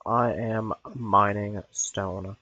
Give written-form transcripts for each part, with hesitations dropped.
I am mining stone.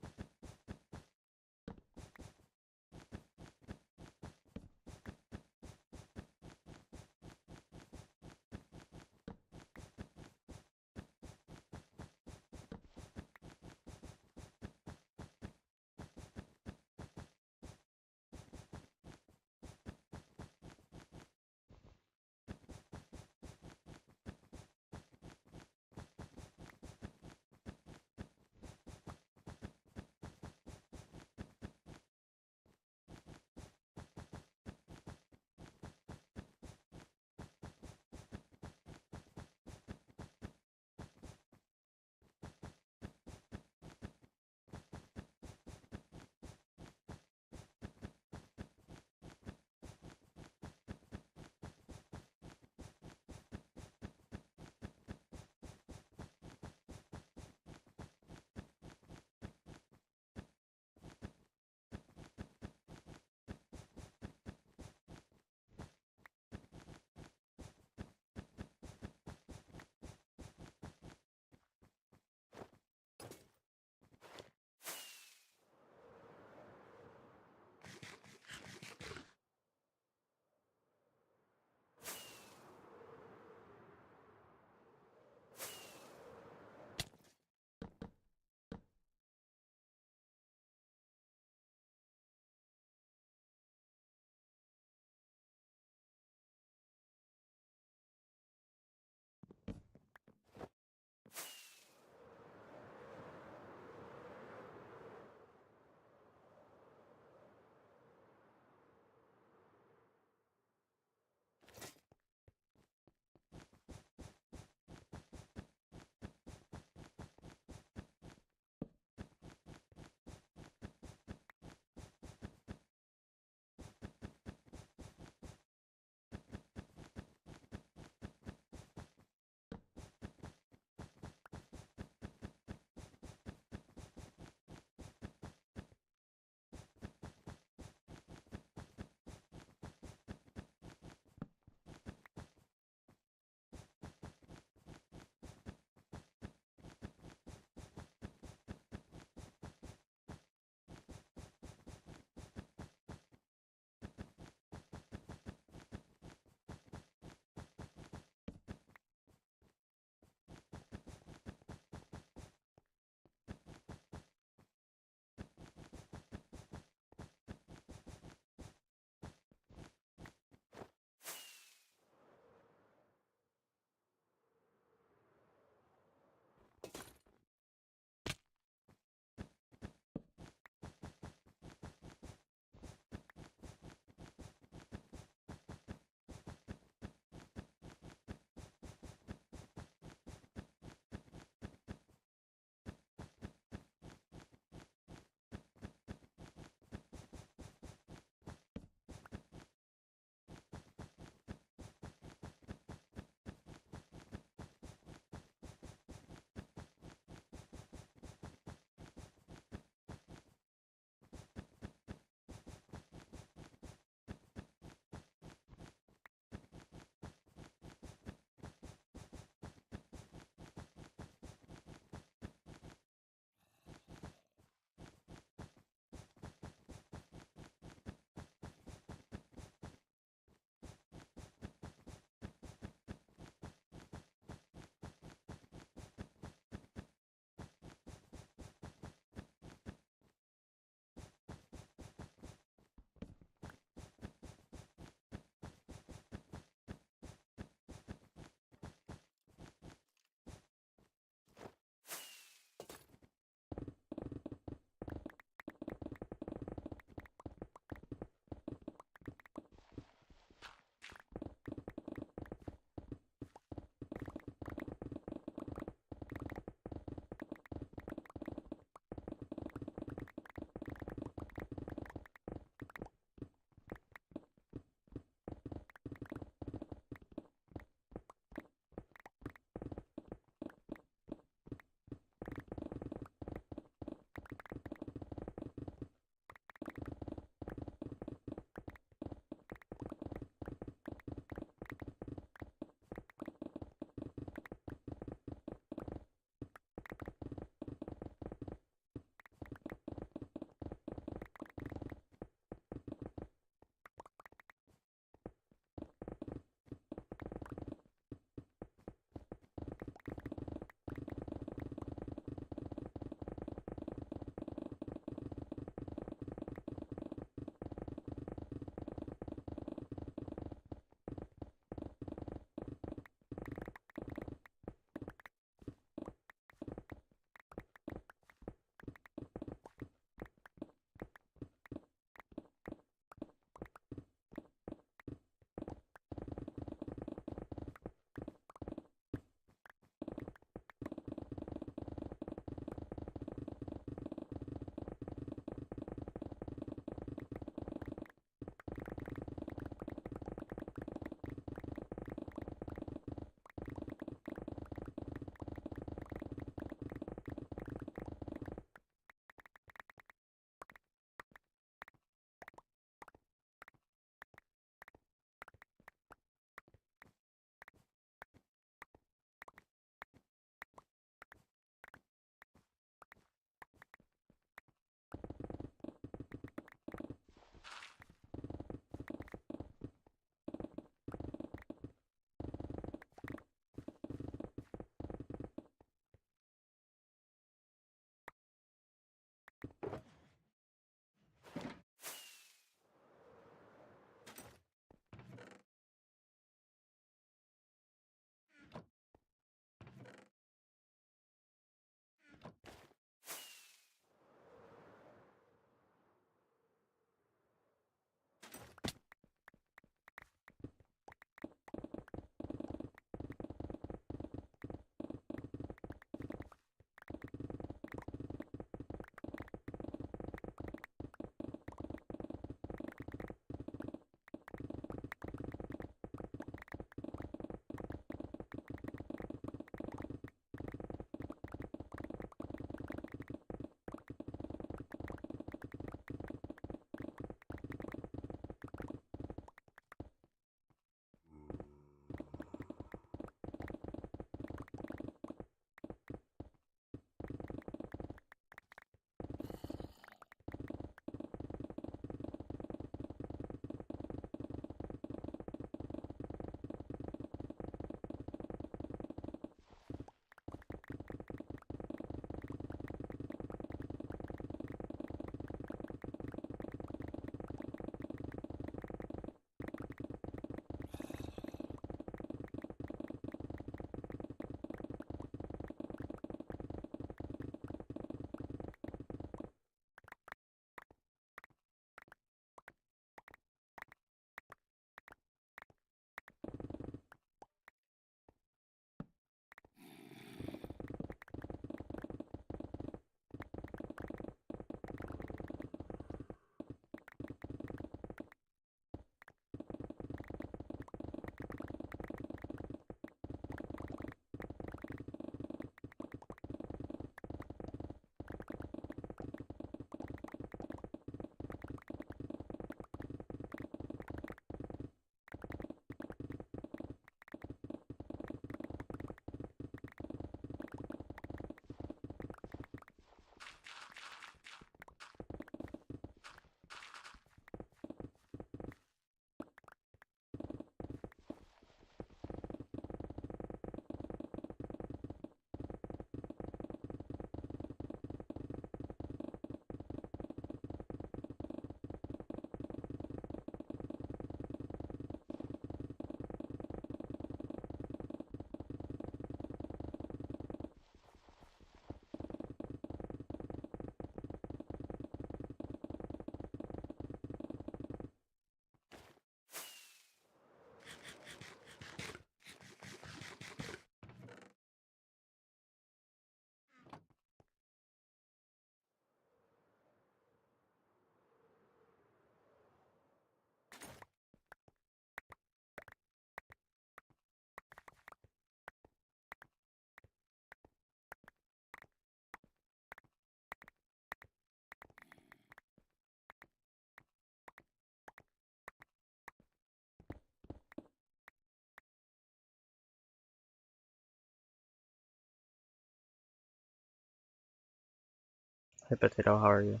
Hey Potato, how are you?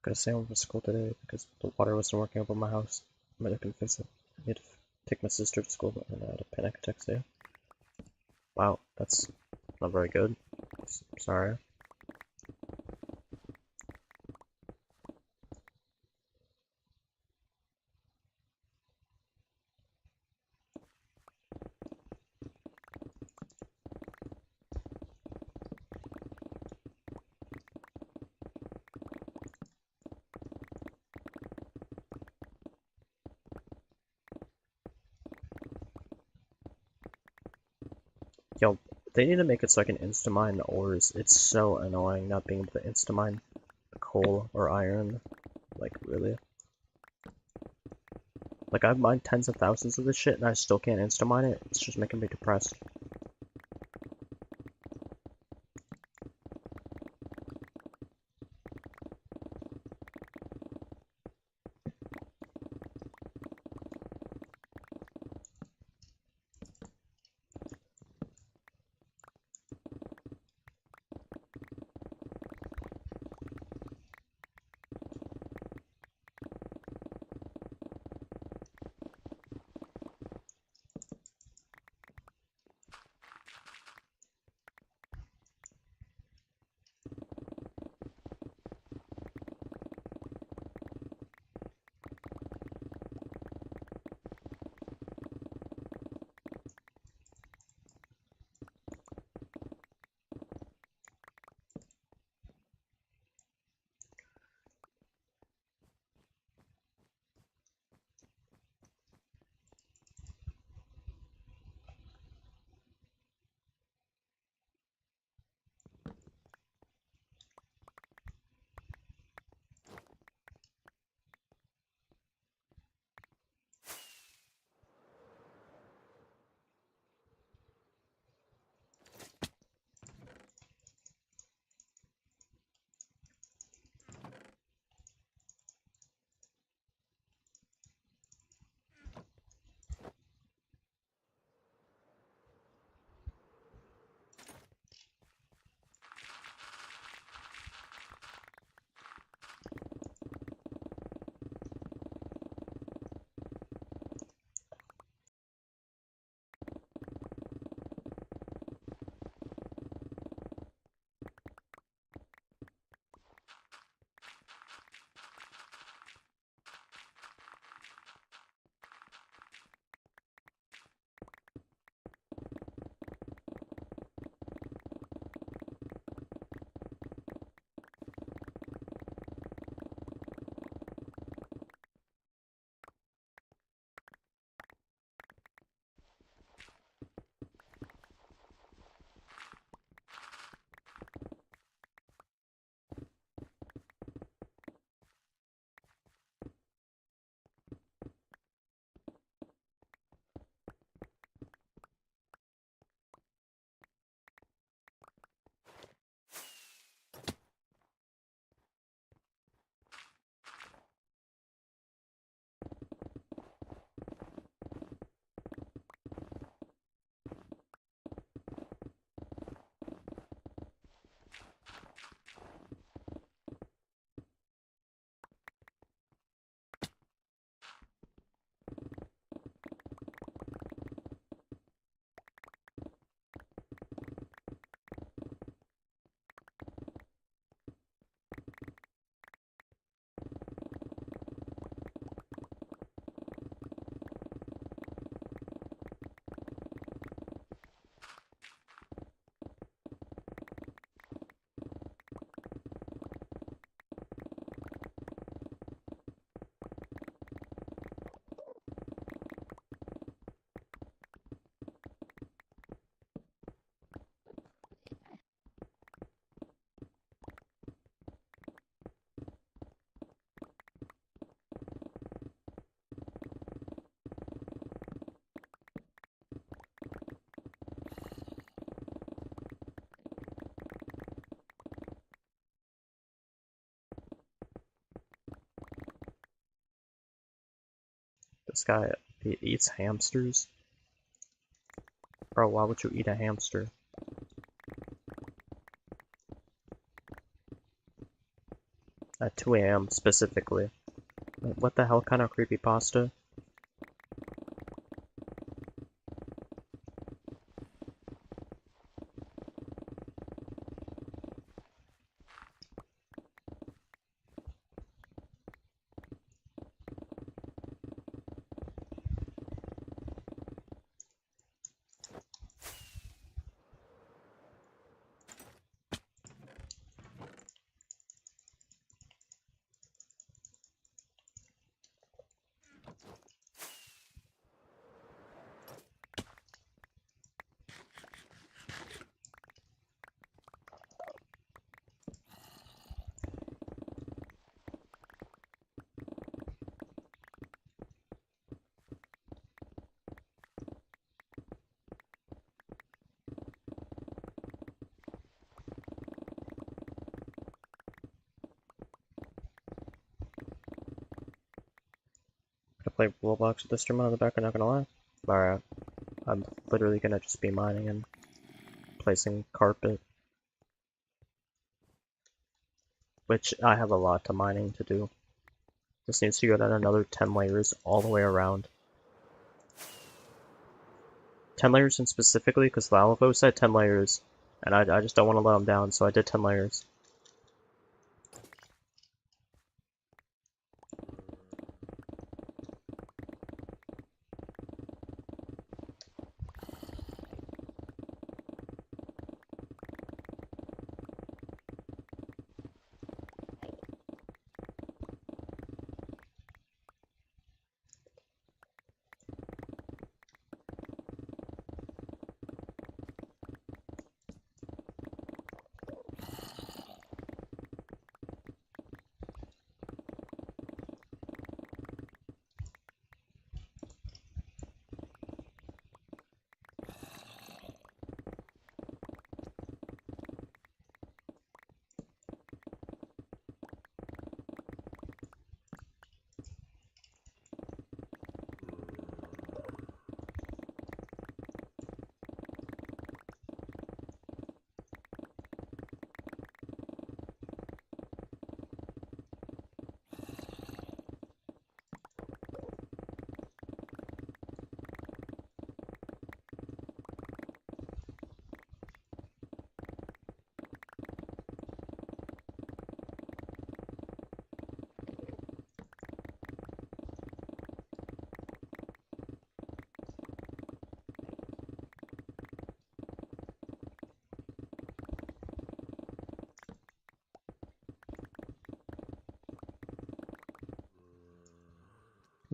Gotta stay home from school today because the water wasn't working up at my house. I couldn't fix it. I need to take my sister to school and I had a panic attack today. Wow, that's not very good. Sorry. Yo, they need to make it so I can insta-mine ores. It's so annoying not being able to insta-mine coal or iron. Like, really? Like, I've mined tens of thousands of this shit and I still can't insta-mine it. It's just making me depressed. This guy, he eats hamsters? Bro, why would you eat a hamster? At 2 a.m. specifically. What the hell kind of creepypasta? I play Roblox with the streamer on the back, I'm not gonna lie. Alright, I'm literally gonna just be mining and placing carpet. Which I have a lot of mining to do. This needs to go down another 10 layers all the way around. 10 layers in specifically, because Lalavo said 10 layers, and I just don't want to let them down, so I did 10 layers.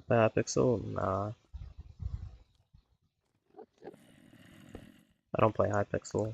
Hypixel? Nah. I don't play Hypixel.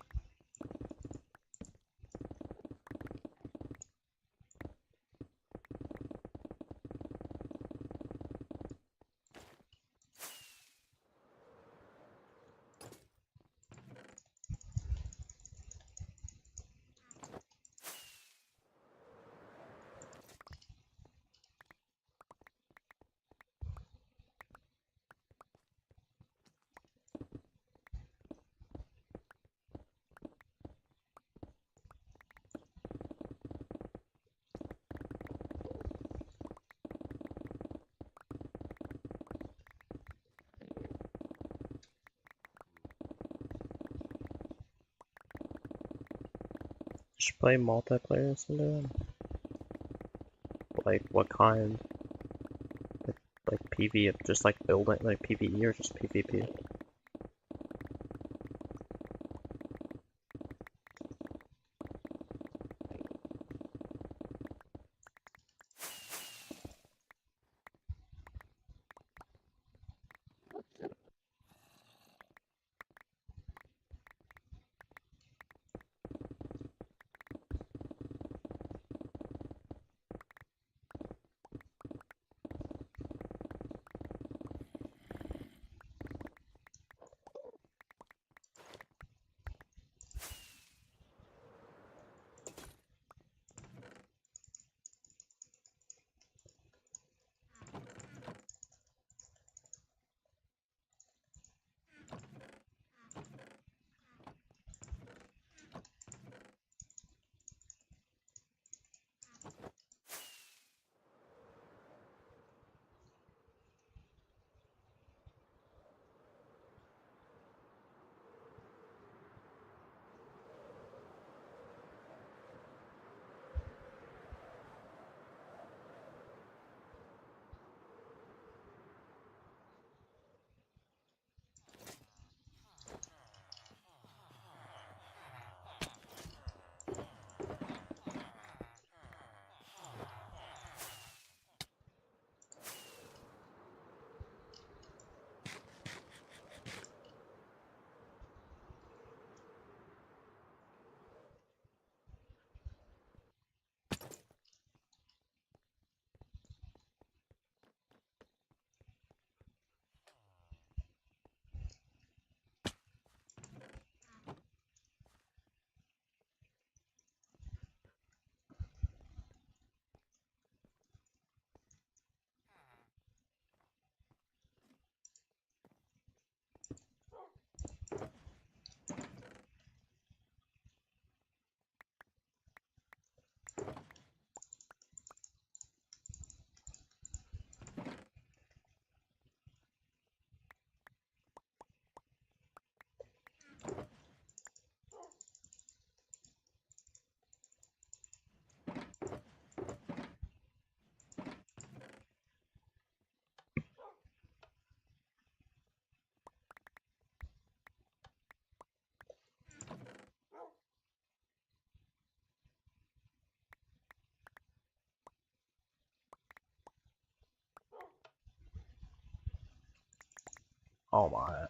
Should play multiplayer sometime? Like, what kind? Like PV, just like building, like PvE or just PvP? Oh my.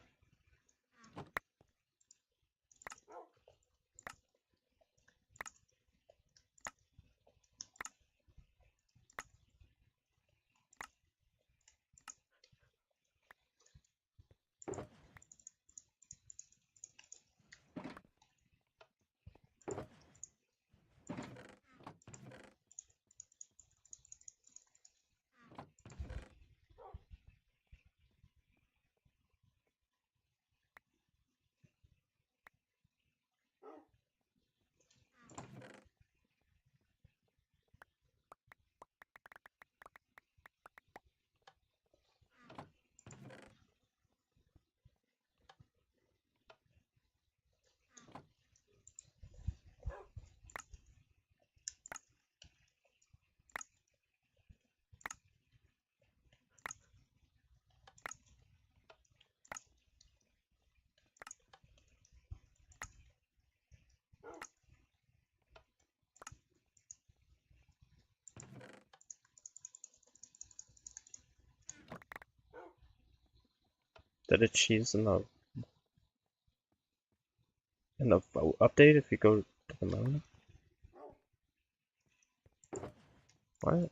Did it cheese in the update if you go to the moon? What?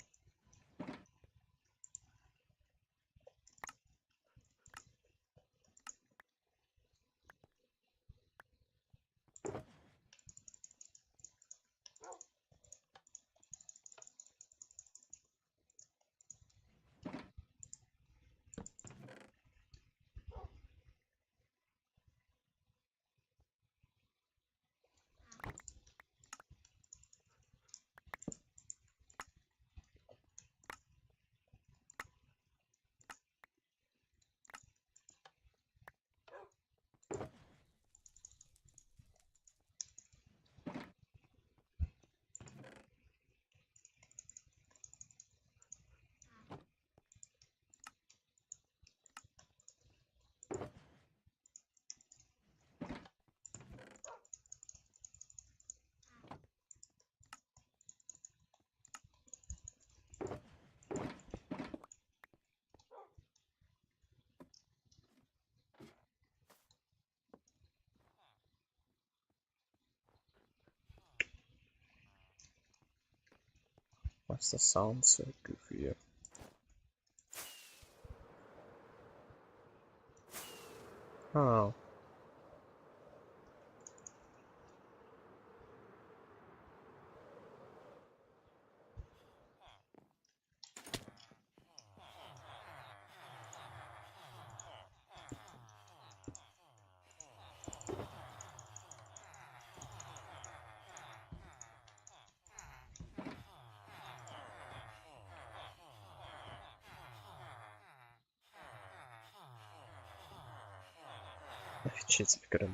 Why's the sound so goofy? Oh. Cheats if you could have.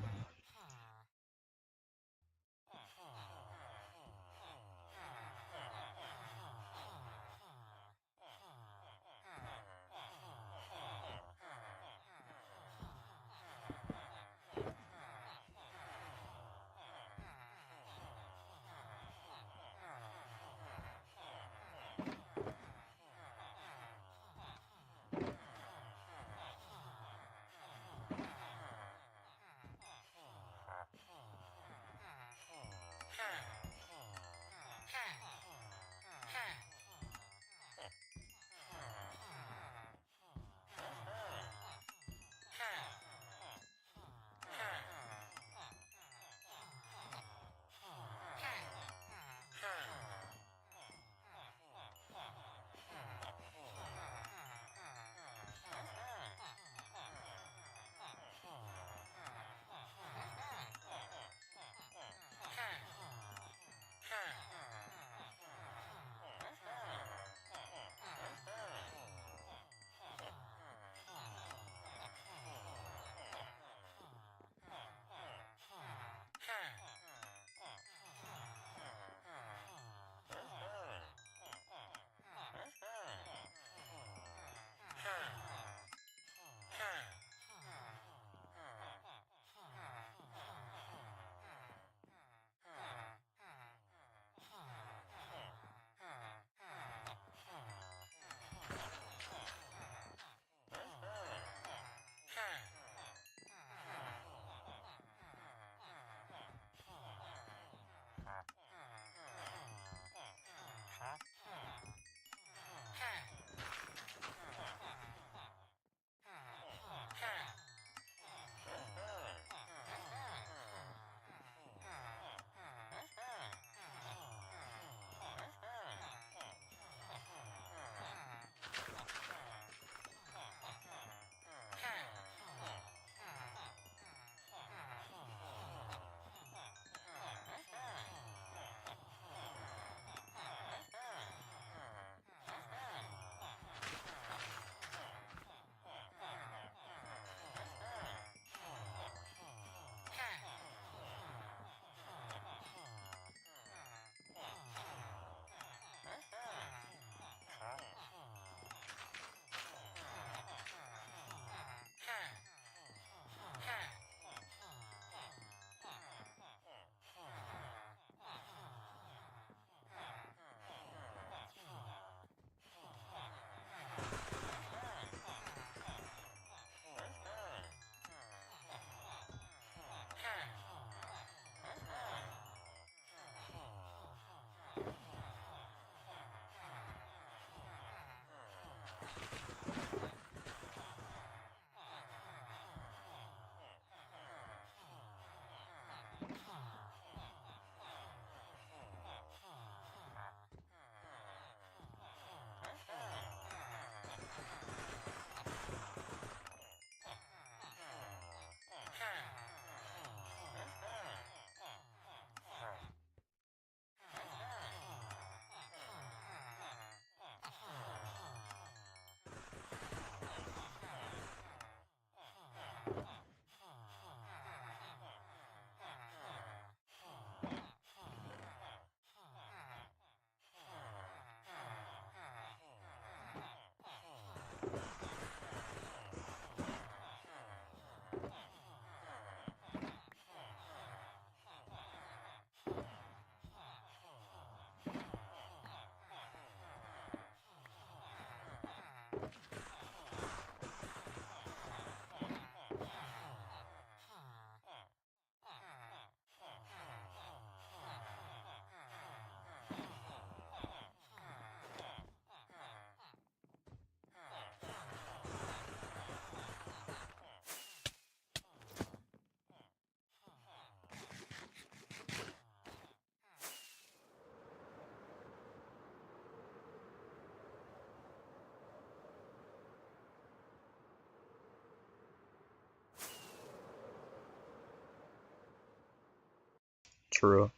True.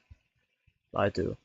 I do.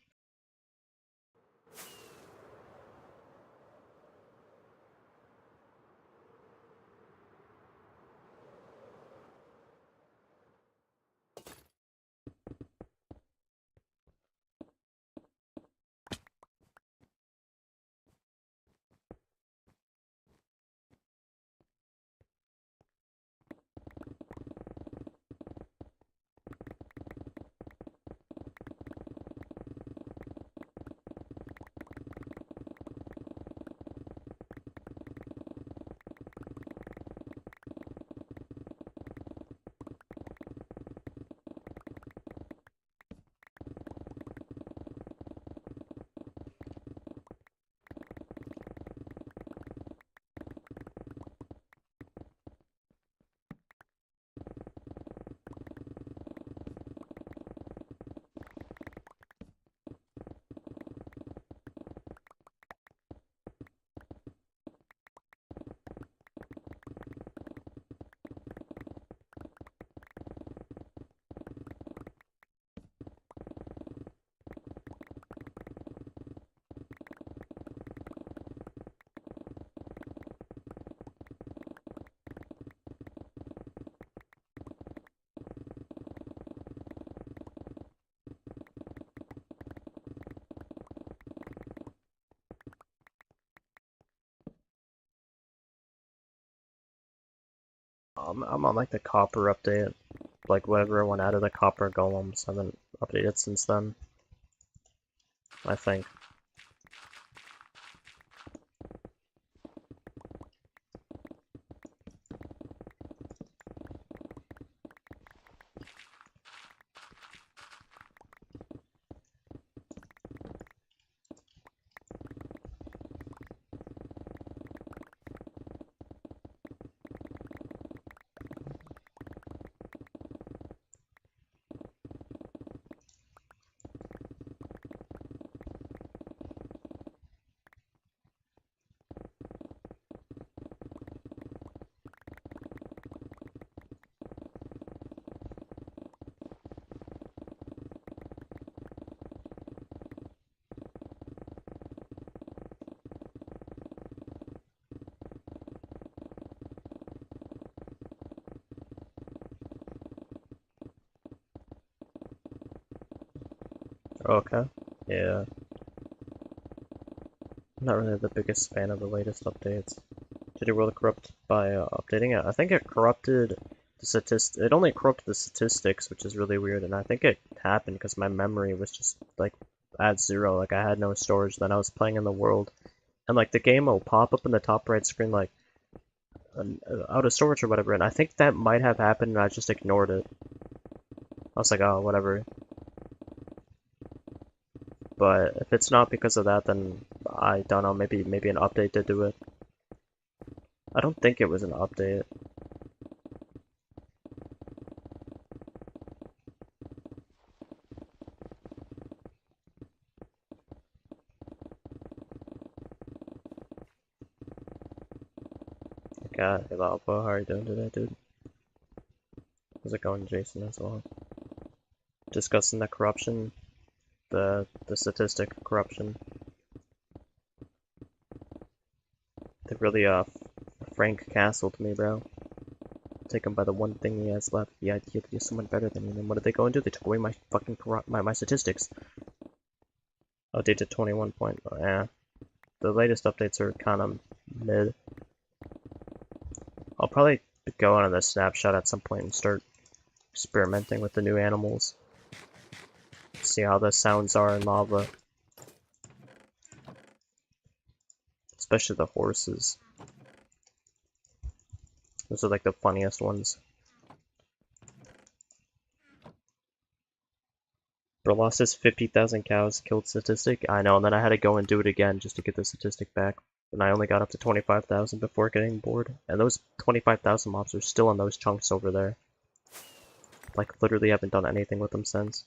I'm on like the copper update. Like whatever one added the copper golems haven't updated since then. I think. Okay. Yeah. I'm not really the biggest fan of the latest updates. Did it really corrupt by updating it? I think it corrupted the statist. It only corrupted the statistics, which is really weird. And I think it happened because my memory was just like at zero. Like I had no storage. Then I was playing in the world, and like the game will pop up in the top right screen like out of storage or whatever. And I think that might have happened, and I just ignored it. I was like, oh, whatever. But if it's not because of that, then I don't know. Maybe an update did do it. I don't think it was an update. God, hey Lava, how are you doing today, dude? How's it going, Jason, as well? Discussing the corruption, the statistic corruption. They really Frank castled me, bro. Take him by the one thing he has left, the idea to be someone better than me. And then what did they go and do? They took away my fucking my statistics. Updated 21 point. Yeah, the latest updates are kind of mid. I'll probably go on the snapshot at some point and start experimenting with the new animals. See how the sounds are in lava. Especially the horses. Those are like the funniest ones. Bro lost his 50,000 cows killed statistic. I know, and then I had to go and do it again just to get the statistic back. And I only got up to 25,000 before getting bored. And those 25,000 mobs are still in those chunks over there. Like, literally haven't done anything with them since.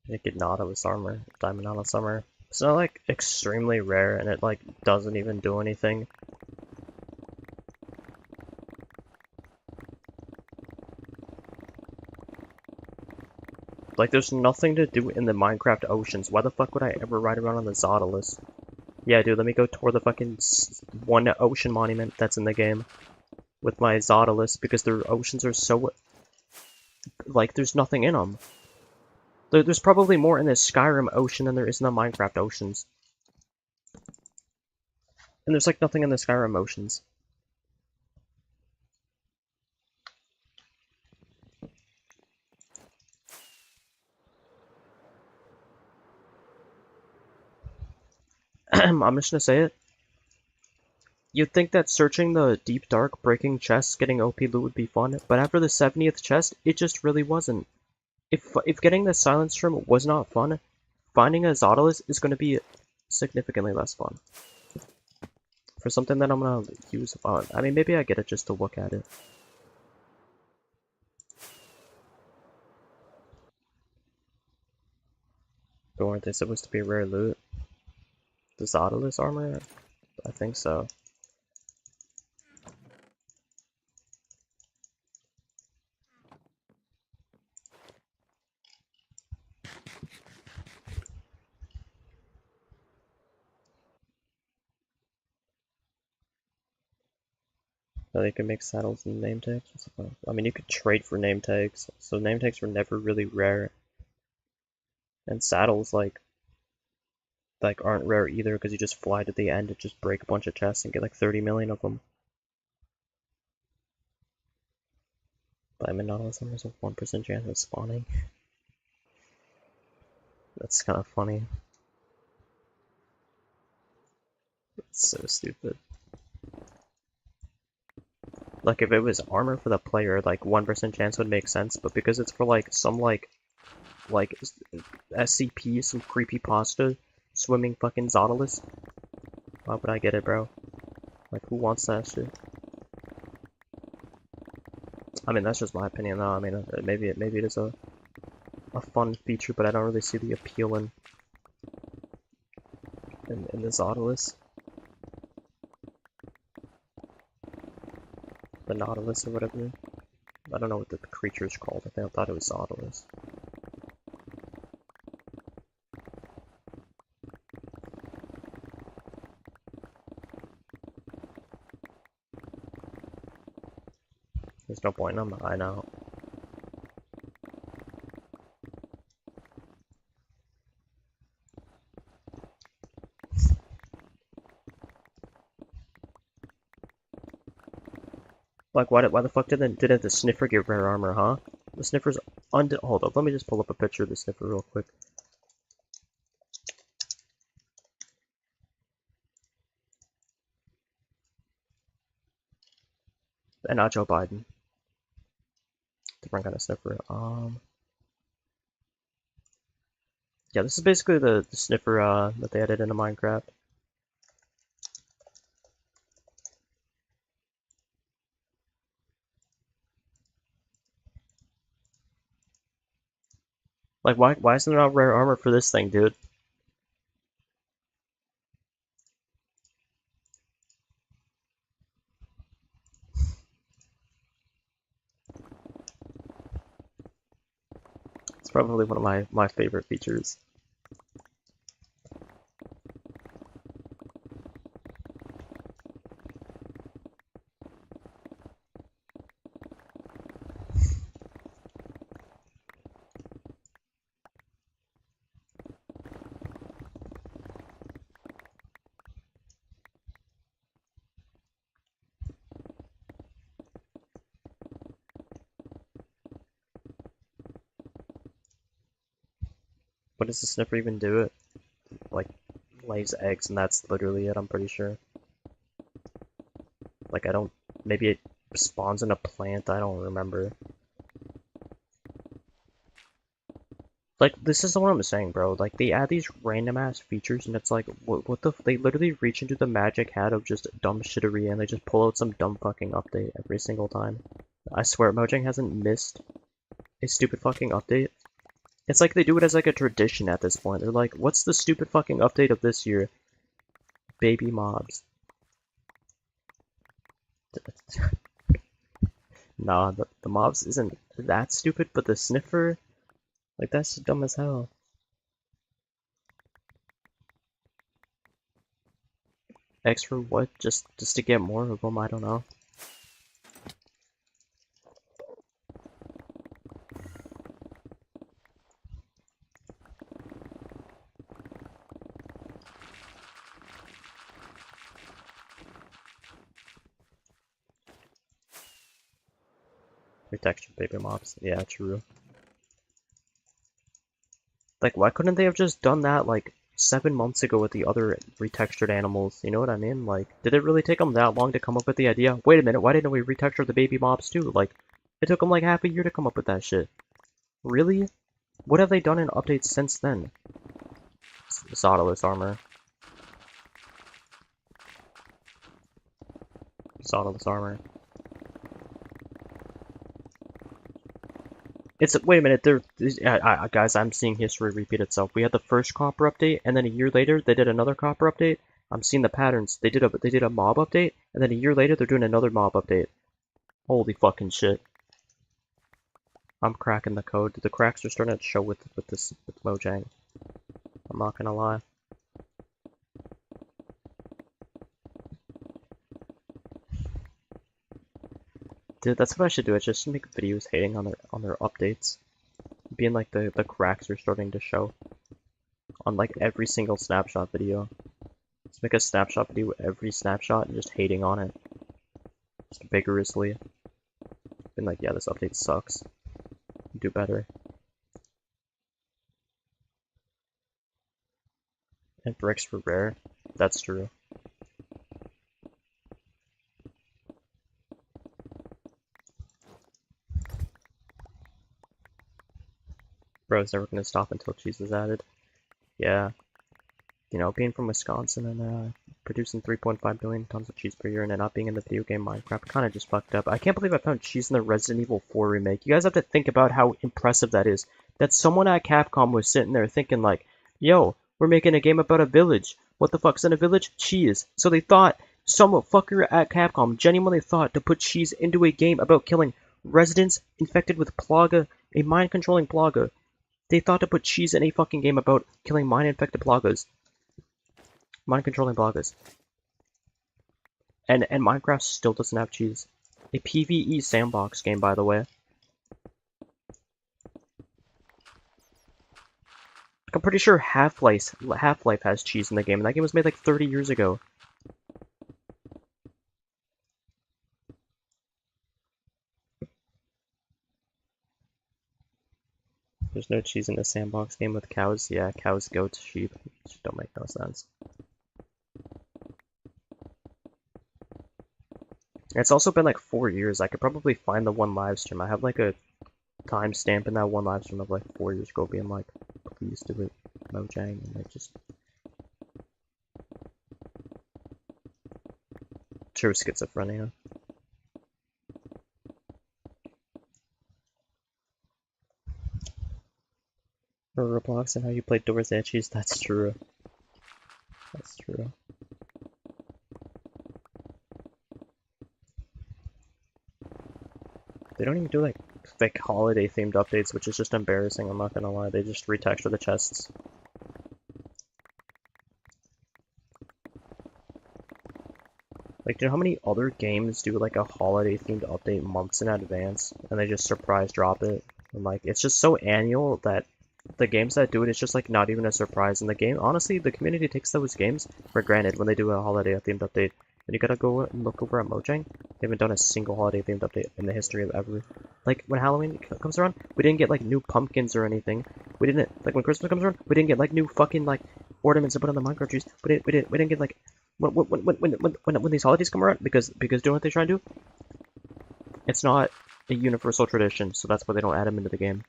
You get Nautilus armor, Diamond Nautilus armor. It's not like extremely rare, and it like doesn't even do anything. Like, there's nothing to do in the Minecraft oceans. Why the fuck would I ever ride around on the Zautilus? Yeah, dude, let me go tour the fucking one ocean monument that's in the game with my Zautilus, because their oceans are so... like, there's nothing in them. There's probably more in the Skyrim ocean than there is in the Minecraft oceans. And there's, like, nothing in the Skyrim oceans. I'm just gonna say it. You'd think that searching the deep dark, breaking chests, getting OP loot would be fun, but after the 70th chest, it just really wasn't. If getting the Silence Shroom was not fun, finding a Zautilus is going to be significantly less fun. For something that I'm going to use on. I mean, maybe I get it just to look at it. But weren't they supposed to be rare loot? The Zautilus armor? I think so. So you can make saddles and name tags? I mean, you could trade for name tags. So name tags were never really rare. And saddles, like aren't rare either, because you just fly to the end and just break a bunch of chests and get like 30 million of them. Diamond Nautilus has a 1% chance of spawning. That's kind of funny. It's so stupid. Like, if it was armor for the player, like 1% chance would make sense, but because it's for like some like SCP, some creepypasta swimming fucking Zautilus, why would I get it, bro? Like, who wants that shit? I mean, that's just my opinion, though. I mean, maybe it is a fun feature, but I don't really see the appeal in the Zautilus. The Nautilus or whatever. I don't know what the creature's called. I thought it was Zautilus. There's no point in them. I know. Like, why the fuck didn't the Sniffer get rare armor, huh? The Sniffer's hold up, let me just pull up a picture of the Sniffer real quick. And not Joe Biden. Different kind of Sniffer. Yeah, this is basically the Sniffer that they added into Minecraft. Like, why isn't there not rare armor for this thing, dude? It's probably one of my favorite features. What does the Sniffer even do? It like lays eggs, and that's literally it. I'm pretty sure. Like, I don't. Maybe it spawns in a plant. I don't remember. Like, this is what I'm saying, bro. Like, they add these random ass features, and it's like, what the? They literally reach into the magic hat of just dumb shittery, and they just pull out some dumb fucking update every single time. I swear, Mojang hasn't missed a stupid fucking update It's like they do it as like a tradition at this point. They're like, what's the stupid fucking update of this year? Baby mobs. Nah, the mobs isn't that stupid, but the sniffer, like that's dumb as hell. X for what? Just to get more of them? I don't know. Retextured baby mobs. Yeah, true. Like, why couldn't they have just done that like 7 months ago with the other retextured animals? You know what I mean? Like, did it really take them that long to come up with the idea? Wait a minute, why didn't we retexture the baby mobs too? Like, it took them like half a year to come up with that shit. Really? What have they done in updates since then? Sautilus armor. Sautilus armor. It's wait a minute. Guys, I'm seeing history repeat itself. We had the first copper update, and then a year later they did another copper update. I'm seeing the patterns. They did a mob update, and then a year later they're doing another mob update. Holy fucking shit! I'm cracking the code. The cracks are starting to show with Mojang. I'm not gonna lie. Dude, that's what I should do. I just make videos hating on their updates, being like the cracks are starting to show on like every single snapshot video. Let's make a snapshot video with every snapshot and just hating on it, just vigorously. Being like, yeah, this update sucks. Do better. And bricks were rare. That's true. Bro, it's never gonna stop until cheese is added. Yeah. You know, being from Wisconsin and producing 3.5 billion tons of cheese per year and it not being in the video game Minecraft kind of just fucked up. I can't believe I found cheese in the Resident Evil 4 remake. You guys have to think about how impressive that is. That someone at Capcom was sitting there thinking like, yo, we're making a game about a village. What the fuck's in a village? Cheese. So they thought, some fucker at Capcom genuinely thought to put cheese into a game about killing residents infected with Plaga, a mind-controlling Plaga. They thought to put cheese in a fucking game about killing mind-infected Plagas. Mind-controlling Plagas. And Minecraft still doesn't have cheese. A PvE sandbox game, by the way. I'm pretty sure Half-Life has cheese in the game, and that game was made like 30 years ago. There's no cheese in the sandbox game with cows. Yeah, cows, goats, sheep. Just don't make no sense. It's also been like 4 years. I could probably find the one live stream. I have like a timestamp in that one live stream of like 4 years ago being like, please do it, Mojang, and I just... True schizophrenia. Or Roblox and how you play Doors Edges, that's true. That's true. They don't even do like holiday themed updates, which is just embarrassing, I'm not gonna lie. They just retexture the chests. Like, do you know how many other games do like a holiday themed update months in advance and they just surprise drop it? And like, it's just so annual that the games that do it, it's just like not even a surprise. And the game, honestly, the community takes those games for granted when they do a holiday themed update. And you gotta go and look over at Mojang. They haven't done a single holiday themed update in the history of ever. Like, when Halloween comes around, we didn't get like new pumpkins or anything. We didn't, like, when Christmas comes around, we didn't get like new fucking like ornaments to put on the Minecraft trees. We didn't get like when these holidays come around, because doing what they try to do, it's not a universal tradition, so that's why they don't add them into the game.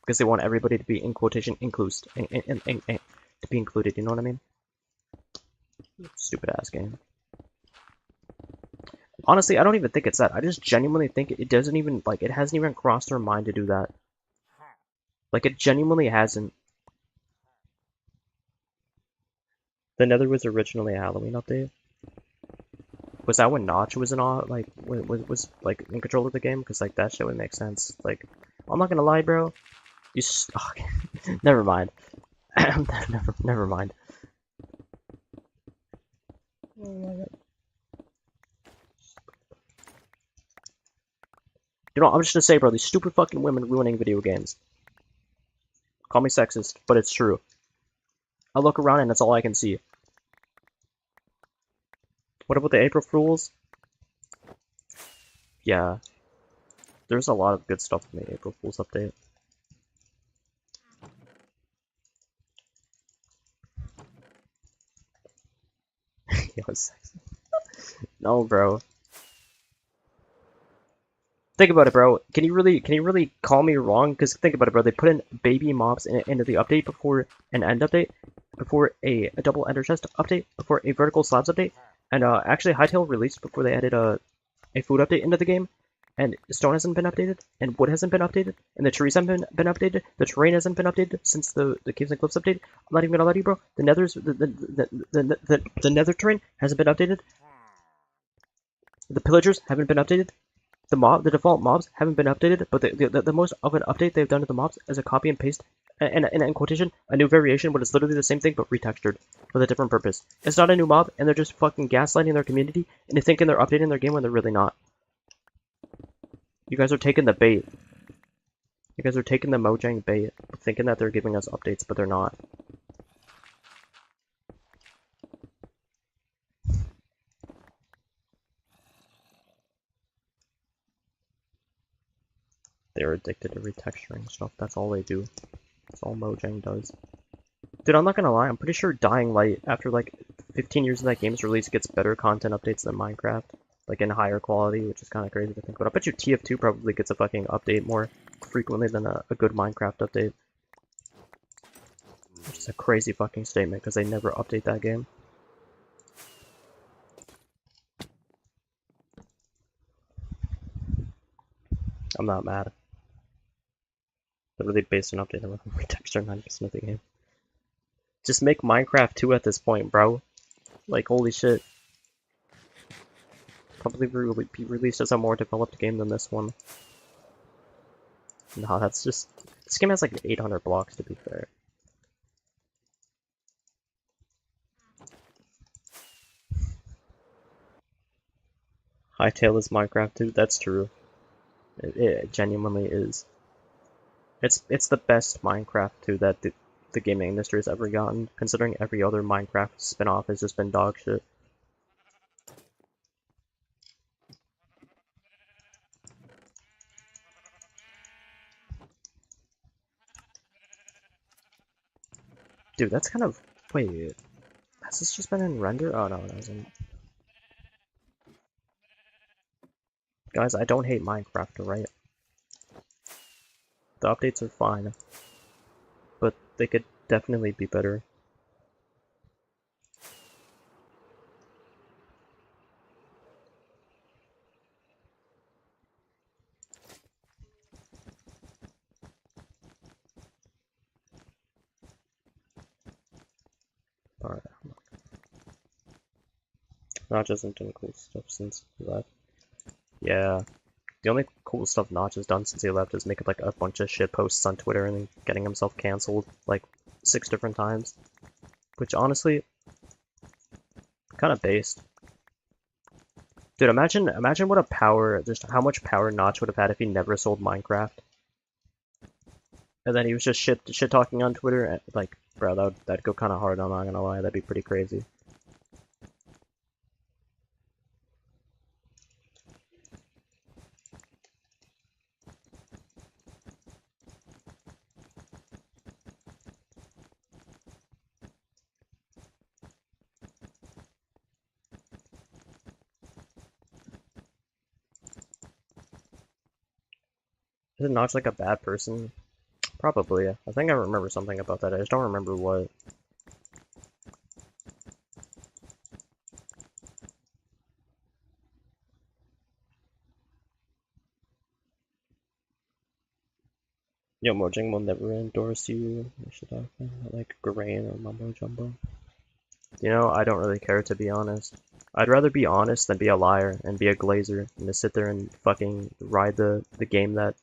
Because they want everybody to be, in quotation, inclused, to be included, you know what I mean? Stupid ass game. Honestly, I don't even think it's that. I just genuinely think it doesn't even, like, it hasn't even crossed their mind to do that. Like, it genuinely hasn't. The Nether was originally a Halloween update. Was that when Notch was in all, like, was like in control of the game? Because like that shit would make sense. Like, I'm not gonna lie, bro. Oh, never mind. Never mind. Oh my god. You know, I'm just gonna say, bro, these stupid fucking women ruining video games. Call me sexist, but it's true. I look around and that's all I can see. What about the April Fools? Yeah, there's a lot of good stuff in the April Fools update. Yo, no, bro. Think about it, bro. Can you really call me wrong? Because think about it, bro. They put in baby mobs into the update before an end update, before a double ender chest update, before a vertical slabs update, and actually Hytale released before they added a food update into the game, and stone hasn't been updated, and wood hasn't been updated, and the trees haven't been updated, the terrain hasn't been updated since the caves and cliffs update. I'm not even gonna lie to you, bro. The nether terrain hasn't been updated. The pillagers haven't been updated. The default mobs haven't been updated, but the most of an update they've done to the mobs is a copy and paste, and in quotation, a new variation, but it's literally the same thing but retextured with a different purpose. It's not a new mob, and they're just fucking gaslighting their community into thinking they're updating their game when they're really not. You guys are taking the bait. You guys are taking the Mojang bait, thinking that they're giving us updates, but they're not. They're addicted to retexturing stuff. That's all they do. That's all Mojang does. Dude, I'm not gonna lie, I'm pretty sure Dying Light, after like 15 years of that game's release, gets better content updates than Minecraft. Like in higher quality, which is kind of crazy to think about. I bet you TF2 probably gets a fucking update more frequently than a good Minecraft update. Which is a crazy fucking statement, because they never update that game. I'm not mad. Literally based on update, I'm retexture 90% of the game. Just make Minecraft 2 at this point, bro. Like, holy shit. Probably be released as a more developed game than this one. No, that's just... This game has like 800 blocks, to be fair. Hytale is Minecraft 2, that's true. It genuinely is. It's the best Minecraft 2 that the gaming industry has ever gotten, considering every other Minecraft spin-off has just been dog shit. Dude, that's kind of... Wait, has this just been in render? Oh no, it hasn't. Guys, I don't hate Minecraft, right? The updates are fine, but they could definitely be better. Alright. Notch hasn't done cool stuff since he left. Yeah. The only cool stuff Notch has done since he left is making like a bunch of shit posts on Twitter and then getting himself cancelled like 6 different times. Which honestly, kind of based. Dude, imagine what a power, just how much power Notch would have had if he never sold Minecraft. And then he was just shit talking on Twitter. And, like, bro, that'd go kind of hard. I'm not gonna lie, that'd be pretty crazy. Is Notch like a bad person? Probably. I think I remember something about that. I just don't remember what. Yo, Mojang will never endorse you. You should have like Grain or Mumbo Jumbo. You know, I don't really care to be honest. I'd rather be honest than be a liar and be a glazer than to sit there and fucking ride the game that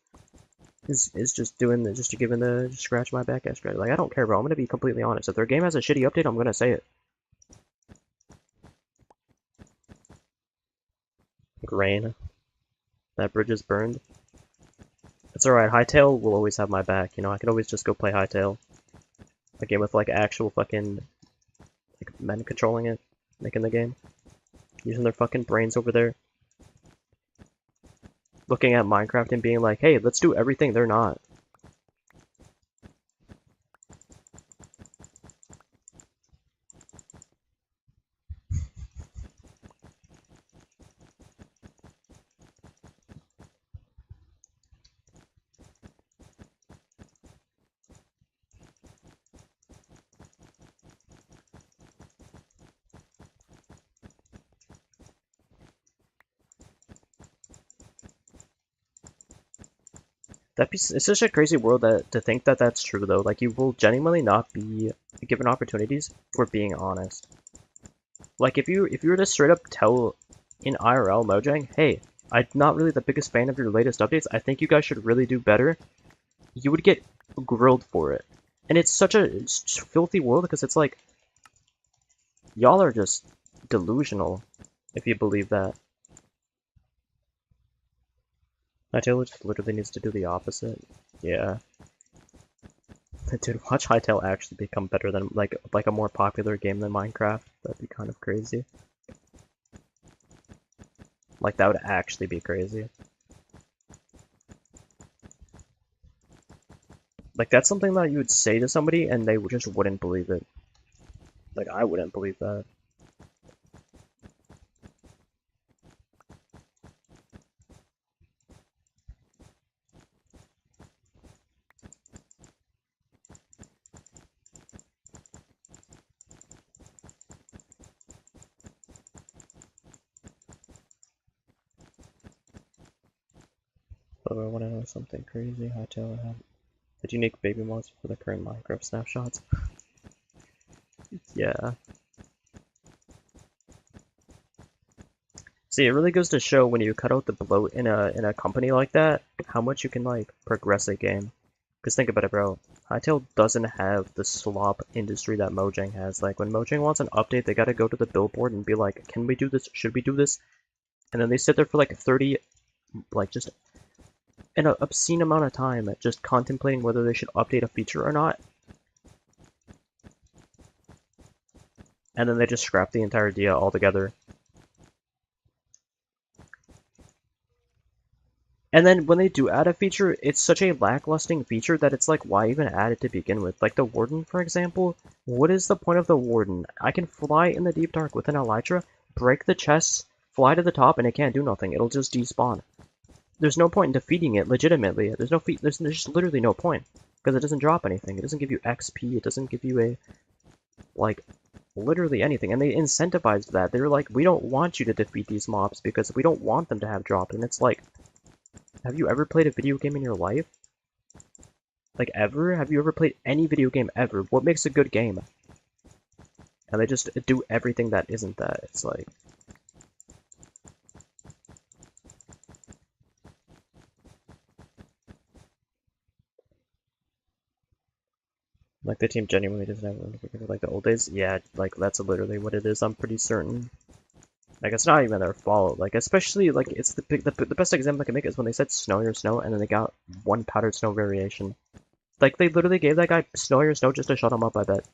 is just doing the just giving the just scratch my back ass scratch. Like I don't care, bro. I'm gonna be completely honest. If their game has a shitty update, I'm gonna say it. Grain. That bridge is burned. It's alright. Hytale will always have my back. You know, I can always just go play Hytale. A game with like actual fucking like men controlling it, making the game, using their fucking brains over there, looking at Minecraft and being like, hey, let's do everything they're not. It's such a crazy world that to think that that's true though. Like you will genuinely not be given opportunities for being honest. Like if you were to straight up tell in IRL Mojang, hey, I'm not really the biggest fan of your latest updates. I think you guys should really do better. You would get grilled for it. And it's such a filthy world because it's like y'all are just delusional if you believe that. Hytale just literally needs to do the opposite. Yeah. Dude, watch Hytale actually become better than like a more popular game than Minecraft. That'd be kind of crazy. Like that would actually be crazy. Like that's something that you would say to somebody and they just wouldn't believe it. Like I wouldn't believe that. But I want to know something crazy. Hytale have the unique baby mods for the current Minecraft snapshots. Yeah. See, it really goes to show when you cut out the bloat in a company like that, how much you can like progress a game. Because think about it, bro. Hytale doesn't have the slop industry that Mojang has. Like, when Mojang wants an update, they gotta go to the billboard and be like, can we do this? Should we do this? And then they sit there for like 30, like, just an obscene amount of time just contemplating whether they should update a feature or not. And then they just scrap the entire idea altogether. And then when they do add a feature, it's such a lacklusting feature that it's like, why even add it to begin with? Like the Warden, for example, what is the point of the Warden? I can fly in the deep dark with an Elytra, break the chests, fly to the top, and it can't do nothing. It'll just despawn. There's no point in defeating it legitimately. There's just literally no point because it doesn't drop anything. It doesn't give you XP. It doesn't give you a like literally anything. And they incentivized that. They were like, we don't want you to defeat these mobs because we don't want them to have drop. And it's like, have you ever played a video game in your life? Like ever? Have you ever played any video game ever? What makes a good game? And they just do everything that isn't that. It's like the team genuinely doesn't have like the old days. Yeah, like that's literally what it is. I'm pretty certain. Like it's not even their fault. Like especially like it's the best example I can make is when they said snow your snow and then they got one powdered snow variation. Like they literally gave that guy snow your snow just to shut him up. I bet.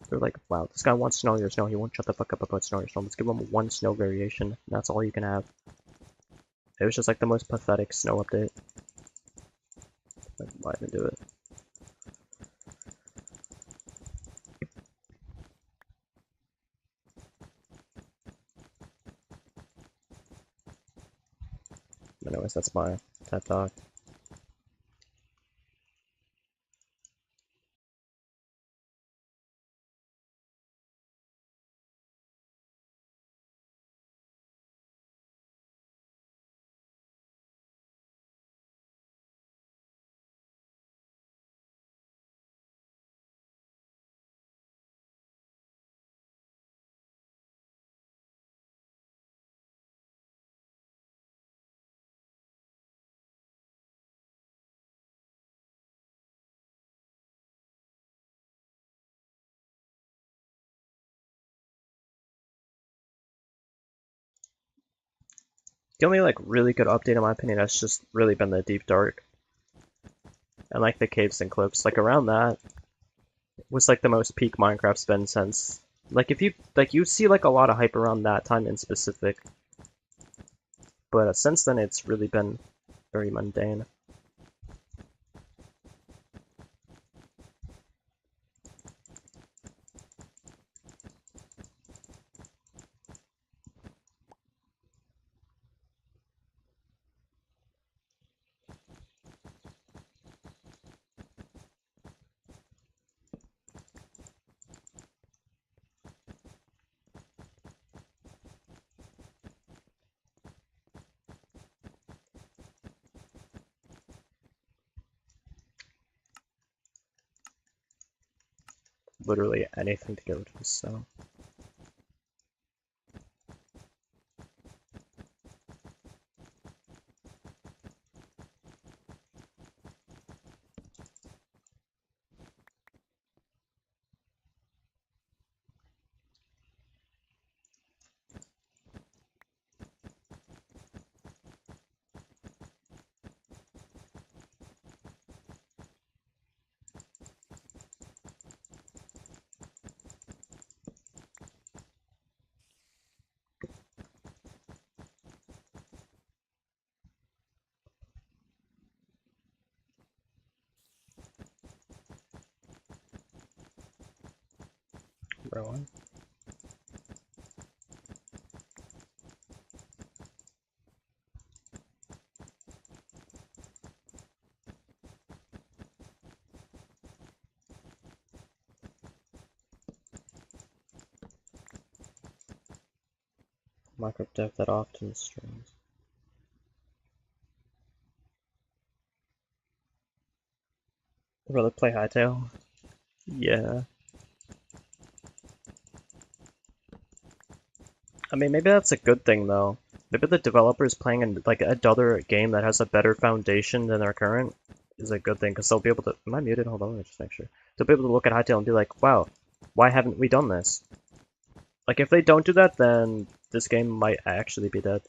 They're like, wow, this guy wants snow your snow. He won't shut the fuck up about snow your snow. Let's give him one snow variation. That's all you can have. It was just like the most pathetic snow update. Like, why even do it? Anyways, that's my TED talk. The only like really good update in my opinion has just really been the Deep Dark and like the Caves and Cliffs. Like around that was like the most peak Minecraft's been since. Like if you like you see like a lot of hype around that time in specific, but since then it's really been very mundane. Literally anything to go to, so. Bro, Minecraft dev that often streams. Really play Hytale? Yeah. I mean, maybe that's a good thing though. Maybe the developers playing in like another game that has a better foundation than their current is a good thing because they'll be able to. Am I muted? Hold on, let me just make sure. They'll be able to look at Hytale and be like, "Wow, why haven't we done this?" Like if they don't do that, then this game might actually be dead.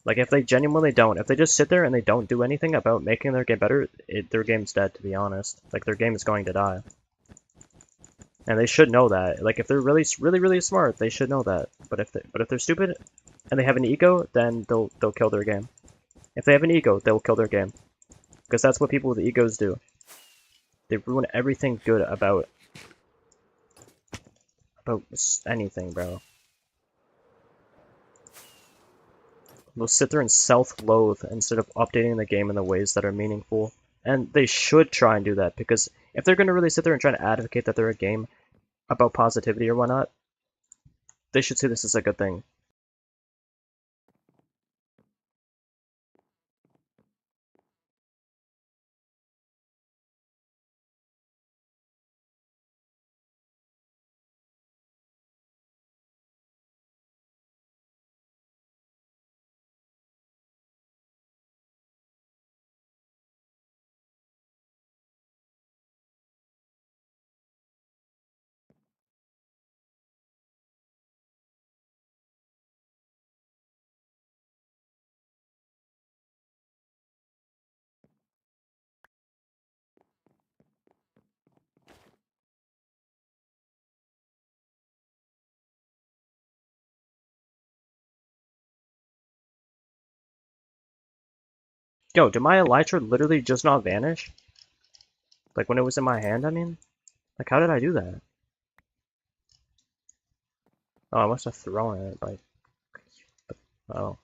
Like if they genuinely don't, if they just sit there and they don't do anything about making their game better, their game's dead. To be honest, like their game is going to die. And they should know that. Like if they're really smart, they should know that. But if they're stupid and they have an ego, then they'll kill their game. If they have an ego, they'll kill their game. Because that's what people with egos do. They ruin everything good about anything, bro. They'll sit there and self-loathe instead of updating the game in the ways that are meaningful. And they should try and do that, because if they're going to really sit there and try to advocate that they're a game about positivity or whatnot, they should see this as a good thing. Yo, did my elytra literally just not vanish? Like when it was in my hand, I mean? Like how did I do that? Oh, I must have thrown it, like, oh.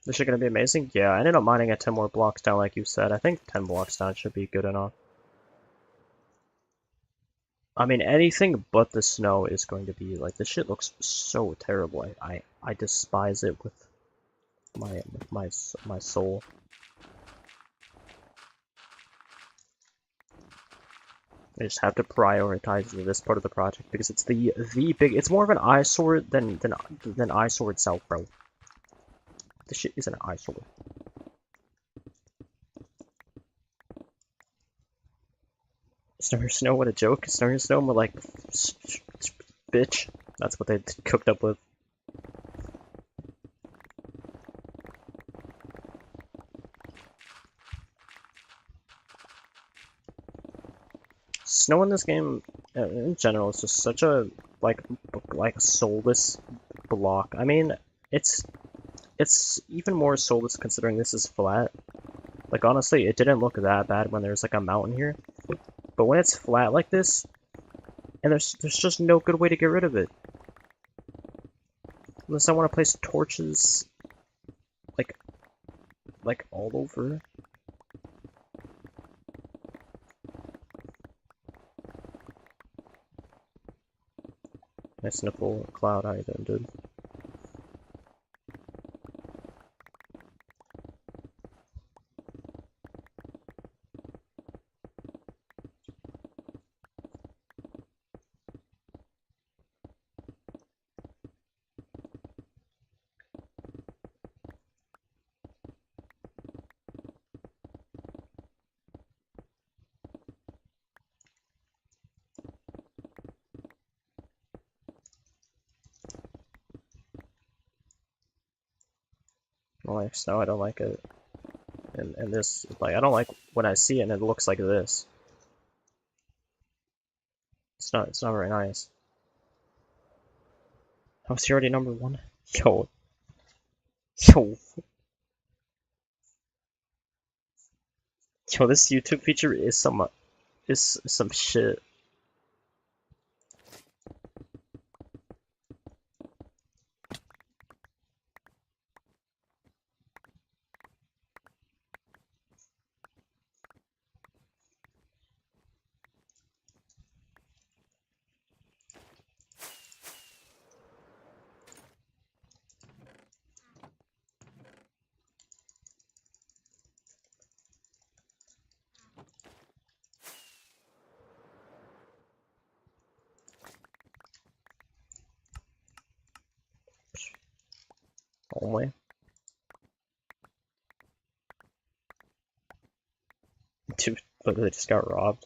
This shit gonna be amazing? Yeah, I ended up mining at 10 more blocks down like you said. I think 10 blocks down should be good enough. I mean, anything but the snow is going to be, like, this shit looks so terrible. I despise it with my soul. I just have to prioritize this part of the project because it's the big. It's more of an eyesore than eyesore itself, bro. This shit is an eyesore. Snow, what a joke. Snow, more like, bitch. That's what they cooked up with. Snow in this game, in general, is just such a like soulless block. I mean, it's even more soulless considering this is flat. Like honestly, it didn't look that bad when there's like a mountain here, but when it's flat like this, and there's just no good way to get rid of it. Unless I want to place torches like all over. Nice nipple cloud, how you doing, dude? I don't like snow, I don't like it. And this, like, I don't like when I see it and it looks like this. It's not very nice. I was already number one? Yo, yo, yo, this YouTube feature is some shit. Only. Dude, literally just got robbed.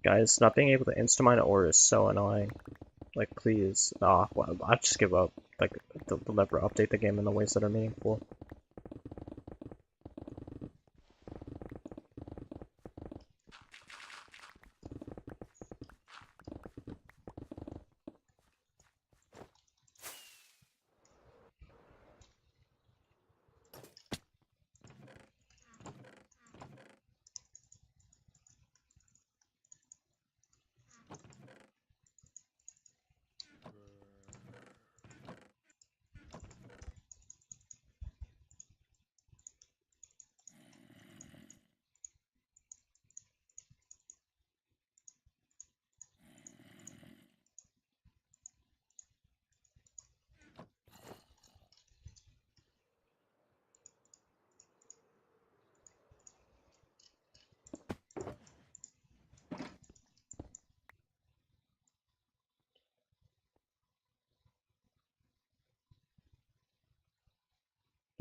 Guys, not being able to insta-mine ore is so annoying. Like, please. Ah, well, I just give up. Like, they'll never update the game in the ways that are meaningful.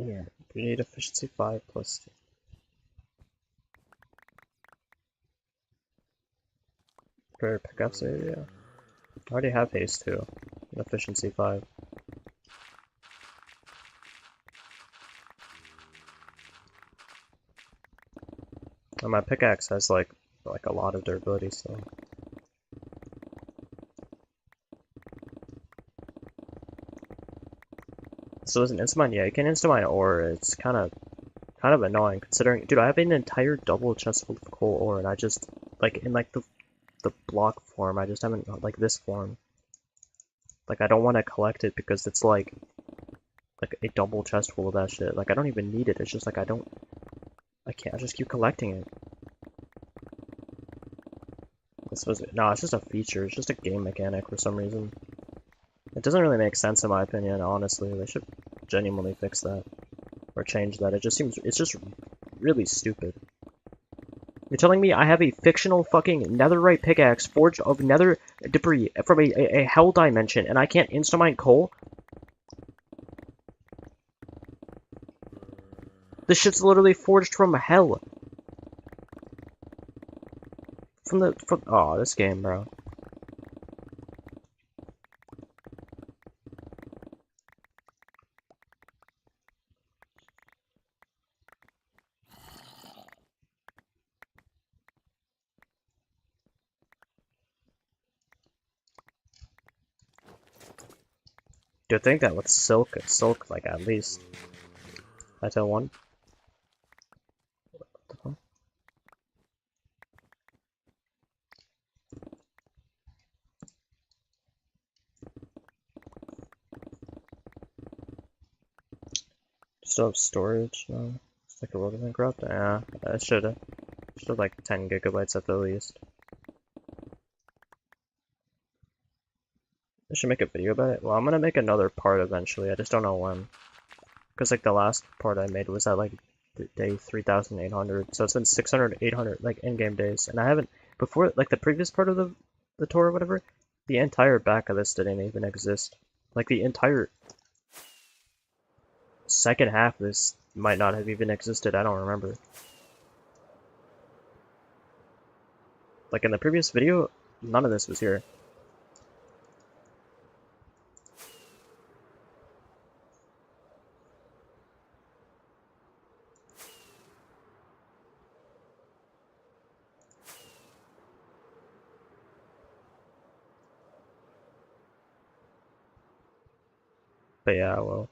Yeah, we need efficiency 5 plus 2. For pickups area? I already have haste 2. And efficiency 5. And my pickaxe has like a lot of durability still. So as an instamine, yeah, you can instamine ore. It's kind of annoying considering, dude, I have an entire double chest full of coal ore, and I just like in like the block form. I just haven't like this form. Like I don't want to collect it because it's like a double chest full of that shit. Like I don't even need it. It's just like I can't. I just keep collecting it. No, it's just a feature. It's just a game mechanic for some reason. It doesn't really make sense in my opinion, honestly. They should genuinely fix that. Or change that. It's just really stupid. You're telling me I have a fictional fucking netherite pickaxe forged of nether debris from a hell dimension and I can't instamine coal? This shit's literally forged from hell. Oh, this game, bro. Do you think that with silk, like at least Metal 1? Still have storage? No. It's like a road bankrupt? Yeah, I should have like 10 gigabytes at the least. I should make a video about it. Well, I'm gonna make another part eventually. I just don't know when. Because like the last part I made was at like day 3,800. So it's been 600, 800 like in-game days. And I haven't, before, like the previous part of the tour or whatever, the entire back of this didn't even exist. Like the entire second half of this might not have even existed. I don't remember. Like in the previous video, none of this was here. But yeah, well.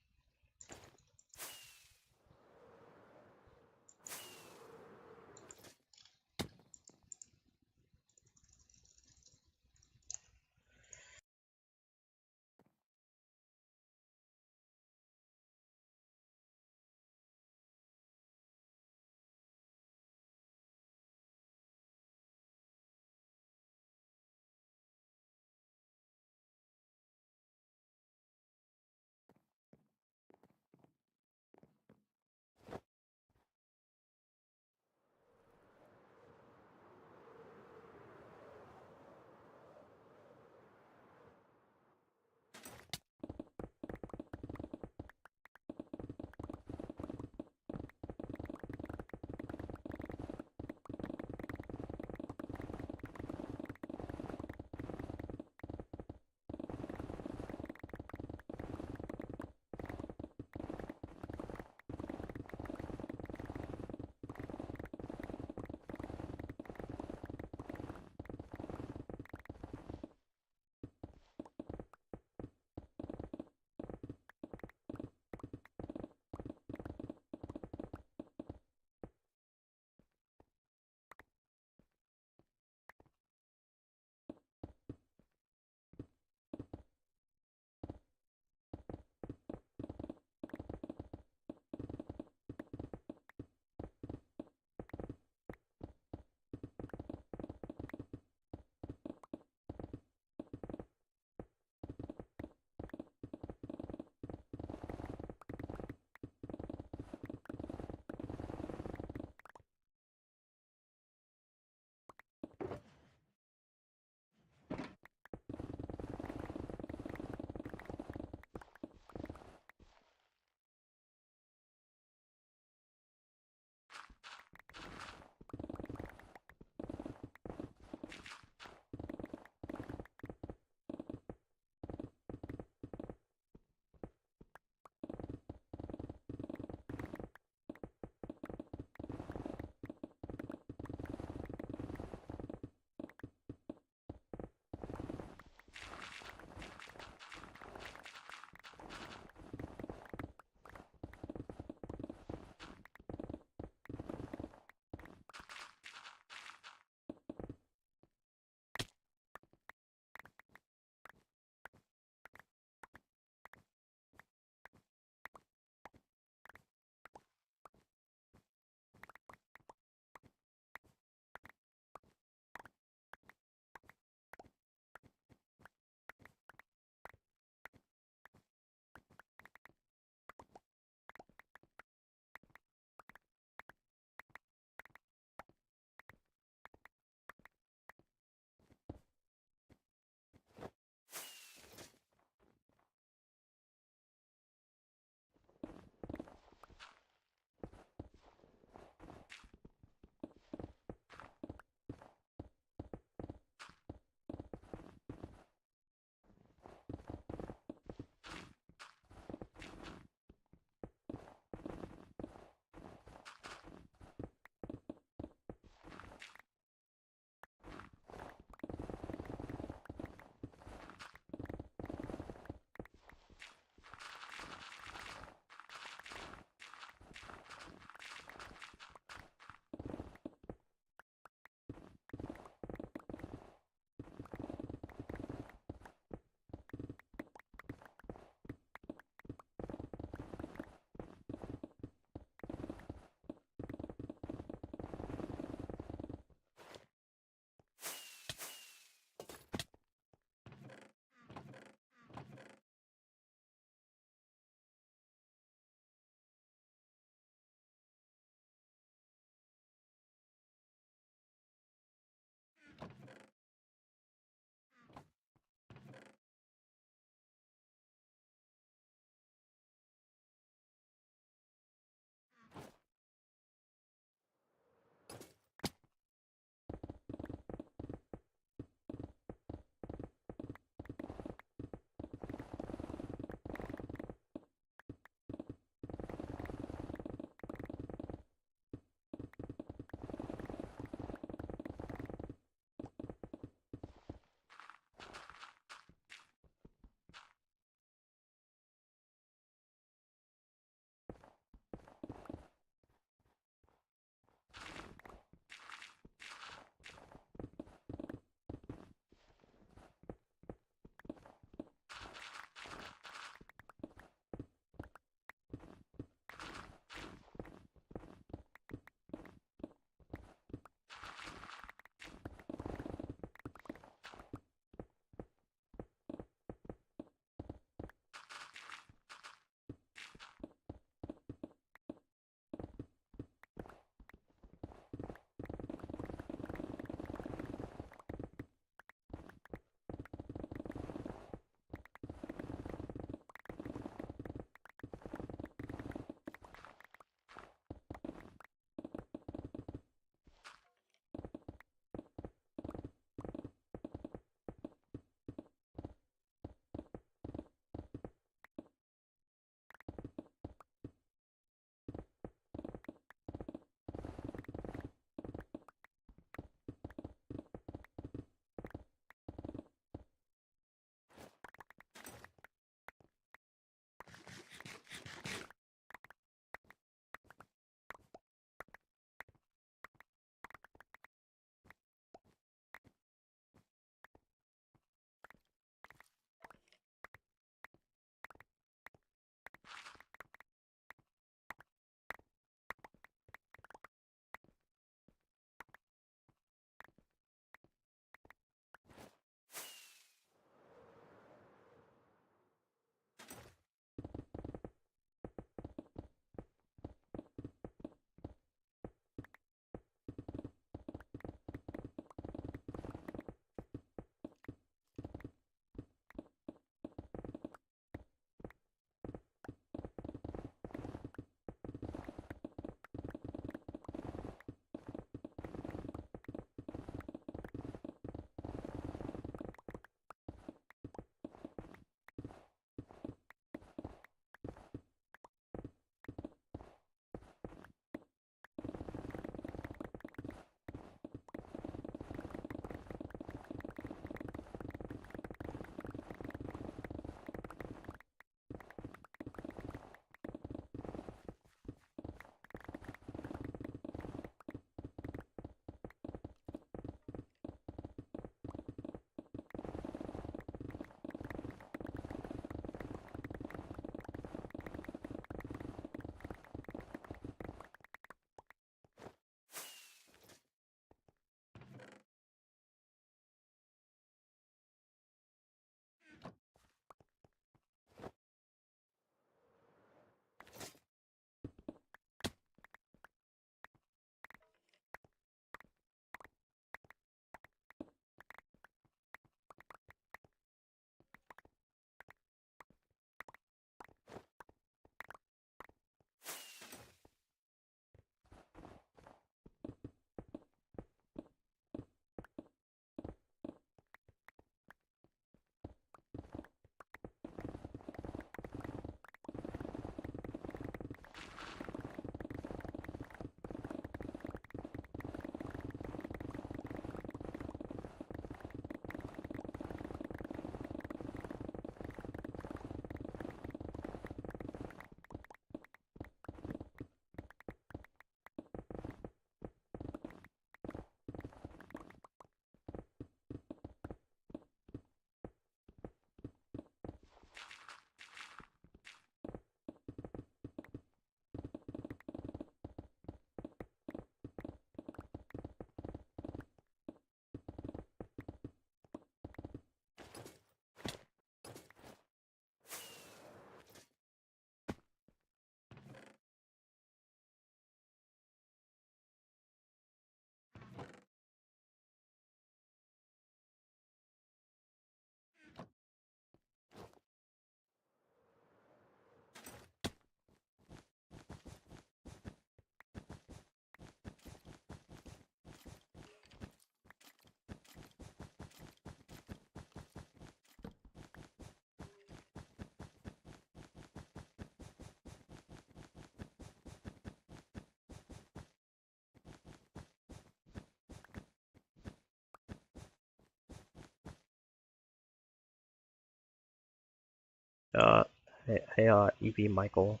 Uh, hey, EV Michael.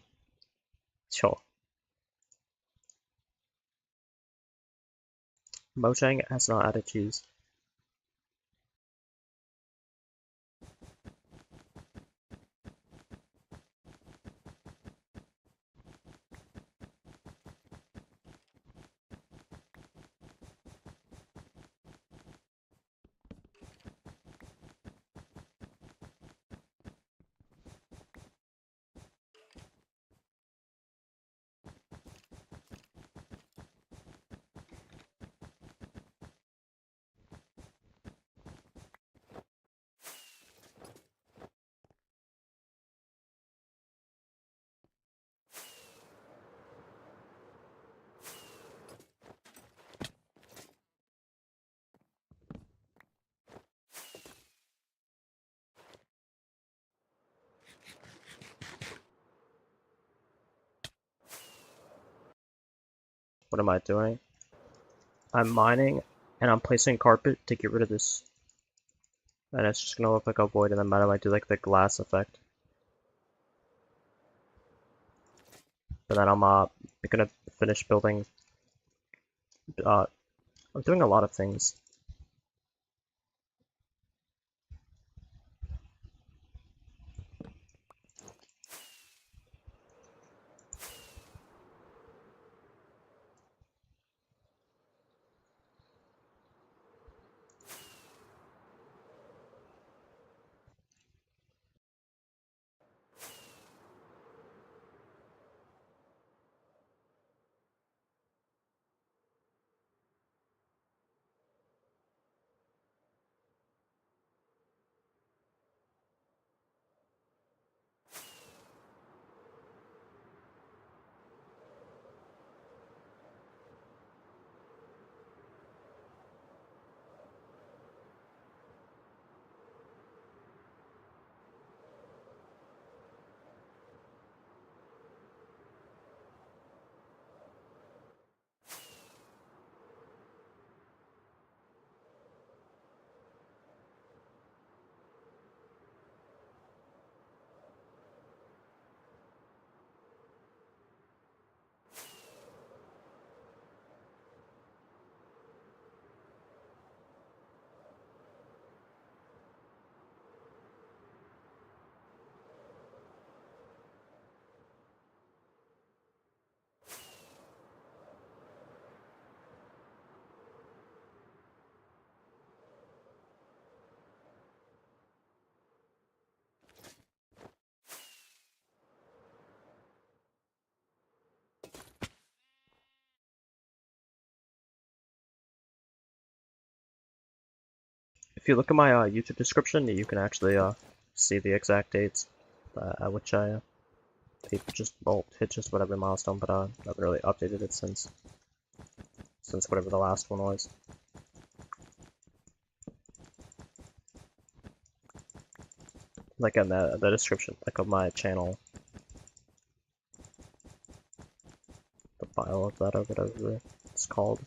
Sure. Mojang has not added cheese. What am I doing? I'm mining, and I'm placing carpet to get rid of this. And it's just gonna look like a void, and then I might do like the glass effect. But then I'm gonna finish building. Uh, I'm doing a lot of things. If you look at my YouTube description, you can actually see the exact dates at which I hit just whatever milestone, but I haven't really updated it since whatever the last one was. Like in the description, like of my channel, the file of that or whatever it's called.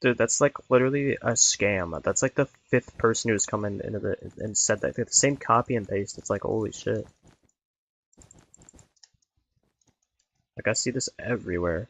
Dude, that's like literally a scam. That's like the fifth person who's come in into the and said that. They have the same copy and paste. It's like holy shit. Like I see this everywhere.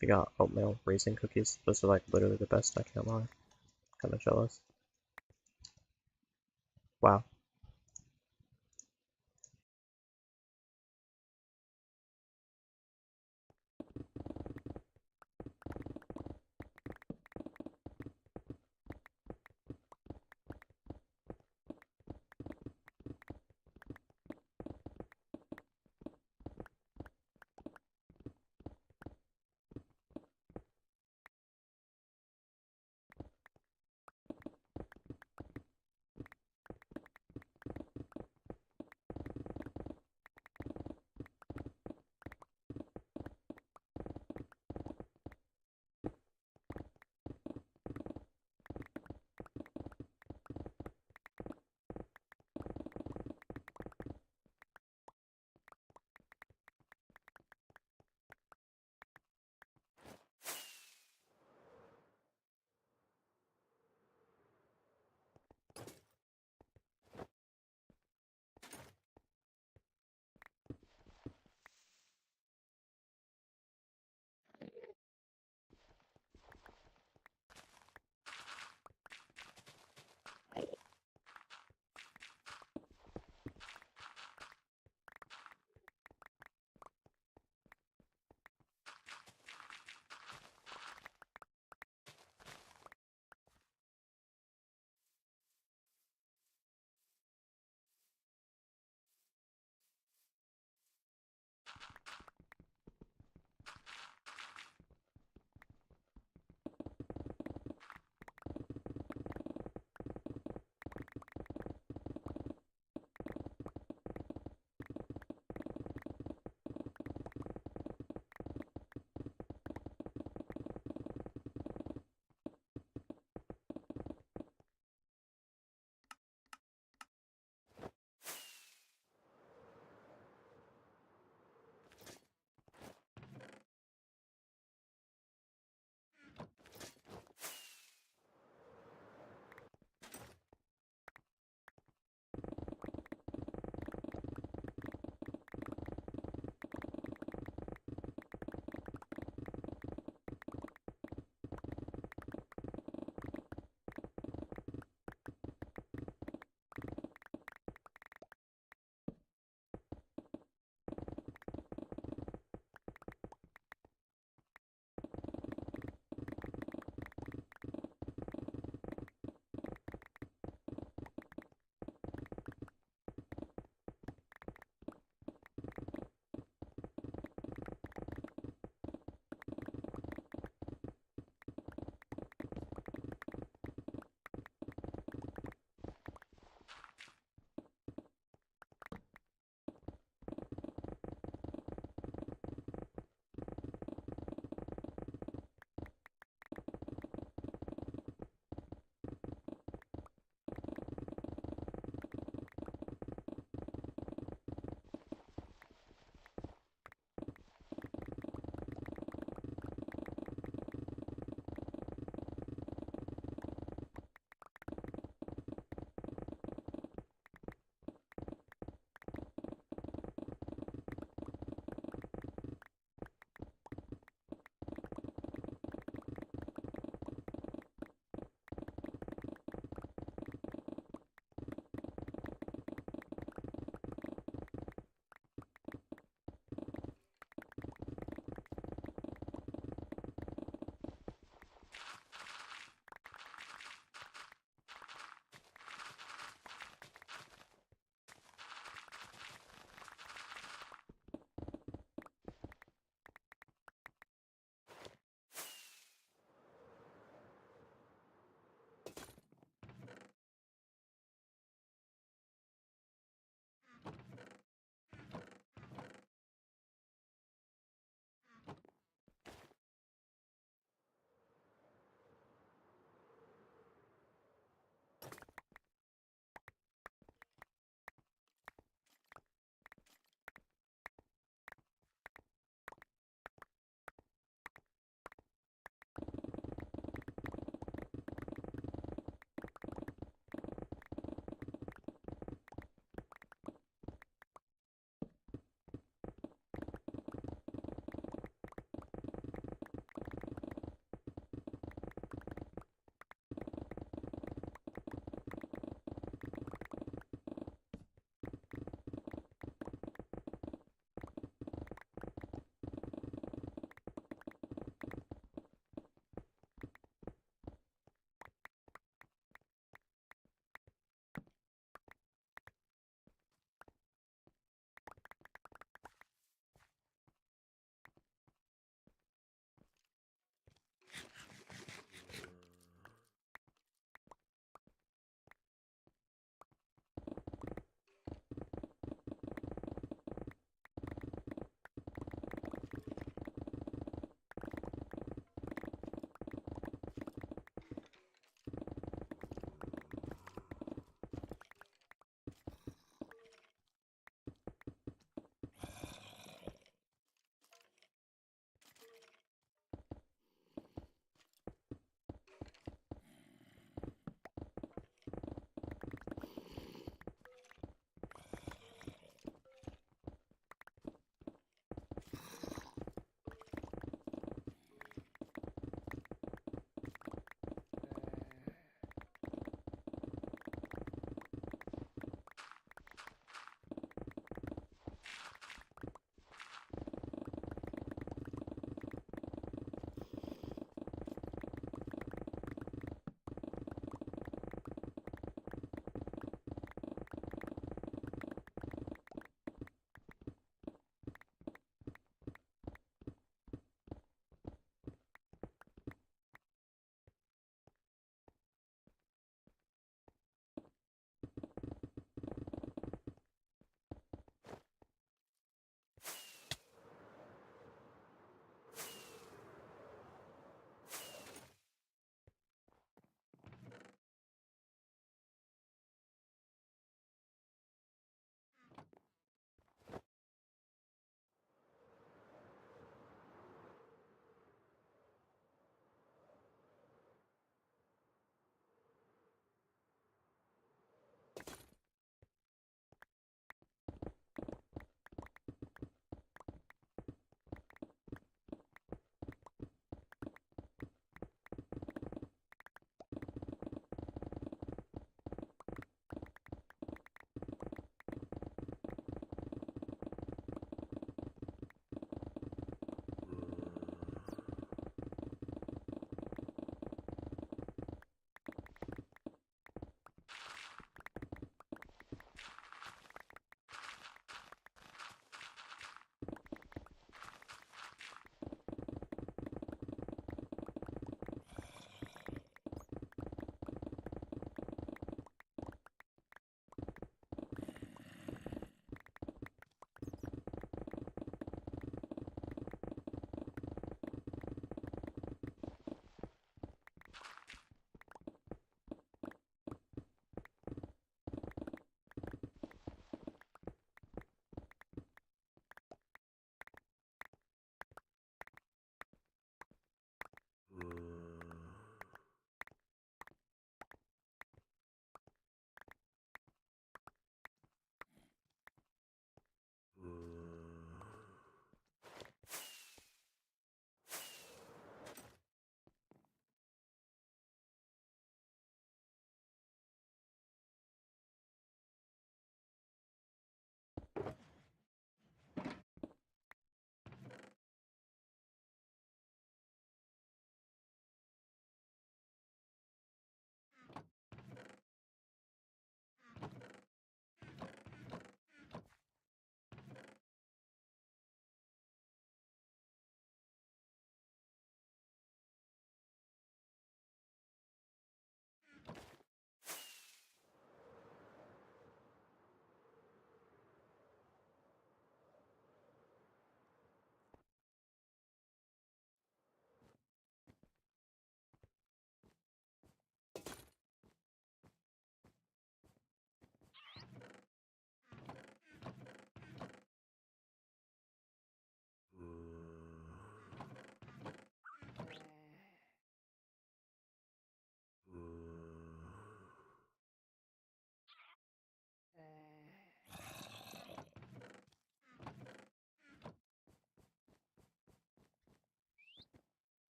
You got oatmeal raisin cookies. Those are like literally the best, I can't lie. Kinda jealous. Wow.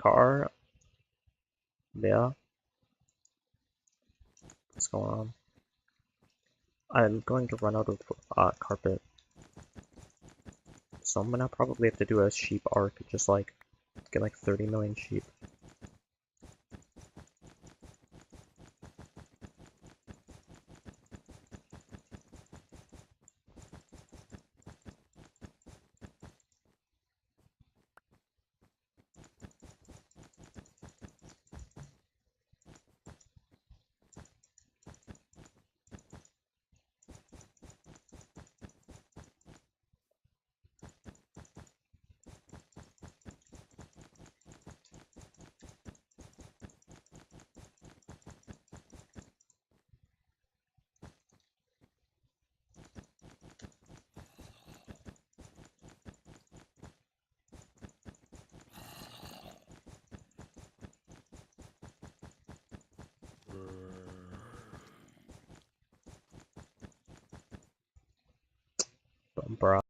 Car? Yeah. What's going on? I'm going to run out of carpet. So I'm gonna probably have to do a sheep arc, just like get like 30 million sheep. Bruh.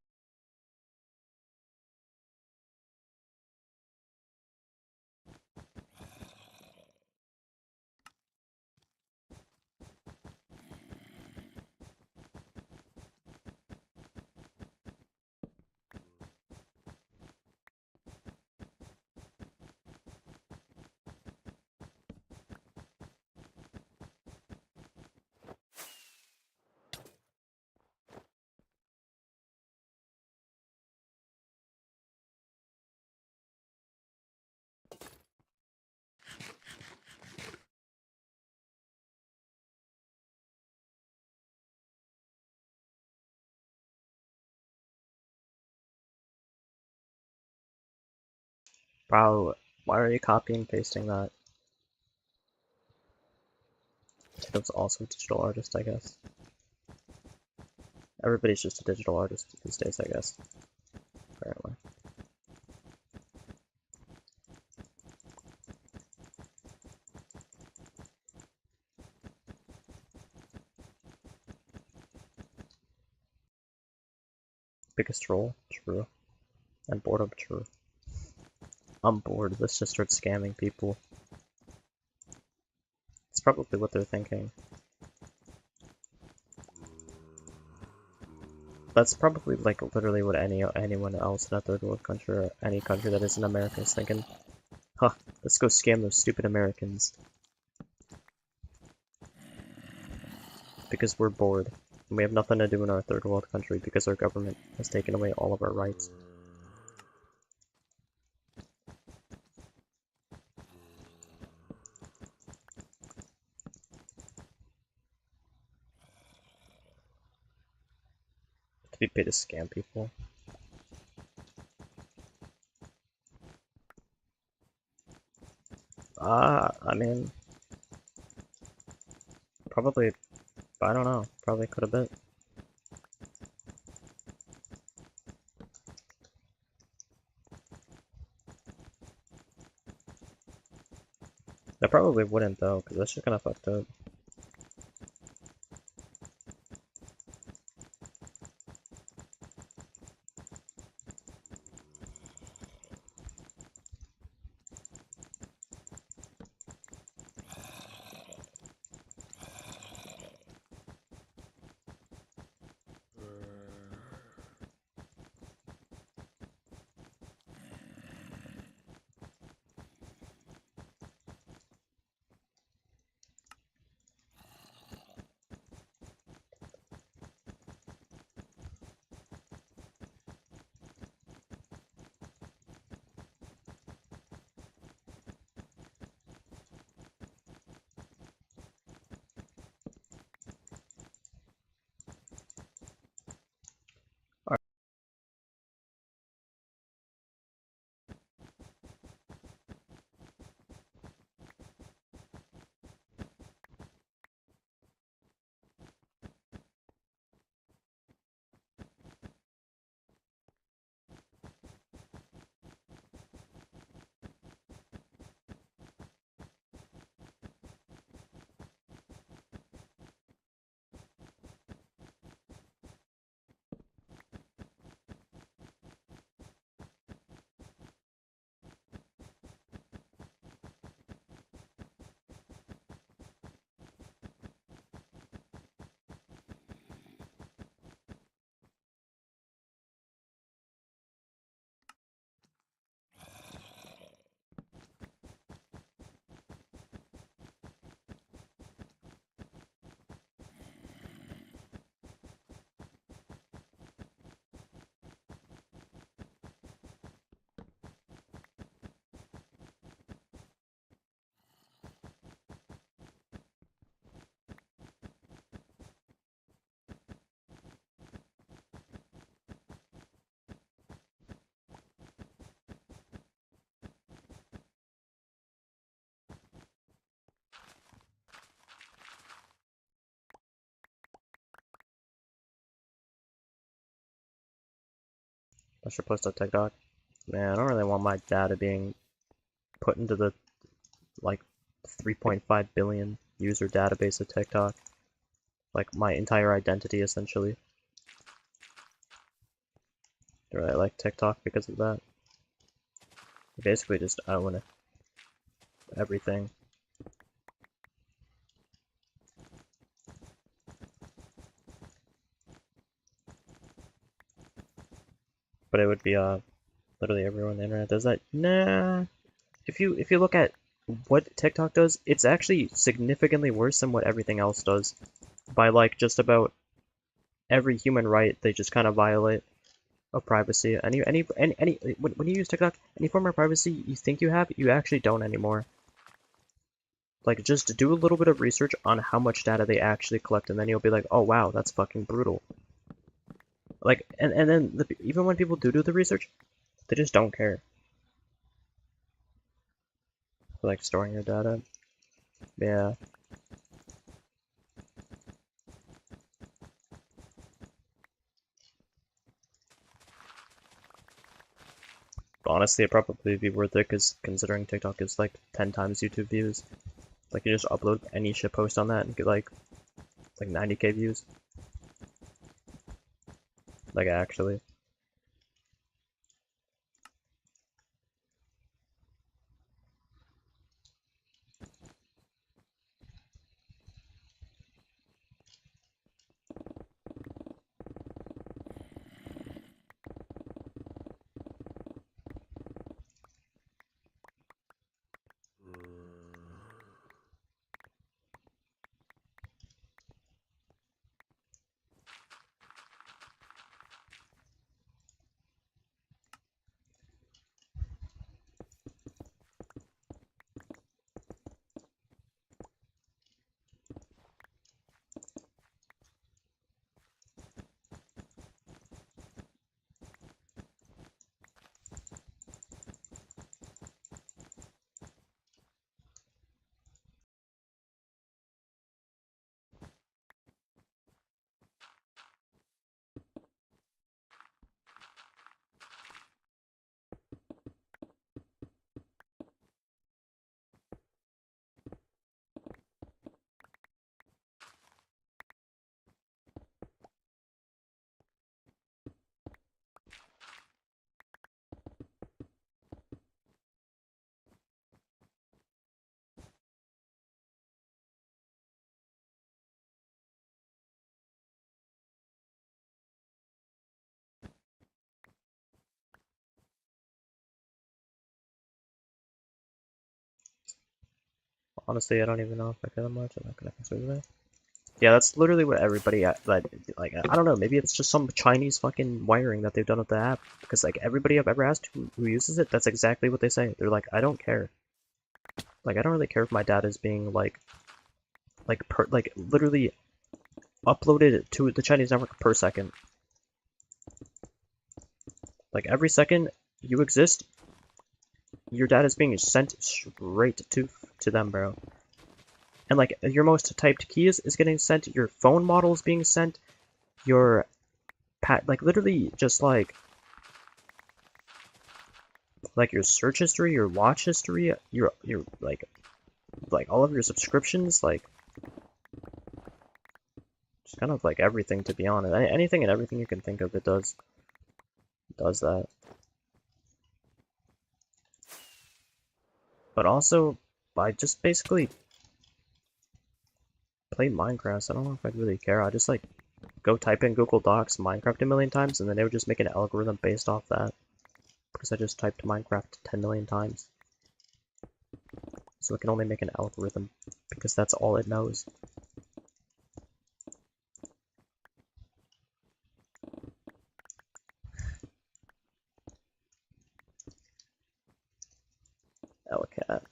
Bro, why are you copying and pasting that? It was also a digital artist, I guess. Everybody's just a digital artist these days, I guess. Apparently. Biggest troll? True. And boredom? True. I'm bored, let's just start scamming people. It's probably what they're thinking. That's probably like literally what anyone else in a third world country or any country that isn't America is thinking. Huh, let's go scam those stupid Americans. Because we're bored. And we have nothing to do in our third world country because our government has taken away all of our rights. To be paid to scam people. I mean, probably, I don't know, probably could have been. They probably wouldn't though, because that's just kind of fucked up. I should post on TikTok. Man, I don't really want my data being put into the like 3.5 billion user database of TikTok. Like my entire identity essentially. Do I like TikTok because of that? I basically just own everything. But it would be literally everyone on the internet does that. Nah. If you look at what TikTok does, it's actually significantly worse than what everything else does. By like just about every human right they just kind of violate of privacy. When you use TikTok, any form of privacy you think you have, you actually don't anymore. Like just do a little bit of research on how much data they actually collect, and then you'll be like, oh wow, that's fucking brutal. Like and then even when people do the research, they just don't care. Like storing your data. Yeah. Honestly, it'd probably be worth it because considering TikTok is like 10 times YouTube views, like you just upload any shit post on that and get like 90K views. Like actually. Honestly, I don't even know if I care that much. I'm not gonna consider that. Yeah, that's literally what everybody like. I don't know. Maybe it's just some Chinese fucking wiring that they've done with the app. Because like everybody I've ever asked who uses it, that's exactly what they say. They're like, I don't care. Like I don't really care if my data is being like literally uploaded to the Chinese network per second. Like every second you exist, your data is being sent straight to them, bro. And like your most typed keys is getting sent, your phone model is being sent, your like literally just like your search history, your watch history, your like all of your subscriptions, like just kind of like everything, to be honest. Anything and everything you can think of, it does that. But also, I just basically play Minecraft, so I don't know if I'd really care. I just like go type in Google Docs Minecraft a million times, and then they would just make an algorithm based off that. Because I just typed Minecraft 10 million times. So it can only make an algorithm, because that's all it knows. Elcat.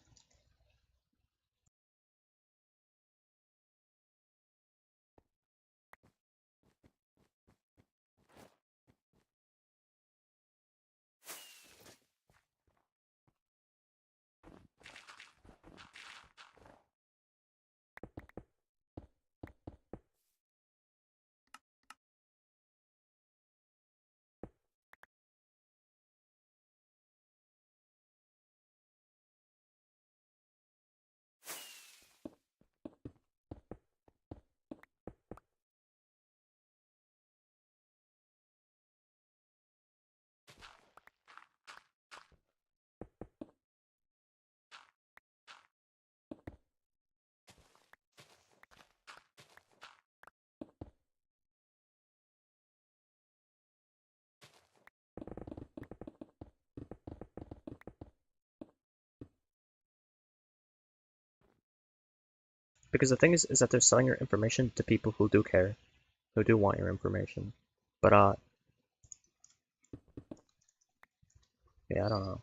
Because the thing is that they're selling your information to people who do care, who do want your information. But yeah, I don't know.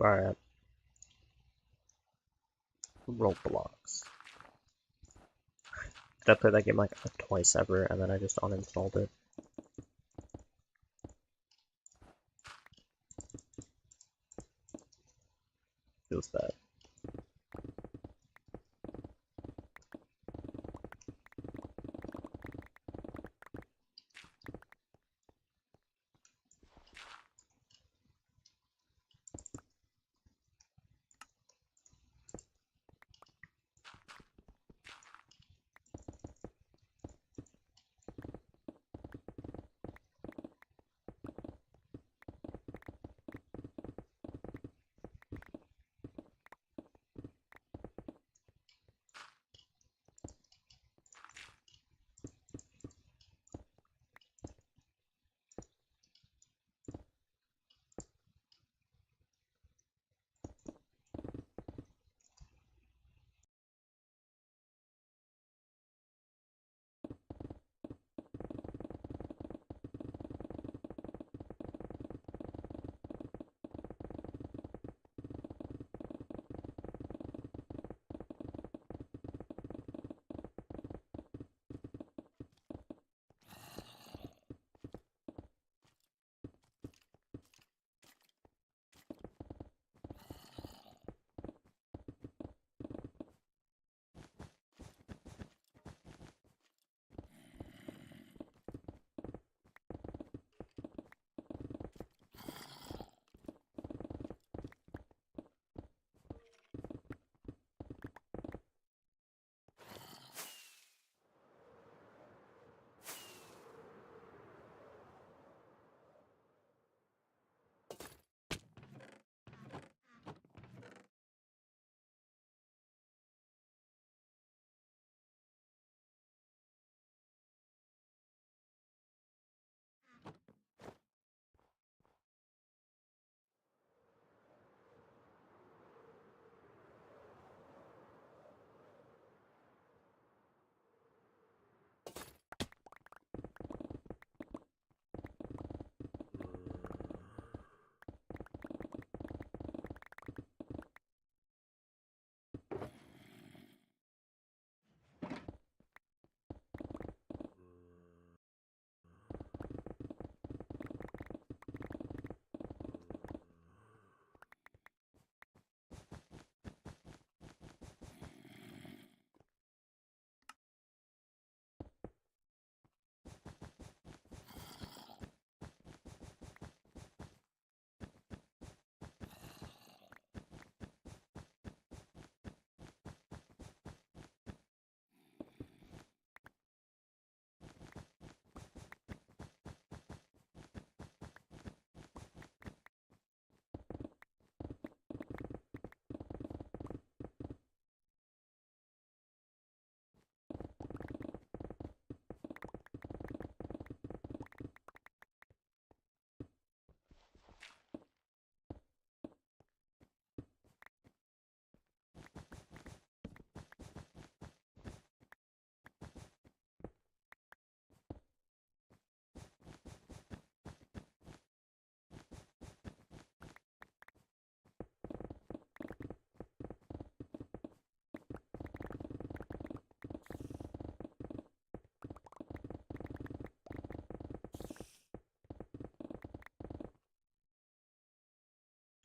Alright, Roblox. Did I play that game like twice ever and then I just uninstalled it? Feels bad.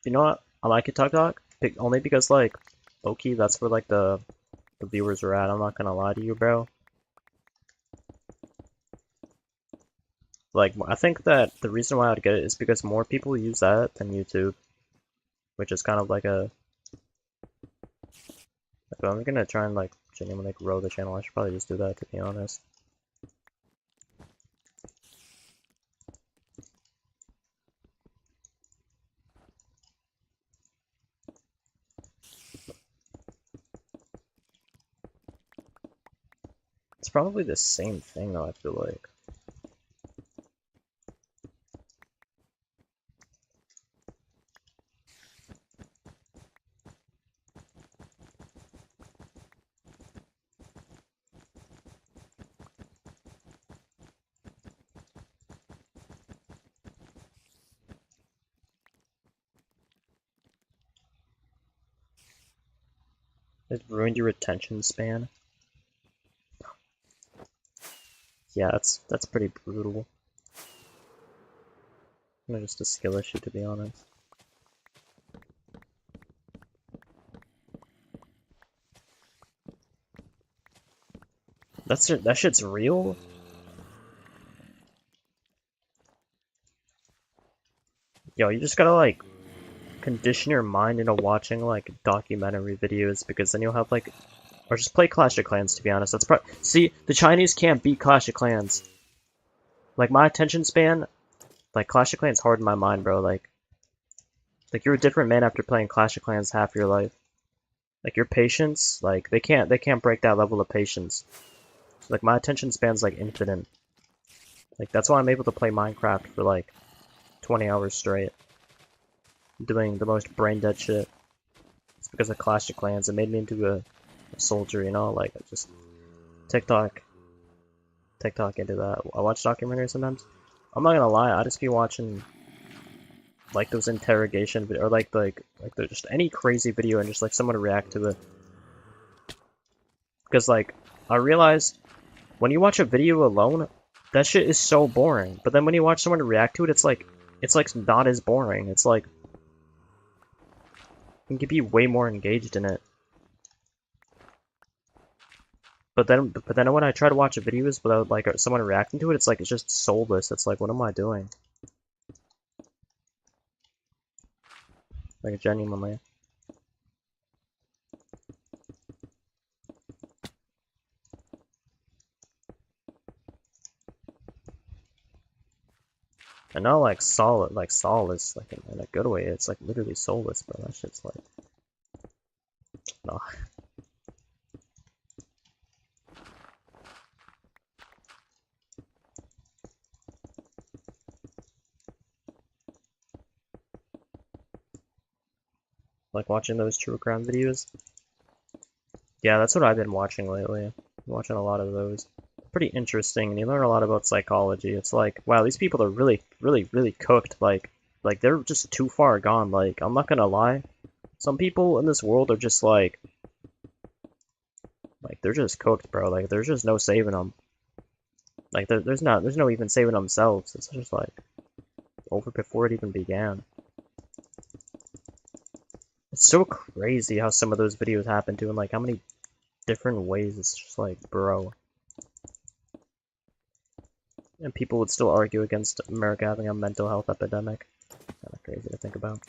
You know what? I like it, Talk, only because like, low-key, that's where like the viewers are at. I'm not gonna lie to you, bro. Like, I think that the reason why I'd get it is because more people use that than YouTube, which is kind of like a. If I'm gonna try and like genuinely grow the channel, I should probably just do that, to be honest. It's probably the same thing though, I feel like. It ruined your attention span. Yeah, that's pretty brutal. Just a skill issue, to be honest. That shit's real? Yo, you just gotta like condition your mind into watching like documentary videos because then you'll have like, or just play Clash of Clans, to be honest. That's see, the Chinese can't beat Clash of Clans. Like my attention span, like Clash of Clans hardened my mind, bro. Like you're a different man after playing Clash of Clans half your life. Like your patience, like they can't break that level of patience. So, like my attention span's like infinite. Like that's why I'm able to play Minecraft for like 20 hours straight, doing the most brain dead shit. It's because of Clash of Clans. It made me into a soldier, you know? Like just TikTok into that. I watch documentaries sometimes. I'm not gonna lie, I just be watching like those interrogation or like just any crazy video and just like someone react to it. Because like I realized when you watch a video alone, that shit is so boring. But then when you watch someone react to it, it's like not as boring. It's like you can be way more engaged in it. But then when I try to watch videos without like someone reacting to it, it's like it's just soulless. It's like, what am I doing? Like genuinely. And not like solid, like soulless, like in a good way. It's like literally soulless, bro. That shit's like, no. Like watching those true crime videos. Yeah, that's what I've been watching lately. I'm watching a lot of those. Pretty interesting, and you learn a lot about psychology. It's like, wow, these people are really, really, really cooked. Like they're just too far gone. Like, I'm not gonna lie. Some people in this world are just like they're just cooked, bro. Like, there's just no saving them. Like, there's no even saving themselves. It's just like over before it even began. It's so crazy how some of those videos happen to, and like how many different ways. It's just like, bro. And people would still argue against America having a mental health epidemic. Kind of crazy to think about.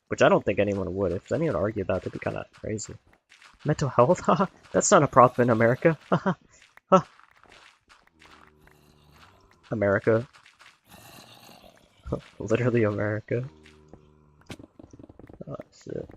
Which I don't think anyone would. If anyone argued about it, it'd be kind of crazy. Mental health? Haha, that's not a problem in America. Haha. America. Literally America. Oh, shit.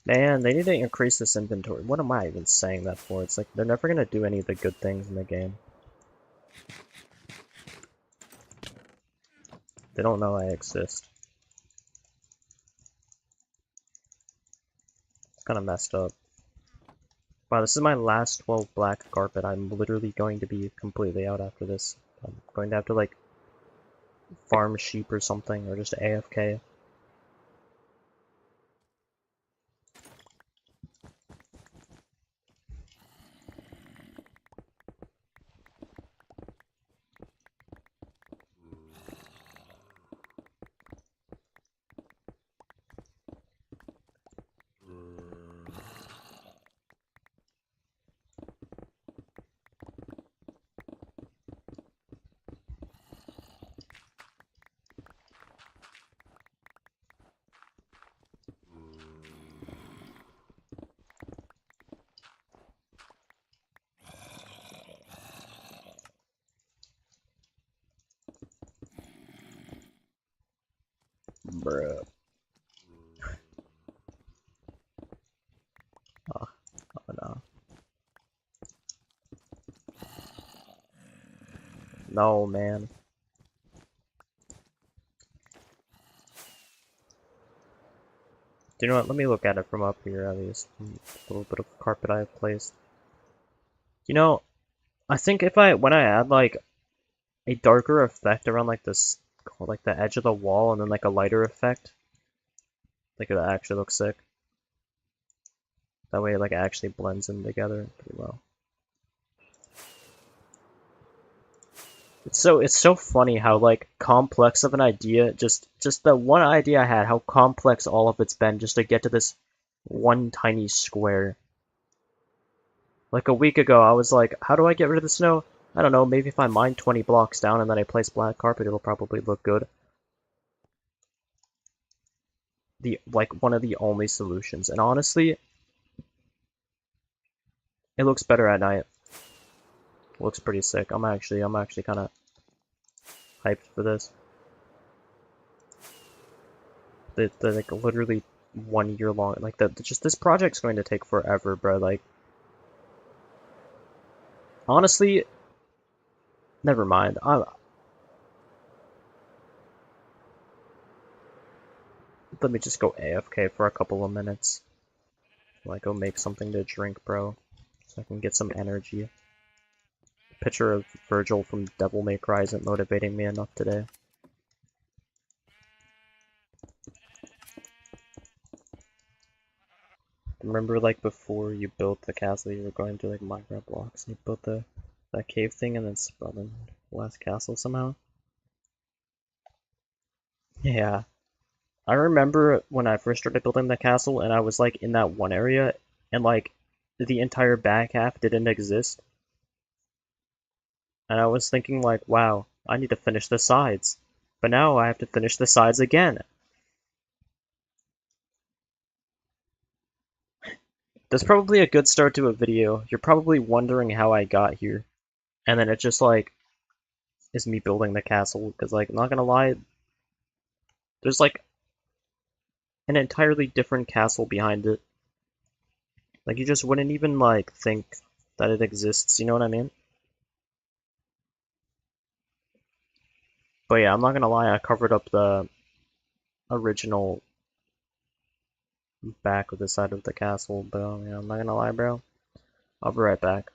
Man, they need to increase this inventory. What am I even saying that for? It's like, they're never gonna do any of the good things in the game. They don't know I exist. It's kind of messed up. Wow, this is my last 12 black carpet. I'm literally going to be completely out after this. I'm going to have to, like, farm sheep or something, or just AFK. Bruh. Oh, oh no. No, man. Do you know what? Let me look at it from up here at least. A little bit of carpet I have placed. You know, I think when I add like a darker effect around like this, like the edge of the wall, and then like a lighter effect, like it actually looks sick. That way, like it actually blends in together pretty well. It's so funny how like complex of an idea, just the one idea I had, how complex all of it's been just to get to this one tiny square. Like a week ago, I was like, how do I get rid of the snow? I don't know, maybe if I mine 20 blocks down and then I place black carpet, it'll probably look good. One of the only solutions. And honestly, it looks better at night. It looks pretty sick. I'm actually kind of hyped for this. The like literally 1 year long, like just this project's going to take forever, bro. Like honestly, never mind. Let me just go AFK for a couple of minutes. Like go make something to drink, bro, so I can get some energy. Picture of Virgil from Devil May Cry isn't motivating me enough today. Remember, like before you built the castle, you were going to like Minecraft blocks, and you built that cave thing, and then spelled in the last castle somehow. Yeah, I remember when I first started building the castle, and I was like in that one area, and like the entire back half didn't exist, and I was thinking like, wow, I need to finish the sides, but now I have to finish the sides again. That's probably a good start to a video. You're probably wondering how I got here, and then it just like is me building the castle, because like, I'm not gonna lie, there's like an entirely different castle behind it. Like you just wouldn't even like think that it exists, you know what I mean? But yeah, I'm not gonna lie, I covered up the original back of the side of the castle, but yeah, I'm not gonna lie, bro. I'll be right back.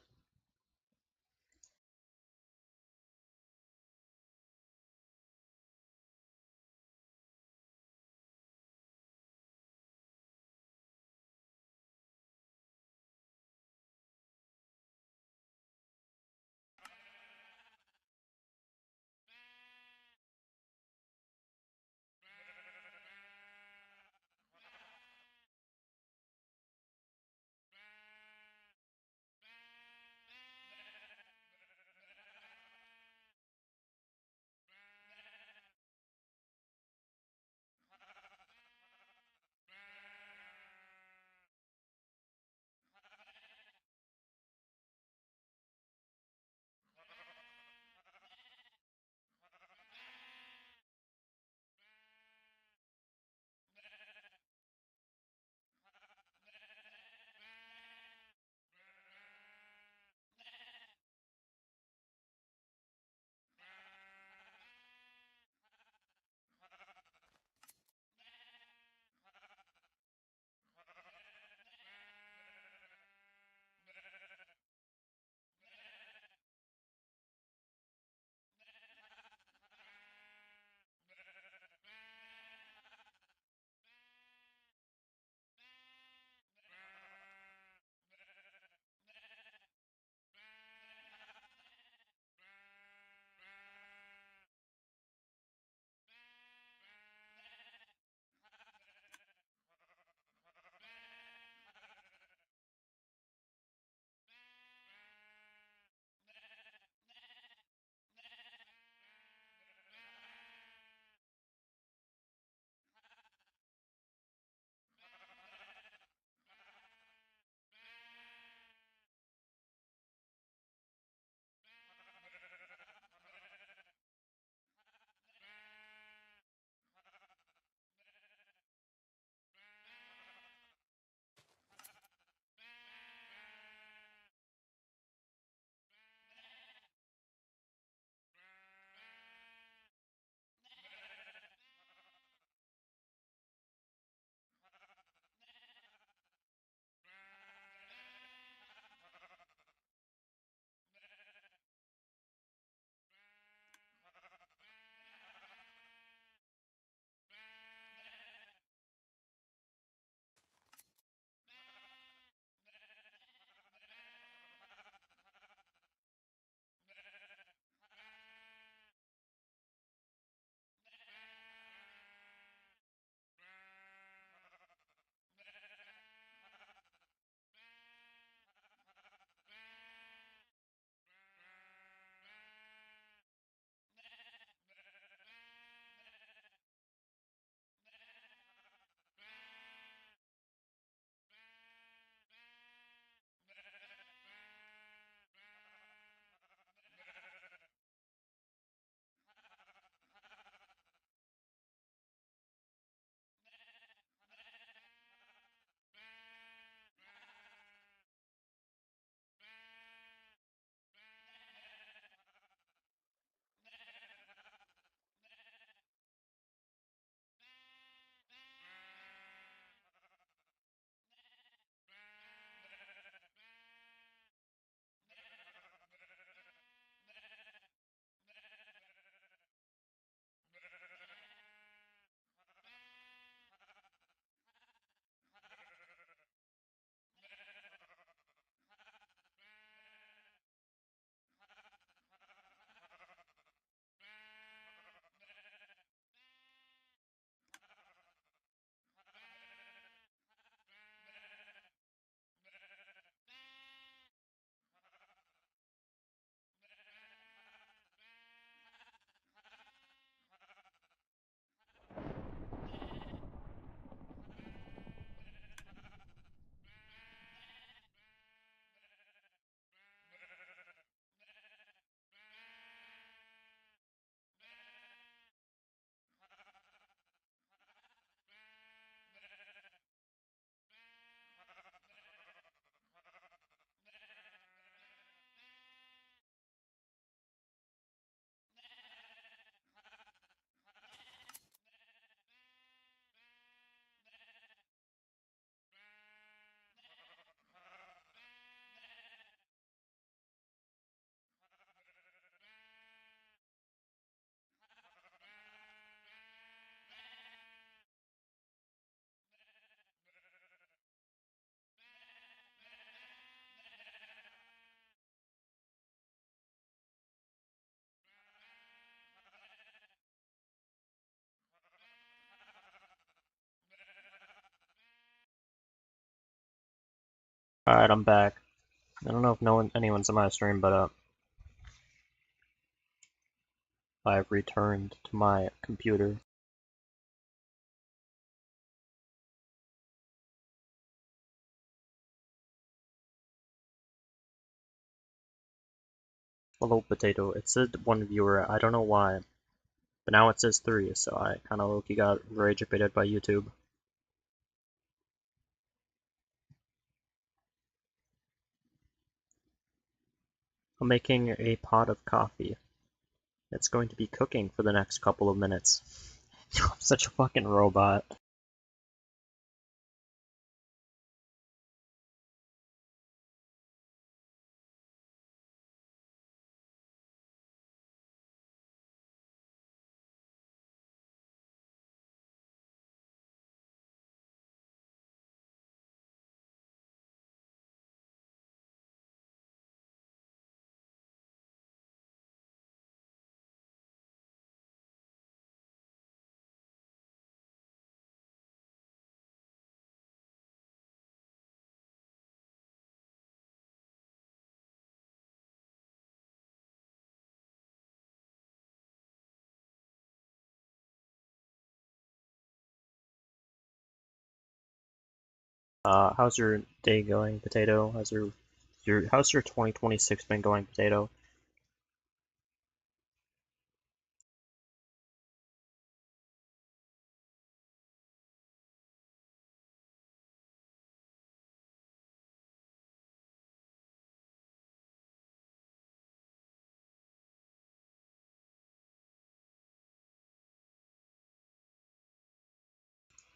Alright, I'm back. I don't know if anyone's in my stream, but I've returned to my computer. Hello, Potato. It said one viewer. I don't know why, but now it says three, so I kind of low-key got rage baited by YouTube. I'm making a pot of coffee. It's going to be cooking for the next couple of minutes. I'm such a fucking robot. How's your day going, Potato? How's your 2026 been going, Potato?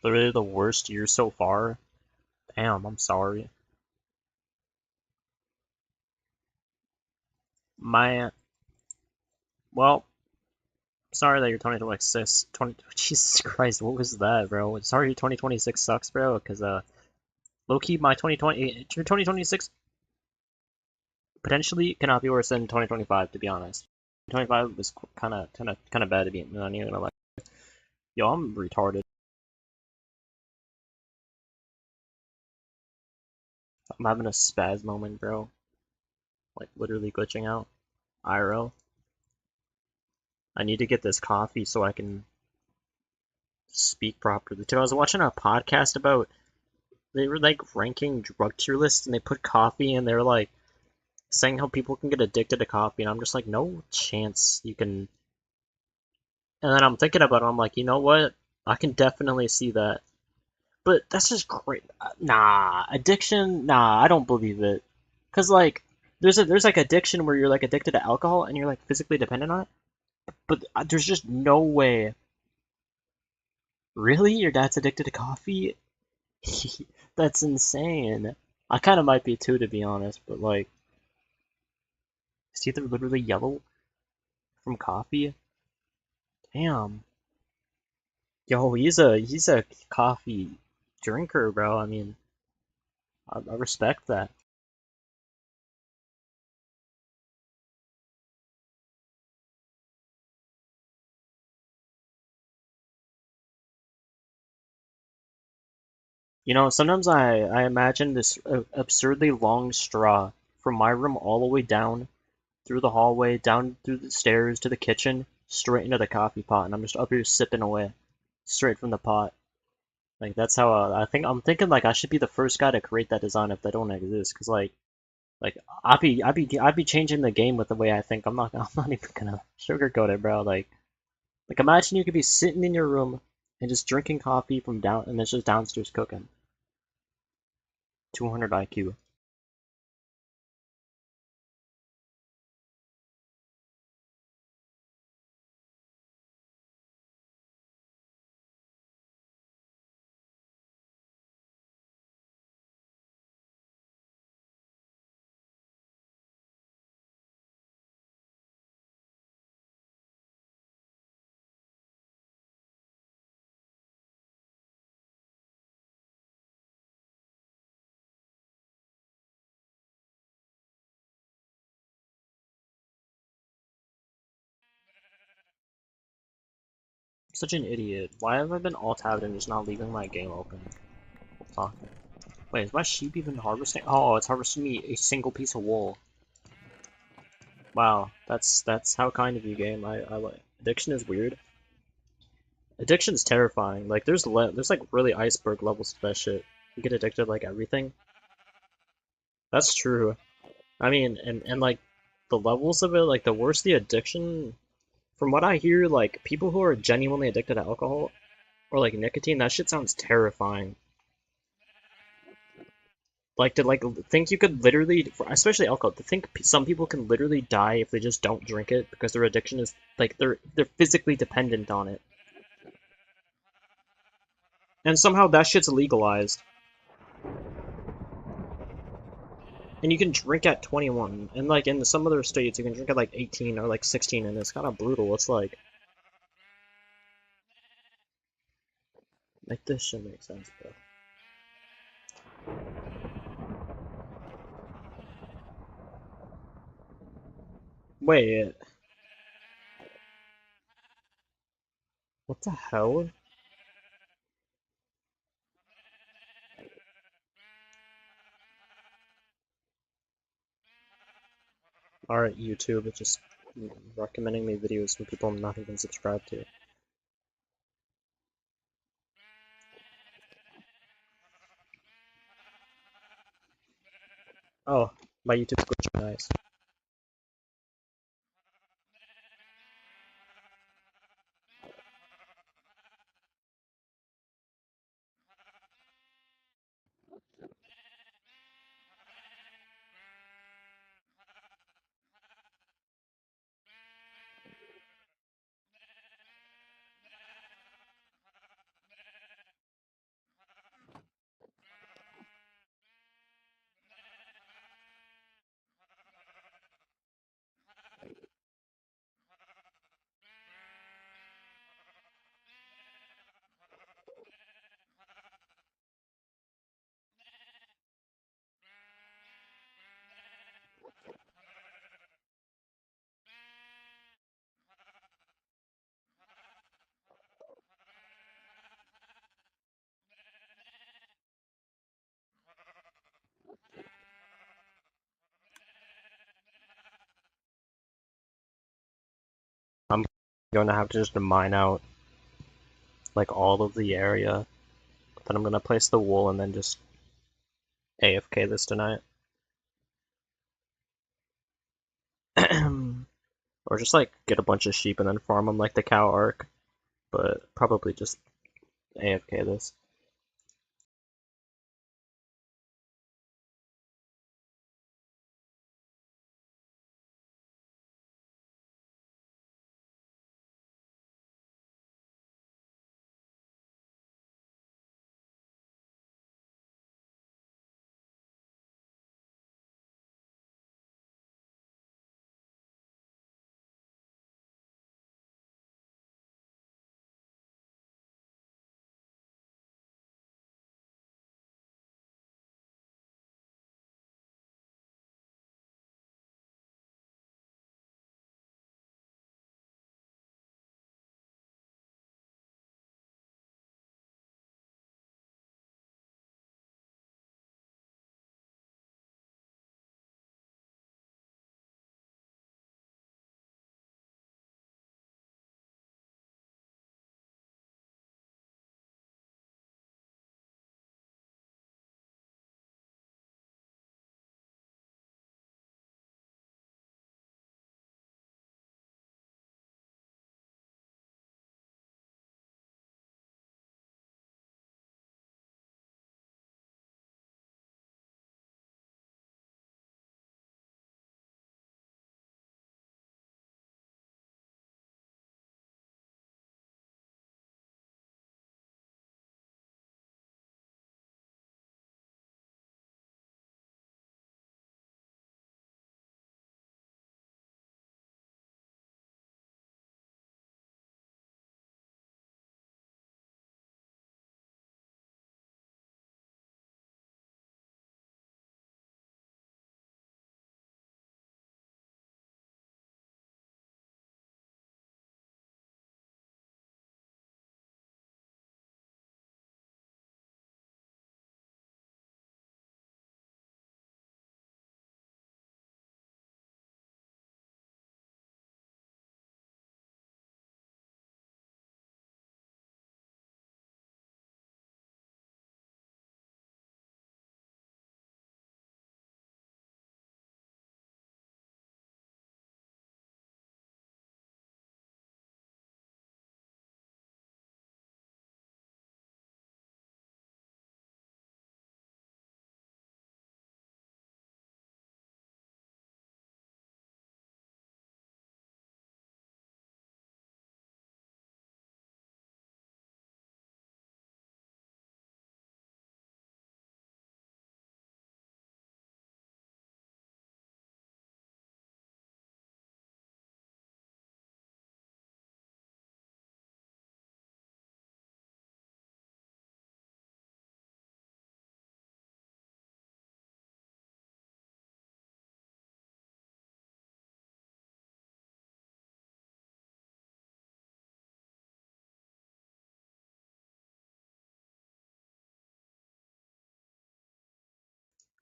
Literally the worst year so far? Damn, I'm sorry. My, well, sorry that your 2026, Jesus Christ, what was that, bro? Sorry your 2026 sucks, bro, because, low-key, my 2020, your 2026 potentially cannot be worse than 2025, to be honest. 2025 was kind of bad to be, not even gonna lie. Yo, I'm retarded. I'm having a spaz moment, bro. Like, literally glitching out. IRL. I need to get this coffee so I can speak properly. Dude, I was watching a podcast about, they were like ranking drug tier lists and they put coffee and they're like saying how people can get addicted to coffee and I'm just like, no chance you can. And then I'm thinking about it, I'm like, you know what? I can definitely see that. But that's just great. Nah, addiction, nah, I don't believe it. Cause like there's like addiction where you're like addicted to alcohol and you're like physically dependent on it. But there's just no way. Really? Your dad's addicted to coffee? That's insane. I kind of might be too, to be honest, but like, his teeth are literally yellow from coffee. Damn. Yo, he's a coffee drinker, bro. I mean, I respect that. You know, sometimes I imagine this absurdly long straw from my room all the way down through the hallway, down through the stairs to the kitchen, straight into the coffee pot, and I'm just up here sipping away, straight from the pot. Like that's how I'm thinking like I should be the first guy to create that design if they don't exist, because like I'd be changing the game with the way I think. I'm not even gonna sugarcoat it, bro. Like imagine you could be sitting in your room and just drinking coffee from down and it's just downstairs cooking. 200 IQ. Such an idiot. Why have I been alt tabbed and just not leaving my game open? Fuck. Wait, is my sheep even harvesting? Oh, it's harvesting me a single piece of wool. Wow, that's how kind of you, game. I like addiction is weird. Addiction is terrifying. Like there's like really iceberg levels of that shit. You get addicted to, like everything. That's true. I mean, and like the levels of it, like the worse the addiction, from what I hear, like people who are genuinely addicted to alcohol or like nicotine, that shit sounds terrifying. Like to like think you could literally, especially alcohol, to think some people can literally die if they just don't drink it because their addiction is like they're physically dependent on it. And somehow that shit's legalized. And you can drink at 21. And like in some other states you can drink at like 18 or like 16 and it's kind of brutal. It's like this shit makes sense, bro. Wait, what the hell? Alright, YouTube, it's just recommending me videos from people I'm not even subscribed to. Oh, my YouTube's glitching, nice. I'm going to have to just mine out like all of the area. Then I'm gonna place the wool and then just AFK this tonight. Or just like get a bunch of sheep and then farm them like the cow arc. But probably just AFK this.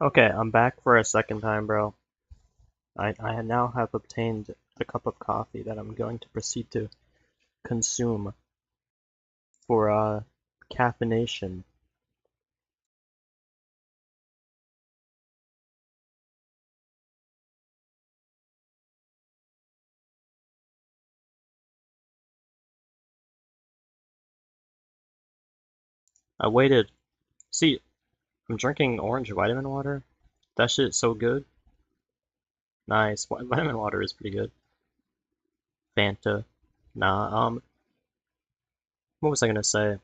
Okay, I'm back for a second time, bro. I now have obtained a cup of coffee that I'm going to proceed to consume for caffeination. I waited. See, I'm drinking orange vitamin water. That shit's so good. Nice. Vitamin water is pretty good. Fanta. Nah, what was I gonna say?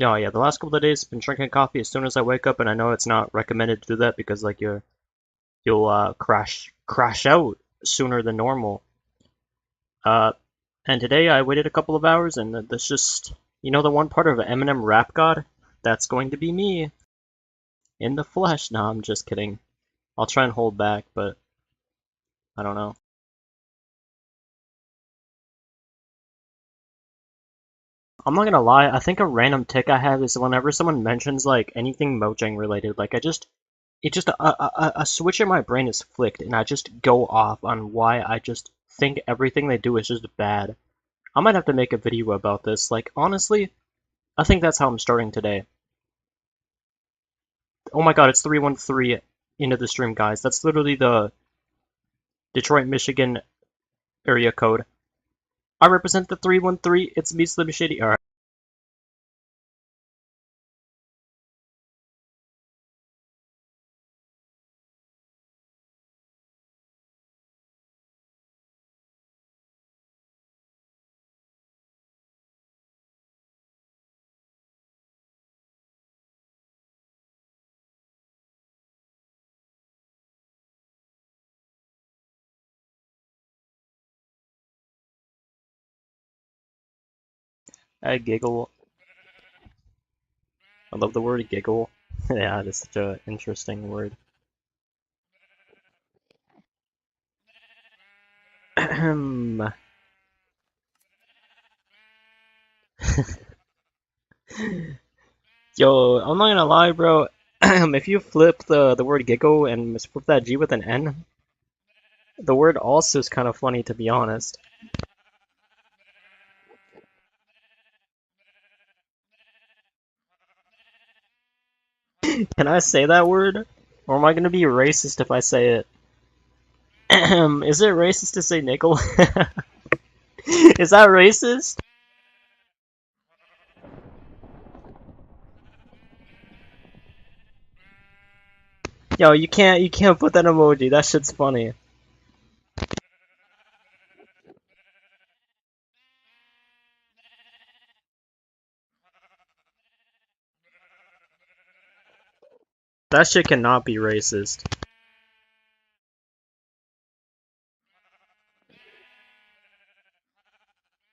Oh yeah, the last couple of days I've been drinking coffee as soon as I wake up, and I know it's not recommended to do that because like you'll crash out sooner than normal. Uh, and today I waited a couple of hours, and that's just the one part of Eminem Rap God. That's going to be me in the flesh. No, I'm just kidding. I'll try and hold back, but I don't know. I'm not gonna lie. I think a random tick I have is whenever someone mentions like anything Mojang related, like a switch in my brain is flicked, and I just go off on why I just think everything they do is just bad. I might have to make a video about this. Like, honestly, I think that's how I'm starting today. Oh my god, it's 313 into the stream, guys. That's literally the Detroit, Michigan area code. I represent the 313. It's me, Slim Shady. Alright. I giggle. I love the word giggle. Yeah, it's such an interesting word. Yo, I'm not gonna lie, bro. If you flip the word giggle and flip that G with an N, the word also is kind of funny, to be honest. Can I say that word? Or am I gonna be racist if I say it? Is it racist to say nickel? Is that racist? Yo, you can't put that emoji. That shit's funny. That shit cannot be racist.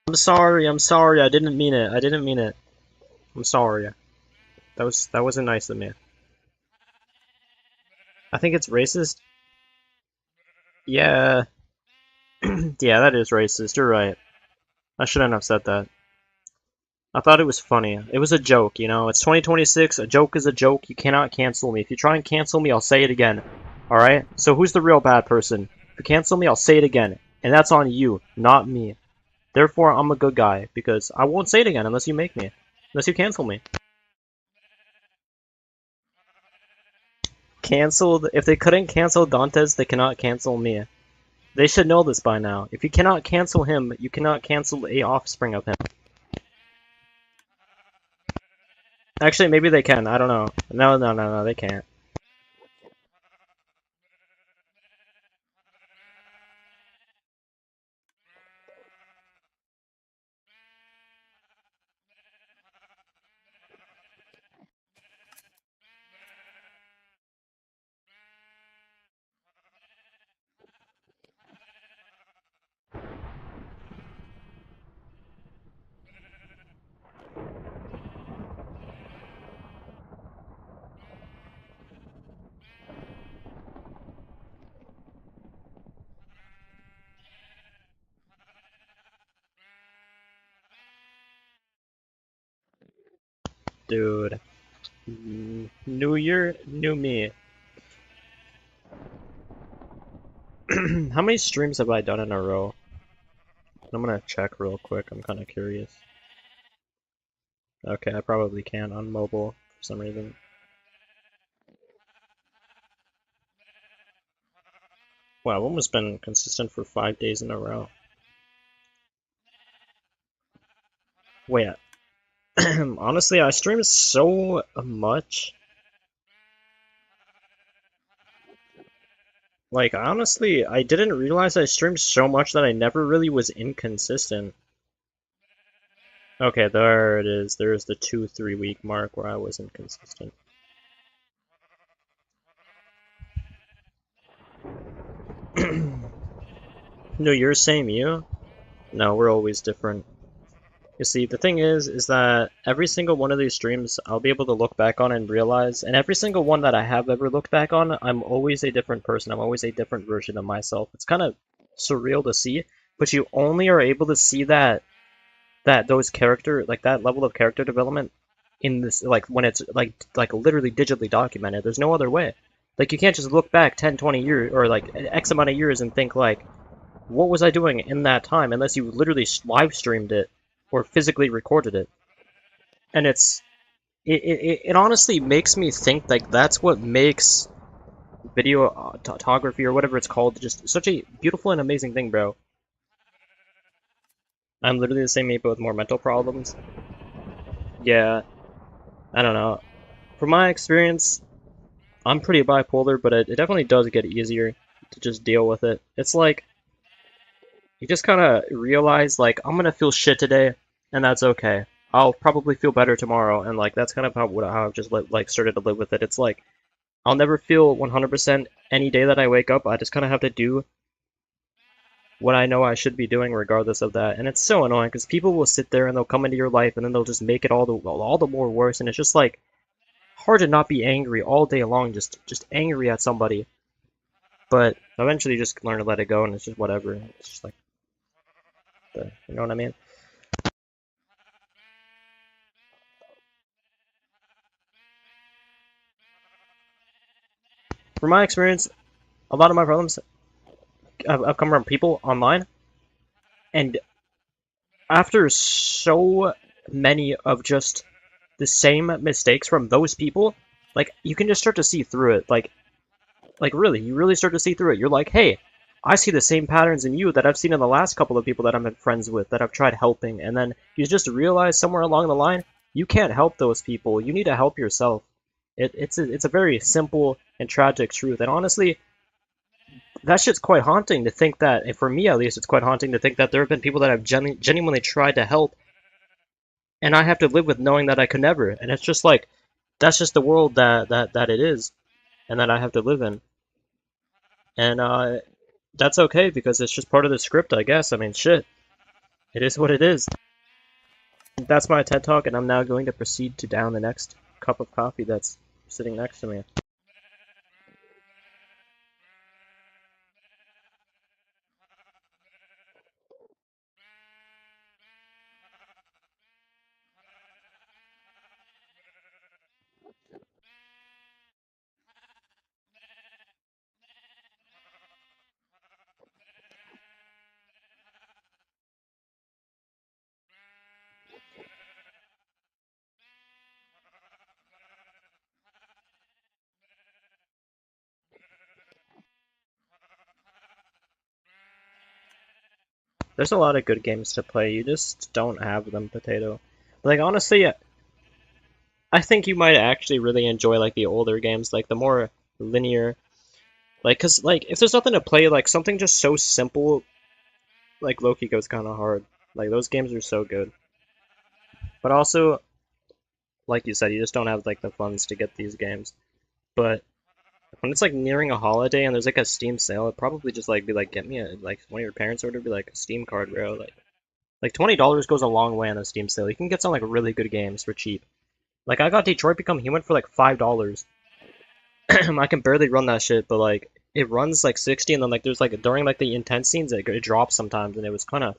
I'm sorry, I didn't mean it. I didn't mean it. I'm sorry. That wasn't nice of me. I think it's racist. Yeah. Yeah, that is racist. You're right. I shouldn't have said that. I thought it was funny. It was a joke, you know? It's 2026. A joke is a joke. You cannot cancel me. If you try and cancel me, I'll say it again. Alright? So who's the real bad person? If you cancel me, I'll say it again. And that's on you, not me. Therefore, I'm a good guy, because I won't say it again unless you make me. Unless you cancel me. Canceled? If they couldn't cancel Dantes, they cannot cancel me. They should know this by now. If you cannot cancel him, you cannot cancel a offspring of him. Actually, maybe they can. I don't know. No, they can't. Dude. New year, new me. How many streams have I done in a row? I'm gonna check real quick, I'm kinda curious. Okay, I probably can on mobile for some reason. Wow, I've almost been consistent for 5 days in a row. Wait, honestly, I stream so much. Like, honestly, I didn't realize I streamed so much that I never really was inconsistent. Okay, there it is. There's the 2-3 week mark where I was inconsistent. No, you're same you? No, we're always different. You see, the thing is that every single one of these streams I'll be able to look back on and realize, and every single one that I have ever looked back on, I'm always a different person. I'm always a different version of myself. It's kind of surreal to see, but you only are able to see those character, like that level of character development in this, like when it's like literally digitally documented. There's no other way. Like you can't just look back 10, 20 years or like X amount of years and think like, what was I doing in that time? Unless you literally live streamed it or physically recorded it. And it honestly makes me think like that's what makes videography or whatever it's called just such a beautiful and amazing thing, bro. I'm literally the same age but with more mental problems. Yeah, I don't know. From my experience, I'm pretty bipolar, but it definitely does get easier to just deal with it. It's like you just kind of realize like I'm gonna feel shit today, and that's okay. I'll probably feel better tomorrow, and like that's kind of how I've just like started to live with it. It's like I'll never feel 100% any day that I wake up. I just kind of have to do what I know I should be doing regardless of that. And it's so annoying because people will sit there and they'll come into your life and then they'll just make it all the more worse. And it's just like hard to not be angry all day long, just angry at somebody. But eventually you just learn to let it go and it's just whatever. It's just like, you know what I mean? From my experience, a lot of my problems have come from people online. And after so many of just the same mistakes from those people, like you can just start to see through it. Like really, you really start to see through it. You're like, hey, I see the same patterns in you that I've seen in the last couple of people that I've been friends with, that I've tried helping, and then you just realize somewhere along the line, you can't help those people. You need to help yourself. It's a very simple and tragic truth, and honestly, that shit's quite haunting to think that, and for me at least, it's quite haunting to think that there have been people that I've genuinely tried to help, and I have to live with knowing that I could never. And it's just like, that's just the world that it is, and that I have to live in. And that's okay because it's just part of the script, I guess. I mean, shit, it is what it is. That's my TED Talk, and I'm now going to proceed to down the next cup of coffee that's sitting next to me. There's a lot of good games to play, you just don't have them, Potato. Like, honestly, I think you might actually really enjoy, like, the older games, like, the more linear. Like, cause, like, if there's nothing to play, like, something just so simple, like, Loki goes kind of hard. Like, those games are so good. But also, like you said, you just don't have, like, the funds to get these games. But when it's, like, nearing a holiday and there's, like, a Steam sale, it'd probably just, like, be like, get me a, like, one of your parents' order, be like, a Steam card, bro. Like $20 goes a long way on a Steam sale. You can get some, like, really good games for cheap. Like, I got Detroit Become Human for, like, $5. I can barely run that shit, but, like, it runs, like, 60, and then, like, there's, like, during, like, the intense scenes, it drops sometimes, and it was kind of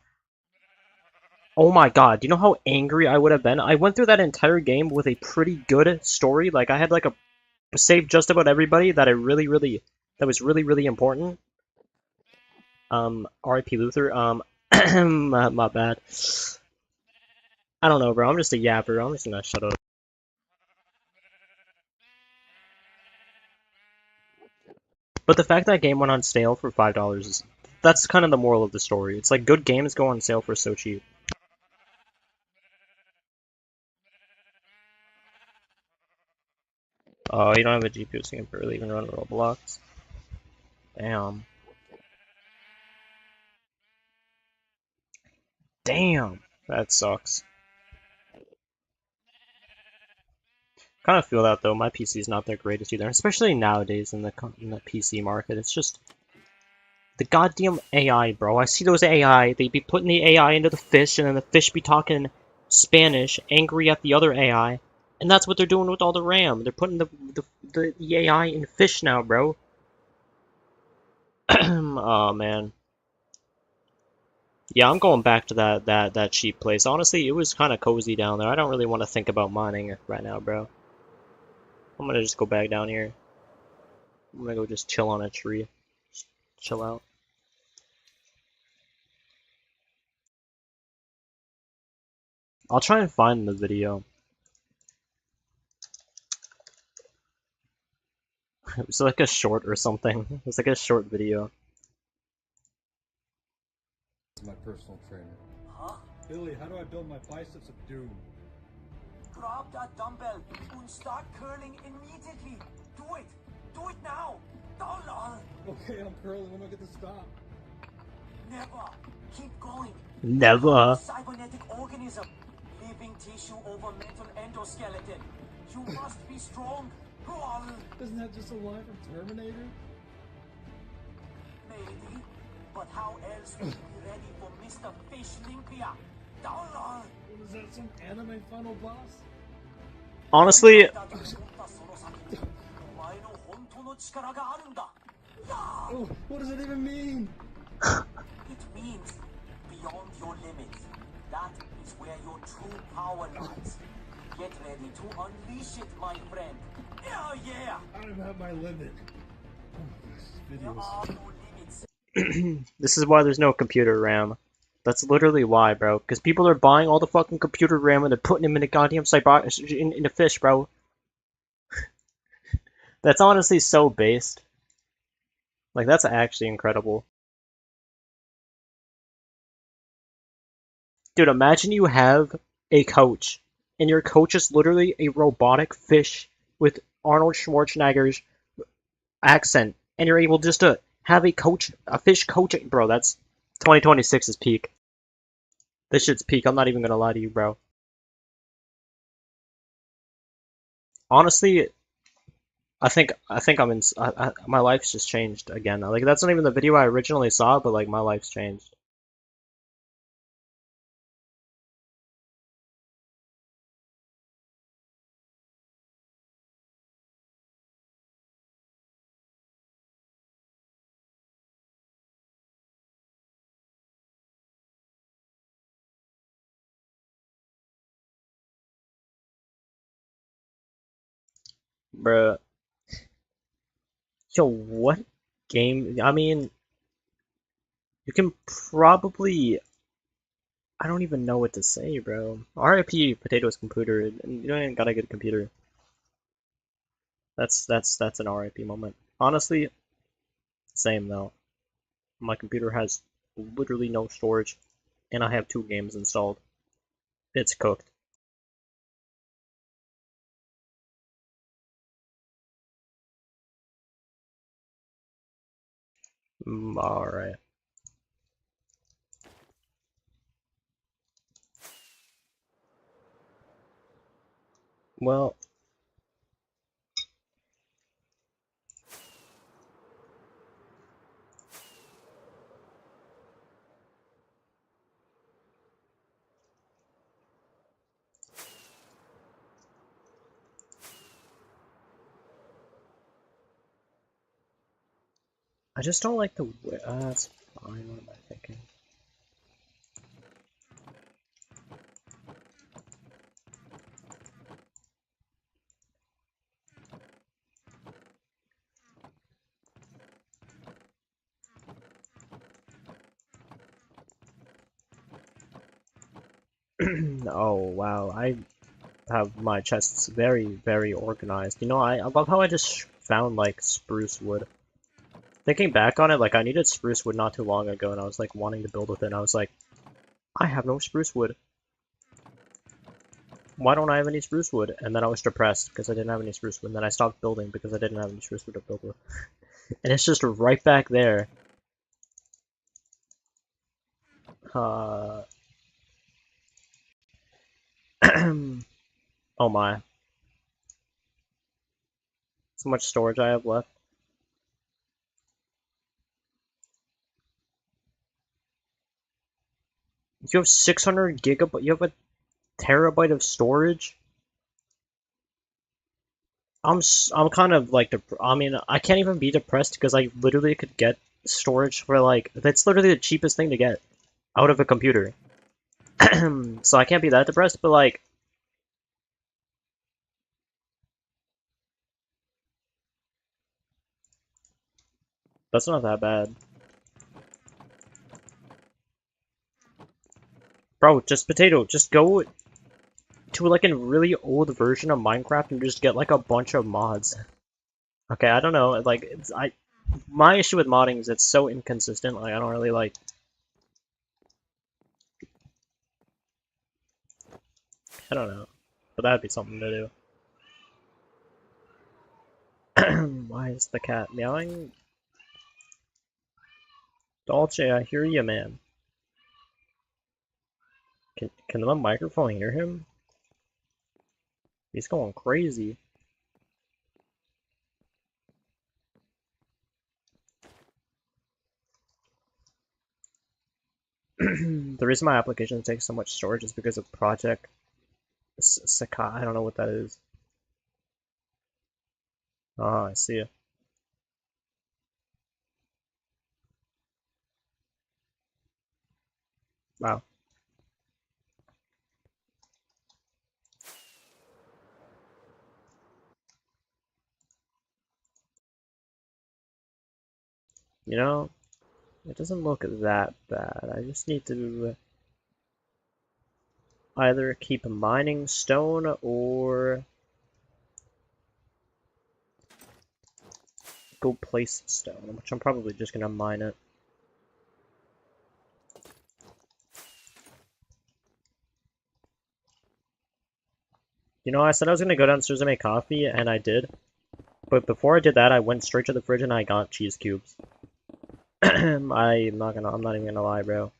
Oh my god, do you know how angry I would have been? I went through that entire game with a pretty good story. Like, I had like a saved just about everybody that that was really important. R.I.P. Luther. My bad. I don't know, bro. I'm just a yapper. I'm just gonna shut up. But the fact that game went on sale for $5 is that's kind of the moral of the story. It's like good games go on sale for so cheap. Oh, you don't have a GPU, so you can barely even run Roblox. Damn. Damn. That sucks. Kind of feel that though. My PC is not that greatest either, especially nowadays in the PC market. It's just the goddamn AI, bro. I see those AI. They be putting the AI into the fish, and then the fish be talking Spanish, angry at the other AI, and that's what they're doing with all the RAM. They're putting the AI in fish now, bro. Oh man. Yeah, I'm going back to that cheap place. Honestly, it was kind of cozy down there. I don't really want to think about mining right now, bro. I'm gonna just go back down here. I'm gonna go just chill on a tree. Just chill out. I'll try and find the video. It was like a short or something. It was like a short video. My personal trainer. Huh? Billy, how do I build my biceps of doom? Grab that dumbbell and start curling immediately. Do it. Do it now. Dollar. Okay, I'm curling. When do I get to stop? Never. Keep going. Never. Cybernetic organism. Living tissue over mental endoskeleton. You must be strong. Isn't that just a line from Terminator? Maybe. But how else will you be ready for Mr. Fish Olympia? Dollar. What is that, some anime final boss? Honestly, Oh, what does it even mean? It means beyond your limits. That is where your true power lies. Get ready to unleash it, my friend. Oh yeah! I'm at my limit. Oh, this There video are is... no limits. this is why there's no computer RAM. That's literally why, bro. Because people are buying all the fucking computer RAM and they're putting them in a goddamn in a fish, bro. That's honestly so based. Like, that's actually incredible. Dude, imagine you have a coach, and your coach is literally a robotic fish with Arnold Schwarzenegger's accent, and you're able just to have a fish coaching. Bro, that's 2026 is peak. This shit's peak. I'm not even gonna lie to you, bro. Honestly, I think I'm in. My life's just changed again. Like that's not even the video I originally saw, but like my life's changed. Bruh. Yo, what game? I mean, you can probably. I don't even know what to say, bro. RIP Potatoes computer. And you don't even got a good computer. That's an RIP moment. Honestly, same though. My computer has literally no storage, and I have 2 games installed. It's cooked. Alright. Well, I just don't like the way. That's fine. What am I thinking? Oh wow, I have my chests very, very organized. You know, I love how I just found like spruce wood. Thinking back on it, like I needed spruce wood not too long ago, and I was like wanting to build with it, and I was like, I have no spruce wood. Why don't I have any spruce wood? And then I was depressed because I didn't have any spruce wood, and then I stopped building because I didn't have any spruce wood to build with. And it's just right back there. Uh, oh my. So much storage I have left. You have 600 gigabyte, you have a terabyte of storage? I'm kind of like, I mean, I can't even be depressed because I literally could get storage for like, that's literally the cheapest thing to get out of a computer. So I can't be that depressed, but like, that's not that bad. Bro, just potato, just go to like a really old version of Minecraft and just get like a bunch of mods. Okay, I don't know, like, my issue with modding is it's so inconsistent, like, I don't really like, I don't know, but that'd be something to do. Why is the cat meowing? Dolce, I hear you, man. Can the microphone hear him? He's going crazy. The reason my application takes so much storage is because of Project Sakai. I don't know what that is. Ah, I see it. Wow. You know, it doesn't look that bad. I just need to either keep mining stone or go place stone, which I'm probably just gonna mine it. You know, I said I was gonna go downstairs and make coffee, and I did. But before I did that, I went straight to the fridge and I got cheese cubes. I'm not even gonna lie, bro.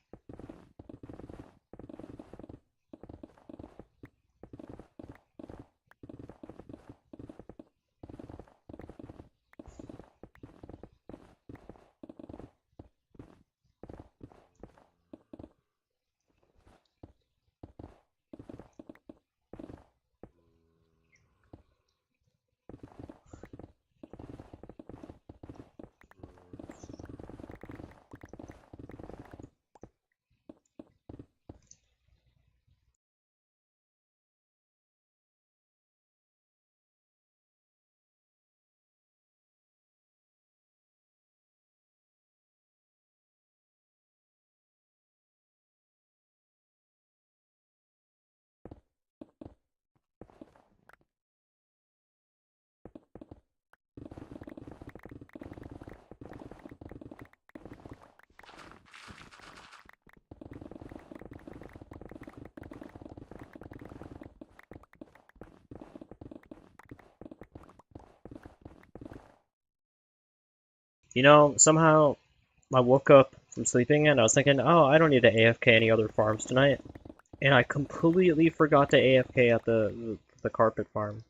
You know, somehow I woke up from sleeping and I was thinking, oh, I don't need to AFK any other farms tonight. And I completely forgot to AFK at the carpet farm.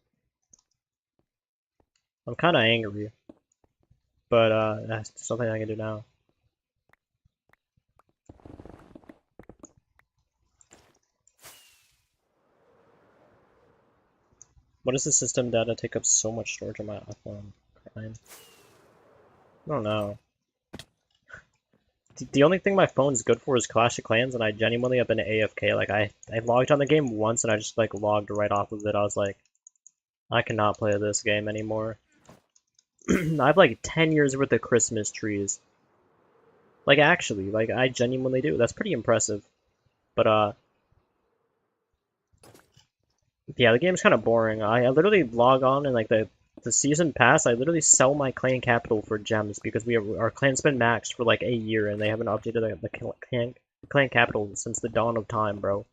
I'm kind of angry, but that's something I can do now. What does the system data take up so much storage on my iPhone? Crying. I don't know. The only thing my phone's good for is Clash of Clans, and I genuinely have been AFK. Like, I logged on the game once, and I just, like, logged right off of it. I was like, I cannot play this game anymore. I have, like, 10 years worth of Christmas trees. Like, actually, like, I genuinely do. That's pretty impressive. But, Yeah, the game's kind of boring. I literally log on and like the season pass, I literally sell my clan capital for gems because our clan's been maxed for like a year and they haven't updated the clan capital since the dawn of time, bro.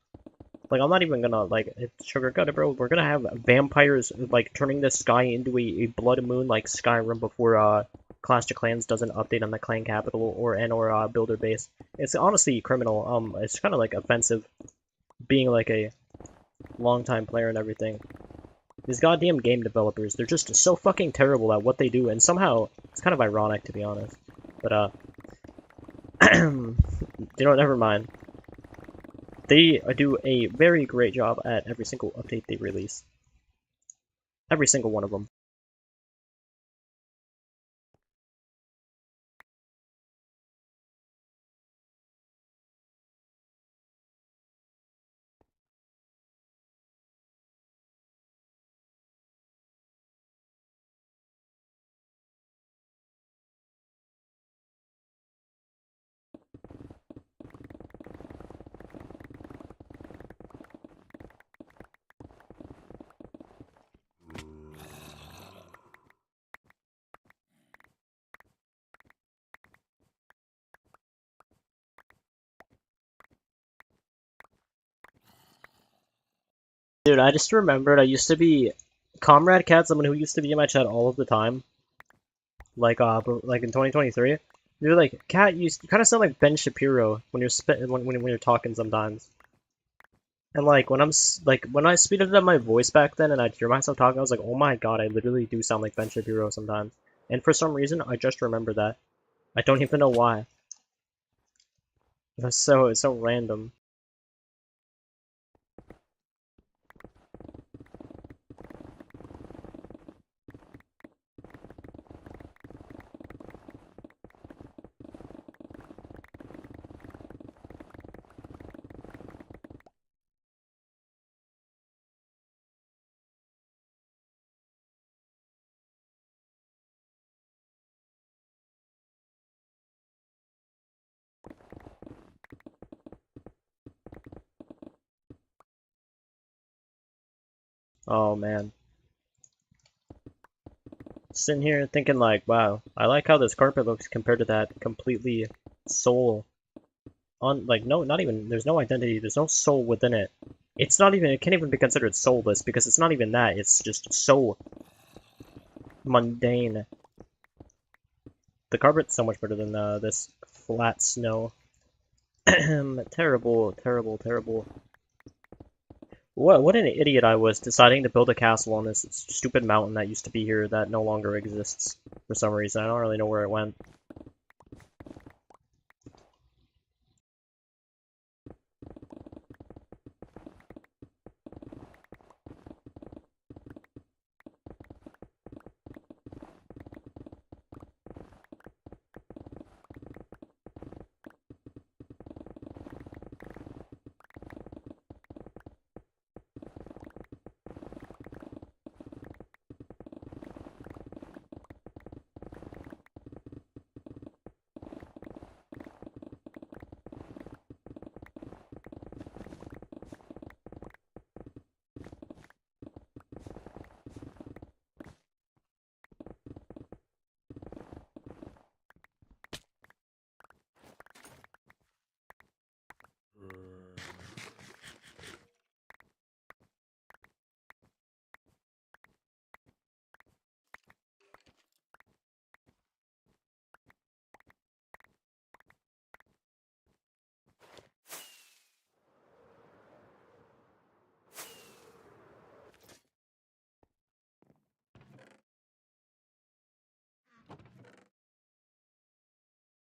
Like, I'm not even gonna, like, sugarcoat it, bro. We're gonna have vampires, like, turning the sky into a blood moon like Skyrim before, Clash of Clans doesn't update on the clan capital or builder base. It's honestly criminal. It's kind of, like, offensive being, like, a longtime player and everything. These goddamn game developers, they're just so fucking terrible at what they do, and somehow, it's kind of ironic, to be honest. But, you know, never mind. They do a very great job at every single update they release. Every single one of them. Dude, I just remembered I used to be Comrade Cat, someone who used to be in my chat all of the time. Like in 2023. You're like, Cat, you kind of sound like Ben Shapiro when you're when you're talking sometimes. And like when I speeded up my voice back then and I'd hear myself talking, I was like, oh my god, I literally do sound like Ben Shapiro sometimes. And for some reason, I just remember that. I don't even know why. It's so random. Oh man. Sitting here thinking like, wow, I like how this carpet looks compared to that completely soul on like no not even there's no identity, there's no soul within it. It's not even it can't even be considered soulless because it's not even that, it's just so mundane. The carpet's so much better than this flat snow. Terrible, terrible, terrible. What an idiot I was deciding to build a castle on this stupid mountain that used to be here that no longer exists for some reason. I don't really know where it went.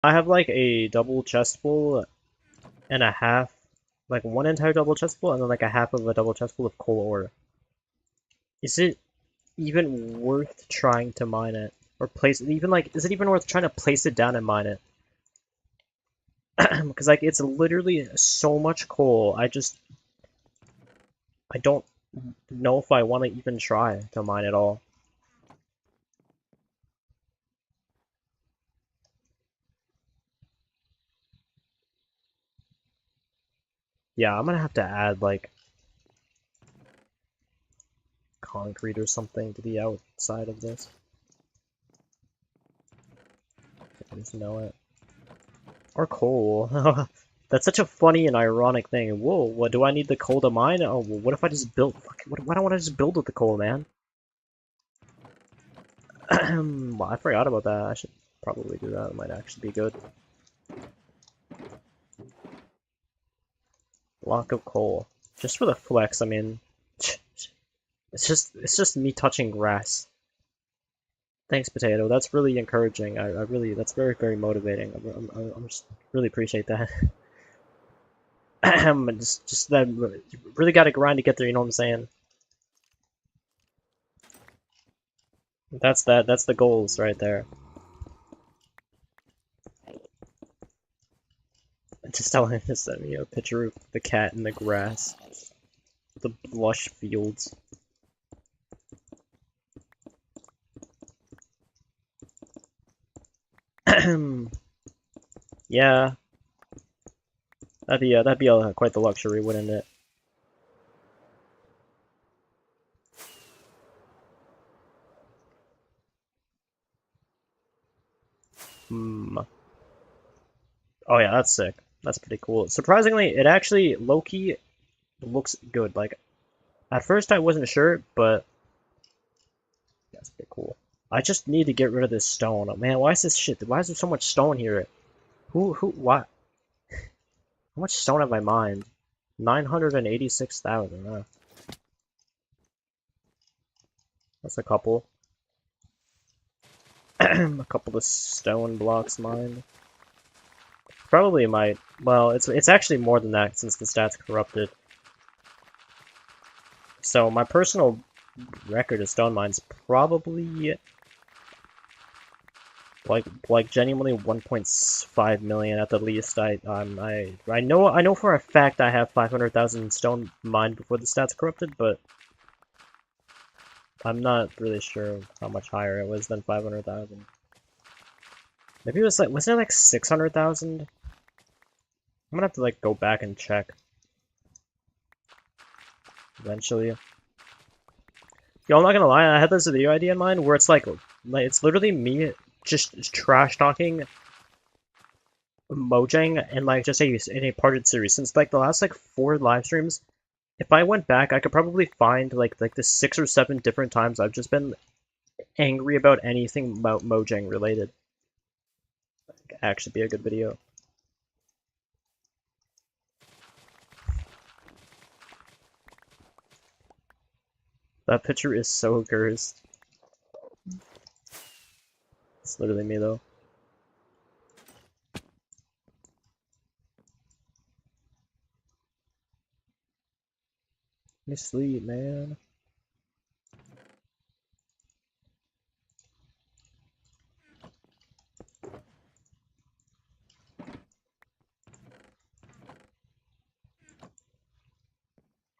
I have like a double chest full and a half, like one entire double chest full and then like a half of a double chest full of coal ore. Is it even worth trying to mine it? Or place it, even like, is it even worth trying to place it down and mine it? Because like, it's literally so much coal, I don't know if I want to even try to mine it all. Yeah, I'm gonna have to add like concrete or something to the outside of this. I just know it. Or coal. That's such a funny and ironic thing. Whoa, what do I need the coal to mine? Oh, well, what if I just build? Why don't I just build with the coal, man? Well, I forgot about that. I should probably do that. It might actually be good. Block of coal. Just for the flex, I mean, it's just me touching grass. Thanks, Potato. That's really encouraging. I really, that's very, very motivating. I'm just really appreciate that. just that, you really got to grind to get there. You know what I'm saying? That's that. That's the goals right there. Just telling him to send me a picture of the cat in the grass, the lush fields. Yeah, that'd be quite the luxury, wouldn't it? Hmm. Oh yeah, that's sick. That's pretty cool. Surprisingly, it actually low-key looks good. Like, at first I wasn't sure, but that's pretty cool. I just need to get rid of this stone. Oh, man, why is this shit? Why is there so much stone here? What? How much stone have I mined? 986,000. That's a couple. A couple of stone blocks mined. Probably might. Well, it's actually more than that since the stat's corrupted. So my personal record of stone mines probably like genuinely 1.5 million at the least. I know for a fact I have 500,000 stone mined before the stat's corrupted, but I'm not really sure how much higher it was than 500,000. Maybe it was like, wasn't it like 600,000? I'm gonna have to like go back and check eventually. Yo, I'm not gonna lie, I had this video idea in mind where it's like it's literally me just trash talking Mojang and like just in a parted series. Since like the last like 4 live streams, if I went back, I could probably find like the 6 or 7 different times I've just been angry about anything about Mojang related. That'd actually be a good video. That picture is so cursed. It's literally me though. Let me sleep, man.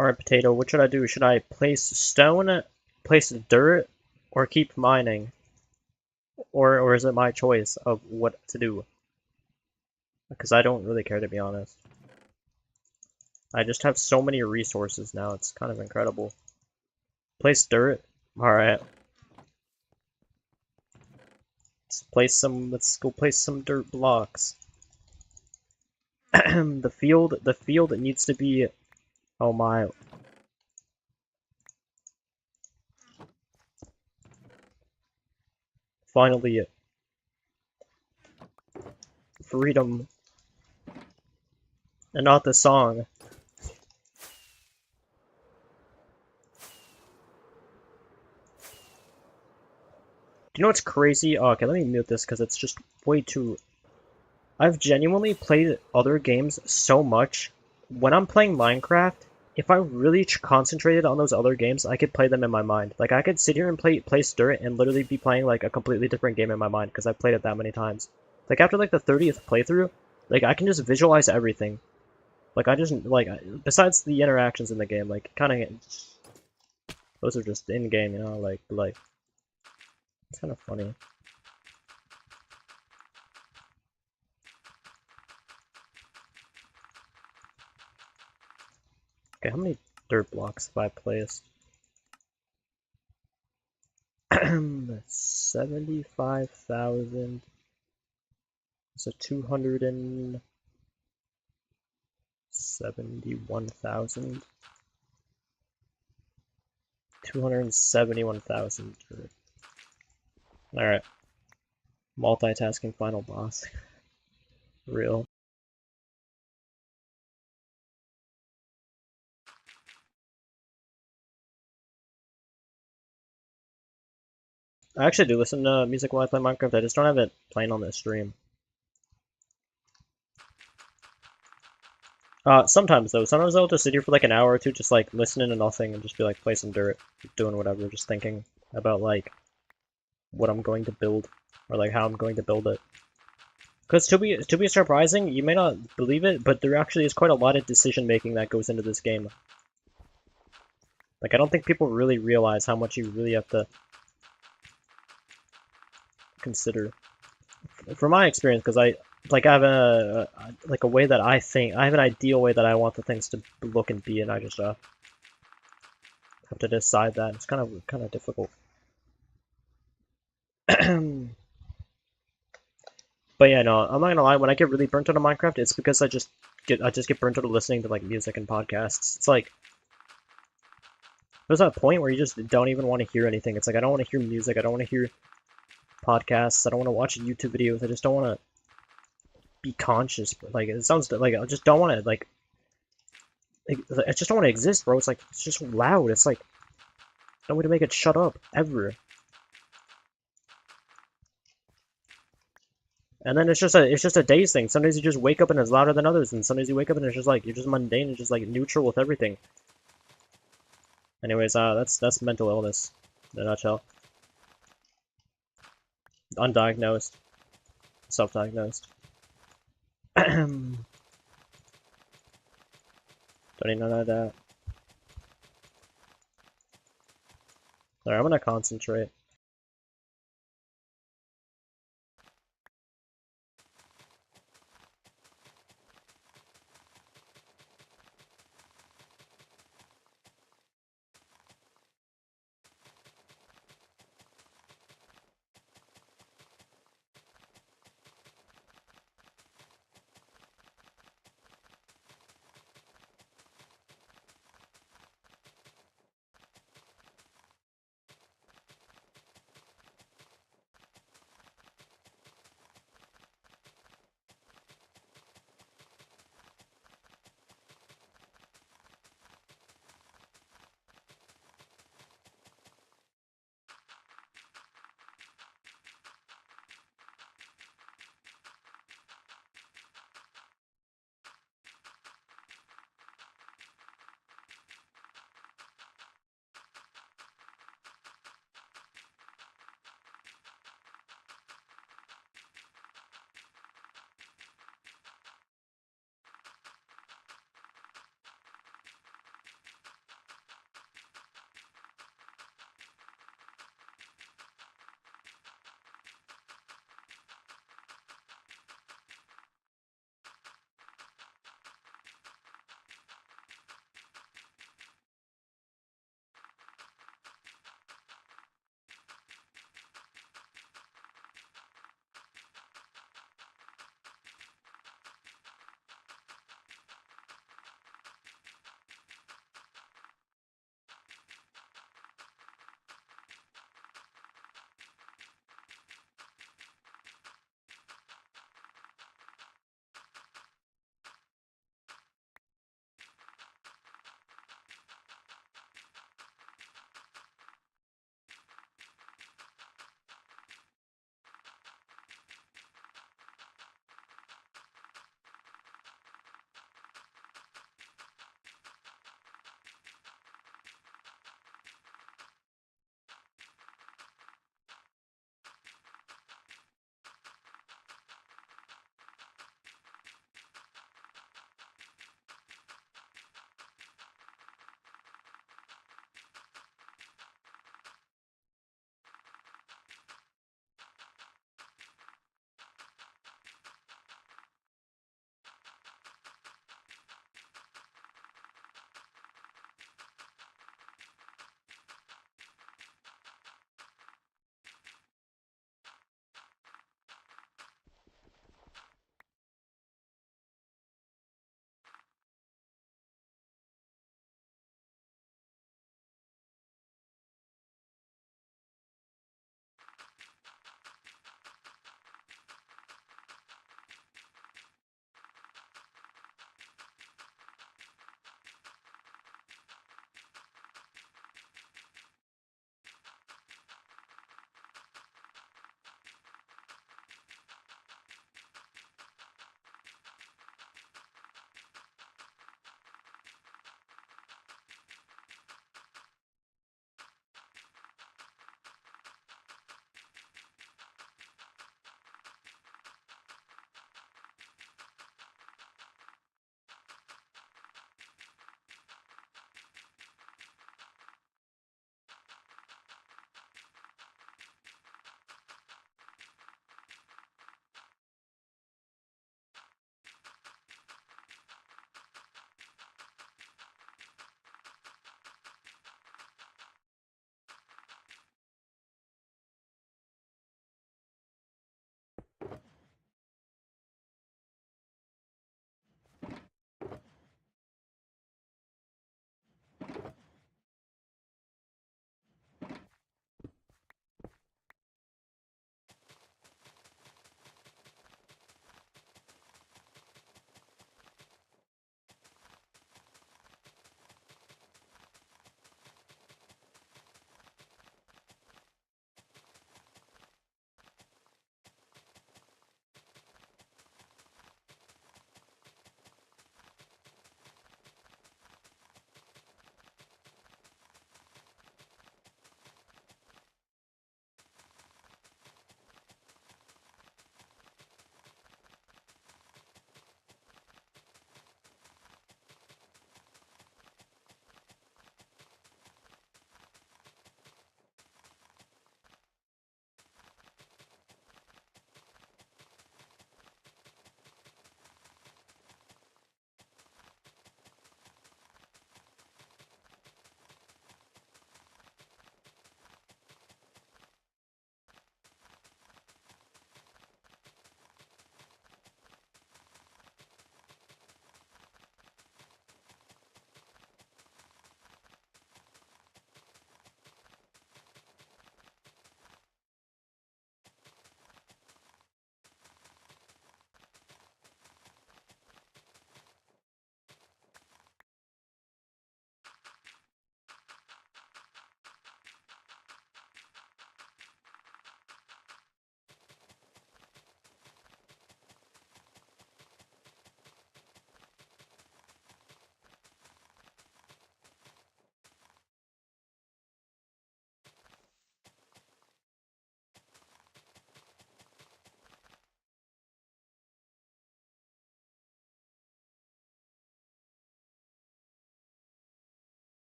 Alright, Potato, what should I do? Should I place stone, place dirt, or keep mining? Or is it my choice of what to do? Because I don't really care, to be honest. I just have so many resources now, it's kind of incredible. Place dirt? Alright. Let's go place some dirt blocks. The field needs to be, oh my. Finally, freedom. And not the song. Do you know what's crazy? Oh, okay, let me mute this because it's just way too... I've genuinely played other games so much. When I'm playing Minecraft, if I really concentrated on those other games, I could play them in my mind. Like, I could sit here and place dirt and literally be playing, like, a completely different game in my mind because I've played it that many times. Like, after, like, the 30th playthrough, like, I can just visualize everything. Like, I just, like, besides the interactions in the game, like, kind of... Those are just in-game, you know, like, it's kind of funny. Okay, how many dirt blocks have I placed? 75,000. So 271,000. 271,000. Alright. Multitasking final boss. Real. I actually do listen to music while I play Minecraft, I just don't have it playing on the stream. Sometimes though. Sometimes I'll just sit here for like an hour or two just like listening to nothing and just be like play some dirt, doing whatever, just thinking about like what I'm going to build or like how I'm going to build it. Because to be surprising, you may not believe it, but there actually is quite a lot of decision making that goes into this game. Like I don't think people really realize how much you really have to consider. From my experience, because I have a like a way that I think I have an ideal way that I want the things to look and be, and I just have to decide that. It's kind of difficult. But yeah, no, I'm not gonna lie. When I get really burnt out of Minecraft, it's because I just get burnt out of listening to like music and podcasts. It's like there's that point where you just don't even want to hear anything. It's like I don't want to hear music. I don't want to hear podcasts. I don't want to watch YouTube videos. I just don't want to be conscious. Like it sounds like I just don't want to like. I just don't want to exist, bro. It's like it's just loud. It's like no way to make it shut up ever. And then it's just a days thing. Some days you just wake up and it's louder than others, and some days you wake up and it's just like you're just mundane and just like neutral with everything. Anyways, that's mental illness in a nutshell. Undiagnosed, self-diagnosed. Don't need none of that. Alright, I'm gonna concentrate.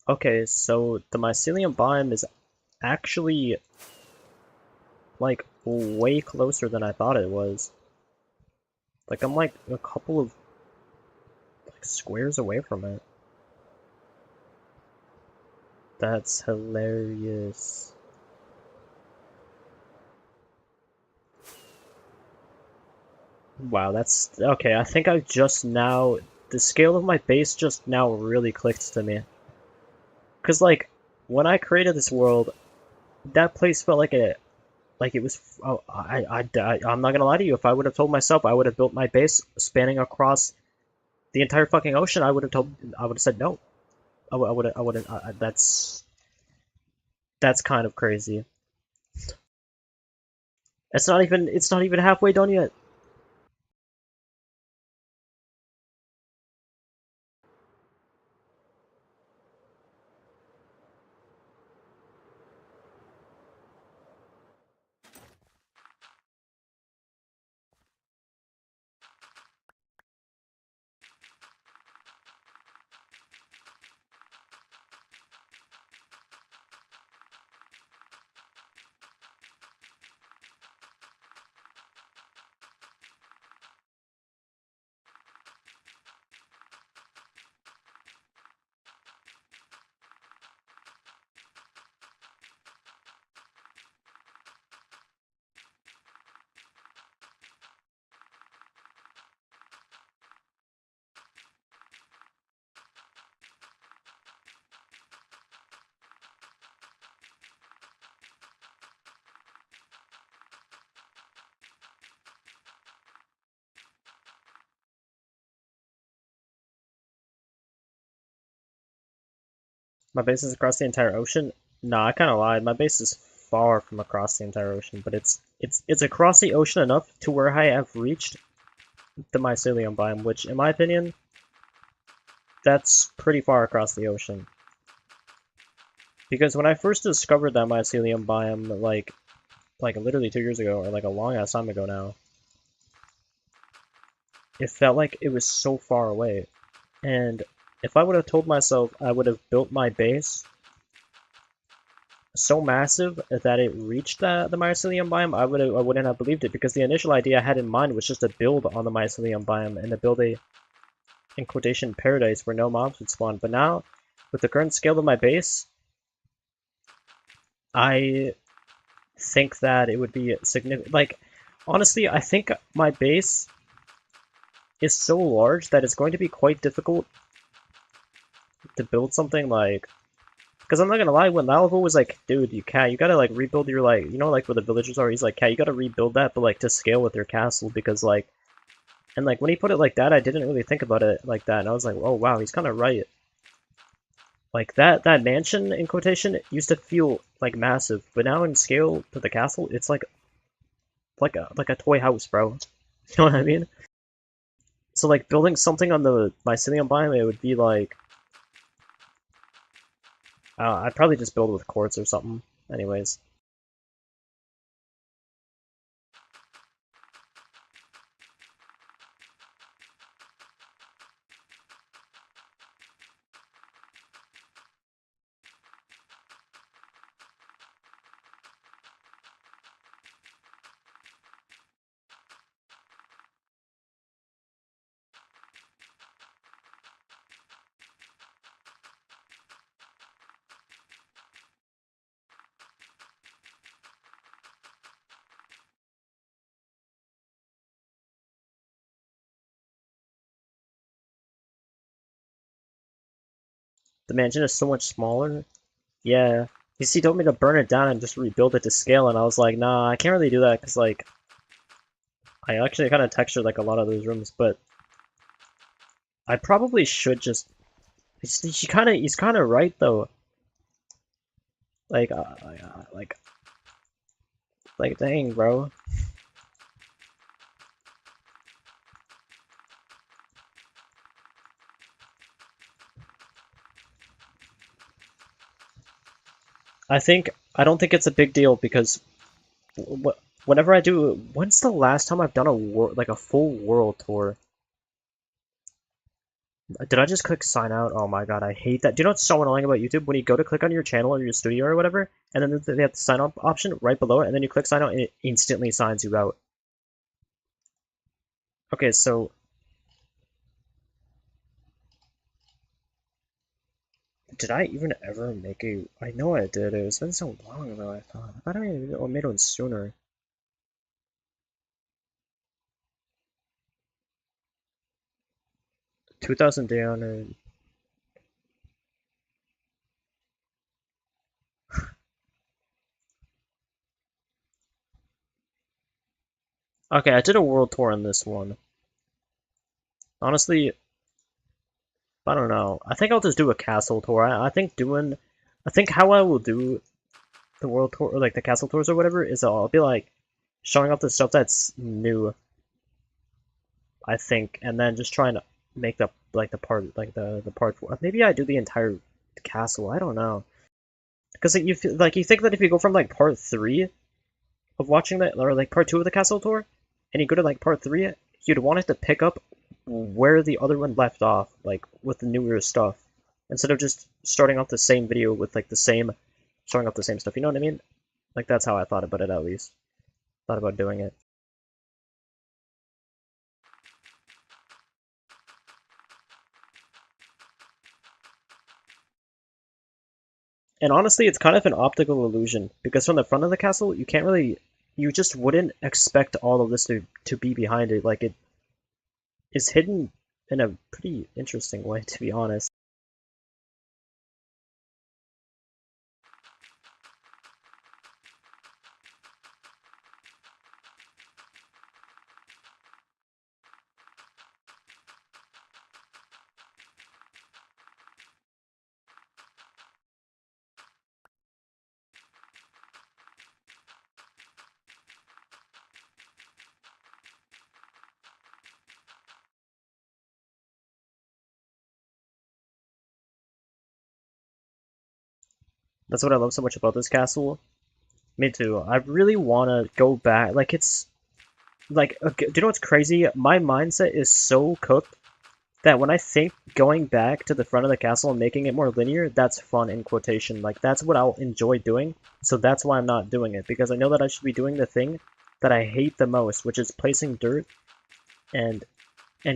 Okay, so the mycelium biome is actually like way closer than I thought it was. Like I'm like a couple of like squares away from it. That's hilarious. Wow, that's okay. I think I just now the scale of my base just now really clicked to me. Cause like when I created this world, that place felt like it was. Oh, I'm not gonna lie to you. If I would have told myself I would have built my base spanning across the entire fucking ocean, I would have said no. I wouldn't. That's kind of crazy. It's not even halfway done yet. My base is across the entire ocean. No, I kind of lied. My base is far from across the entire ocean, but it's across the ocean enough to where I have reached the mycelium biome, which, in my opinion, that's pretty far across the ocean. Because when I first discovered that mycelium biome, like literally 2 years ago, or like a long ass time ago now, it felt like it was so far away. And if I would have told myself I would have built my base so massive that it reached the mycelium biome, I wouldn't have believed it, because the initial idea I had in mind was just to build on the mycelium biome and to build a, in quotation, paradise where no mobs would spawn. But now, with the current scale of my base, I think that it would be significant. Like, honestly, I think my base is so large that it's going to be quite difficult to build something like. Because I'm not gonna lie, when Lalavel was like, dude, you gotta like rebuild your like, you know, like where the villagers are, he's like, cat, you gotta rebuild that, but like to scale with your castle, because like, and like when he put it like that, I didn't really think about it like that, and I was like, oh wow, he's kind of right. Like that mansion in quotation used to feel like massive, but now in scale to the castle, it's like a toy house, bro. You know what I mean? So like building something on the mycelium biome, it would be like, I'd probably just build with quartz or something. Anyways. The mansion is so much smaller. Yeah. He told me to burn it down and just rebuild it to scale, and I was like, nah, I can't really do that, because, like, I actually kind of textured, like, a lot of those rooms, but I probably should just... He's kind of right, though. Like, like, dang, bro. I don't think it's a big deal, because whenever I do, when's the last time I've done a full world tour? Did I just click sign out? Oh my god, I hate that. Do you know what's so annoying about YouTube? When you go to click on your channel or your studio or whatever, and then they have the sign up option right below it, and then you click sign out and it instantly signs you out. Okay, so did I even ever make a... I know I did. It's been so long ago, I thought. I thought I made one sooner. $2,300. Okay, I did a world tour on this one. Honestly, I don't know. I think I'll just do a castle tour. I think how I will do the world tour, or like the castle tours or whatever, is I'll be like showing off the stuff that's new, I think, and then just trying to make the part. Maybe I do the entire castle. I don't know, because like, you think that if you go from like part 3 of watching that, or like part 2 of the castle tour, and you go to like part 3, you'd want it to pick up where the other one left off, like with the newer stuff, instead of just starting off the same video with like showing off the same stuff. You know what I mean? Like that's how I thought about it, at least. Thought about doing it. And honestly, it's kind of an optical illusion, because from the front of the castle, you just wouldn't expect all of this to be behind it. Like, it is hidden in a pretty interesting way, to be honest. That's what I love so much about this castle. Me too. I really want to go back. Like, it's... Like, do you know what's crazy? My mindset is so cooked that when I think going back to the front of the castle and making it more linear, that's fun, in quotation. Like, that's what I'll enjoy doing, so that's why I'm not doing it, because I know that I should be doing the thing that I hate the most, which is placing dirt and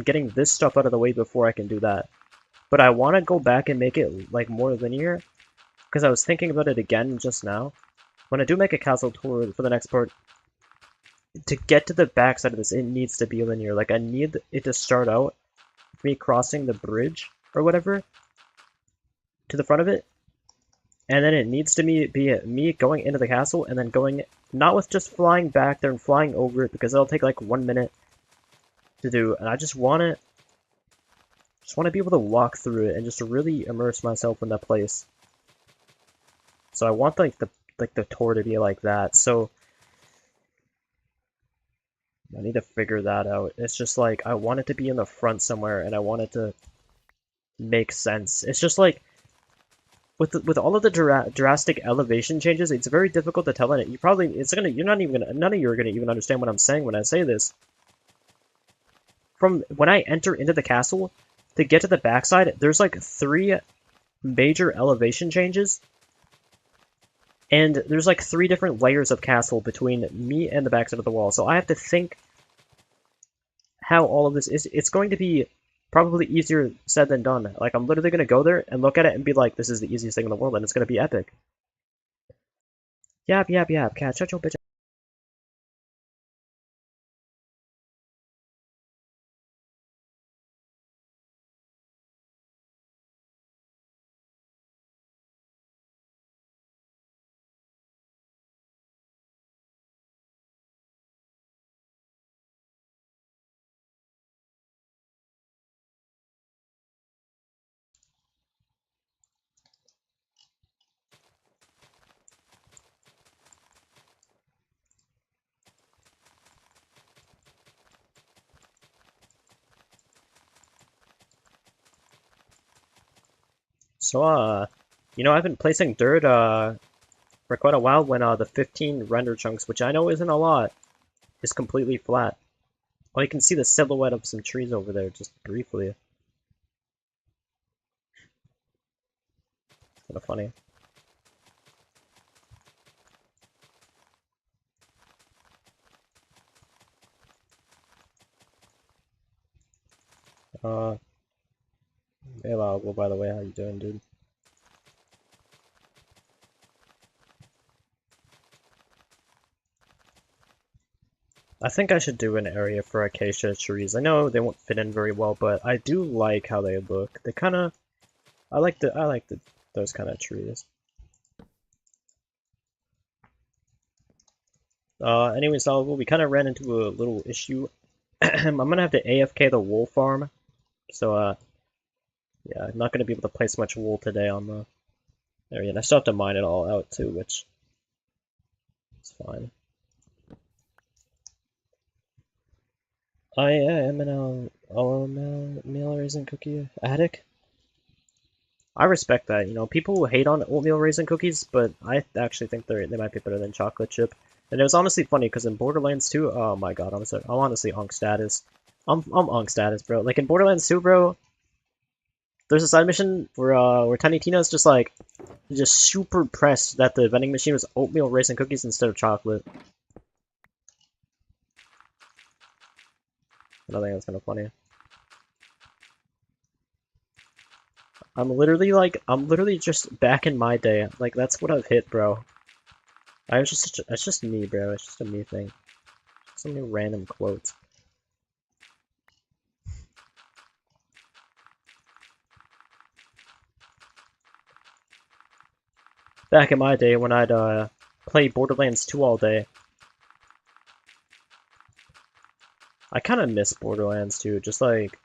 getting this stuff out of the way before I can do that. But I want to go back and make it, like, more linear, because I was thinking about it again just now. When I do make a castle tour for the next part, to get to the backside of this, it needs to be linear. Like, I need it to start out me crossing the bridge or whatever to the front of it, and then it needs to be me going into the castle and then going, not with just flying back there and flying over it, because it'll take like 1 minute to do, and I just want to be able to walk through it and just really immerse myself in that place. So I want like the tour to be like that. So I need to figure that out. It's just like, I want it to be in the front somewhere, and I want it to make sense. It's just like, with all of the drastic elevation changes, it's very difficult to tell it. None of you are gonna even understand what I'm saying when I say this. From when I enter into the castle, to get to the backside, there's like 3 major elevation changes, and there's like 3 different layers of castle between me and the backside of the wall. So I have to think how all of this is. It's going to be probably easier said than done. Like, I'm literally going to go there and look at it and be like, this is the easiest thing in the world, and it's going to be epic. Yap, yap, yap, cat, shut your bitch. So, I've been placing dirt, for quite a while when, the 15 render chunks, which I know isn't a lot, is completely flat. Well, you can see the silhouette of some trees over there, just briefly. Kind of funny. Hey Loggle, by the way, how you doing, dude? I think I should do an area for acacia trees. I know they won't fit in very well, but I do like how they look. They kind of, I like those kind of trees. Anyways, Loggle, we kind of ran into a little issue. I'm gonna have to AFK the wool farm, so yeah, I'm not gonna be able to place much wool today on the area, and I still have to mine it all out too, which is fine. I am an oatmeal raisin cookie addict. I respect that. You know, people hate on oatmeal raisin cookies, but I actually think they might be better than chocolate chip. And it was honestly funny because in Borderlands 2, oh my god, I'm honestly unk status. I'm unk status, bro. Like in Borderlands 2, bro, there's a side mission where Tiny Tina's just super pressed that the vending machine was oatmeal raisin cookies instead of chocolate. And I think that's kind of funny. I'm literally just back in my day. Like, that's what I've hit, bro. It's just me, bro. It's just a me thing. So many random quotes. Back in my day when I'd, play Borderlands 2 all day. I kind of miss Borderlands 2, just like...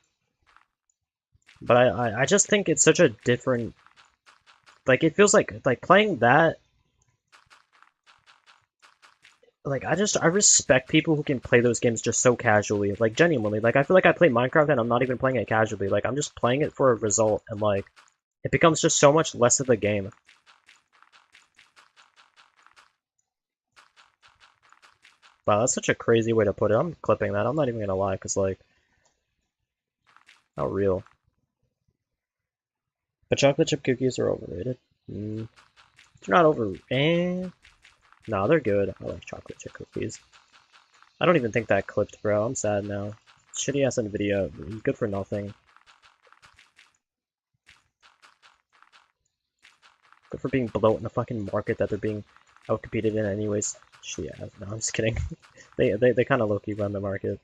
But I just think it's such a different... Like, it feels like playing that... Like, I respect people who can play those games just so casually. Like, genuinely. Like, I feel like I play Minecraft and I'm not even playing it casually. Like, I'm just playing it for a result, and, like, it becomes just so much less of a game. Wow, that's such a crazy way to put it. I'm clipping that. I'm not even gonna lie, because, like... How real. But chocolate chip cookies are overrated. They're not Nah, they're good. I like chocolate chip cookies. I don't even think that clipped, bro. I'm sad now. Shitty ass Nvidia. Good for nothing. Good for being below in the fucking market that they're being outcompeted in anyways. Shitty ass. No, I'm just kidding. they kind of low-key run the market.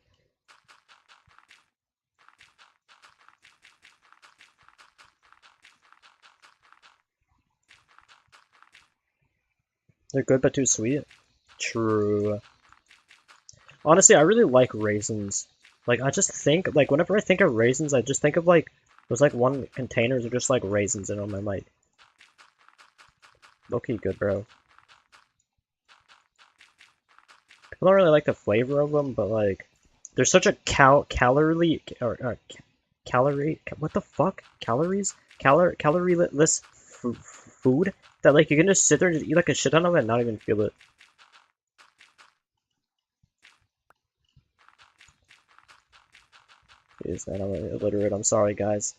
They're good but too sweet. True. Honestly, I really like raisins. Like, I just think, like, whenever I think of raisins, I just think of, like, those, like, one containers are just, like, raisins in them. I'm like, low-key good, bro. People don't really like the flavor of them, but, like, there's such a calorie, what the fuck? Calorie-less food that, like, you can just sit there and just eat, like, a shit ton of it and not even feel it. Jeez, man, I'm illiterate. I'm sorry, guys.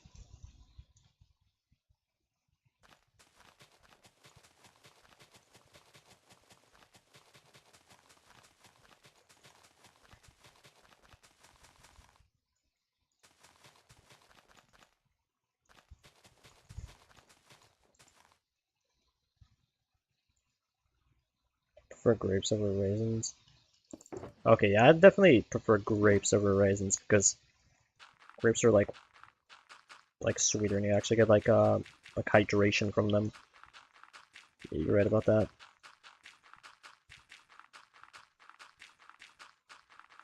Prefer grapes over raisins. Okay, yeah, I'd definitely prefer grapes over raisins because grapes are like sweeter and you actually get like hydration from them. Yeah, you're right about that.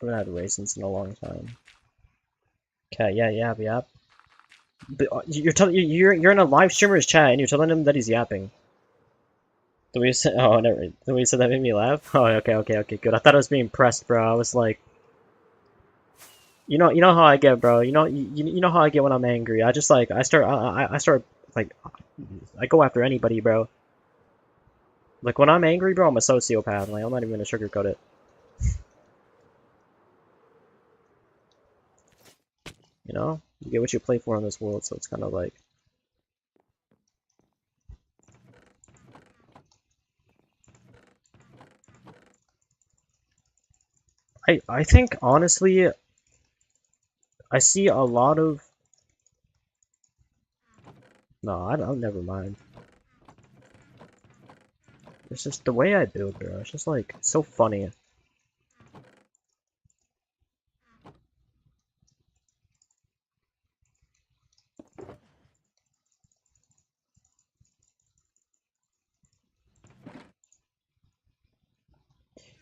I haven't had raisins in a long time. Okay, yeah. But you're in a live streamer's chat and you're telling him that he's yapping. The way you said, oh, never. The way you said that made me laugh. Oh, okay, good. I thought I was being pressed, bro. I was like, you know how I get, bro. You know how I get when I'm angry. I just like, I start like, I go after anybody, bro. Like when I'm angry, bro, I'm a sociopath. Like I'm not even gonna sugarcoat it. You know, you get what you play for in this world, so it's kind of like. I think honestly, I see a lot of. No, I'll never mind. It's just the way I build, bro. It's just like so funny.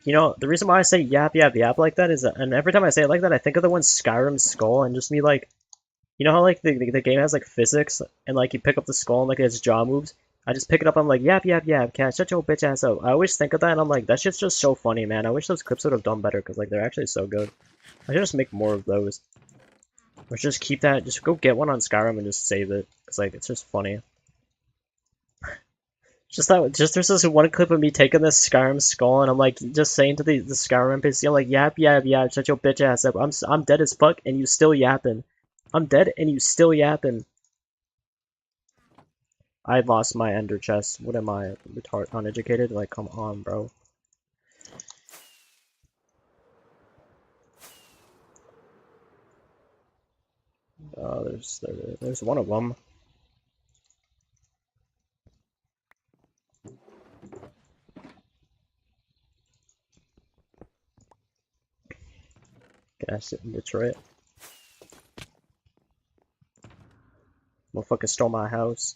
You know, the reason why I say yap yap yap like that is, and every time I say it like that, I think of the one Skyrim skull and just me like, you know how like the game has like physics and like you pick up the skull and like its jaw moves. I just pick it up. I'm like yap yap yap, cat, shut your bitch ass up. I always think of that and I'm like, that shit's just so funny, man. I wish those clips would have done better because like they're actually so good. I should just make more of those. Or just keep that. Just go get one on Skyrim and just save it. Cause like it's just funny. Just there's this one clip of me taking this Skyrim skull and I'm like just saying to the Skyrim NPC, I'm like yap yap yap, shut your bitch ass up. I'm dead as fuck and you still yapping. I'm dead and you still yapping. I lost my ender chest. What am I, uneducated? Like come on, bro. There's one of them. Can I sit in Detroit? Motherfucker stole my house.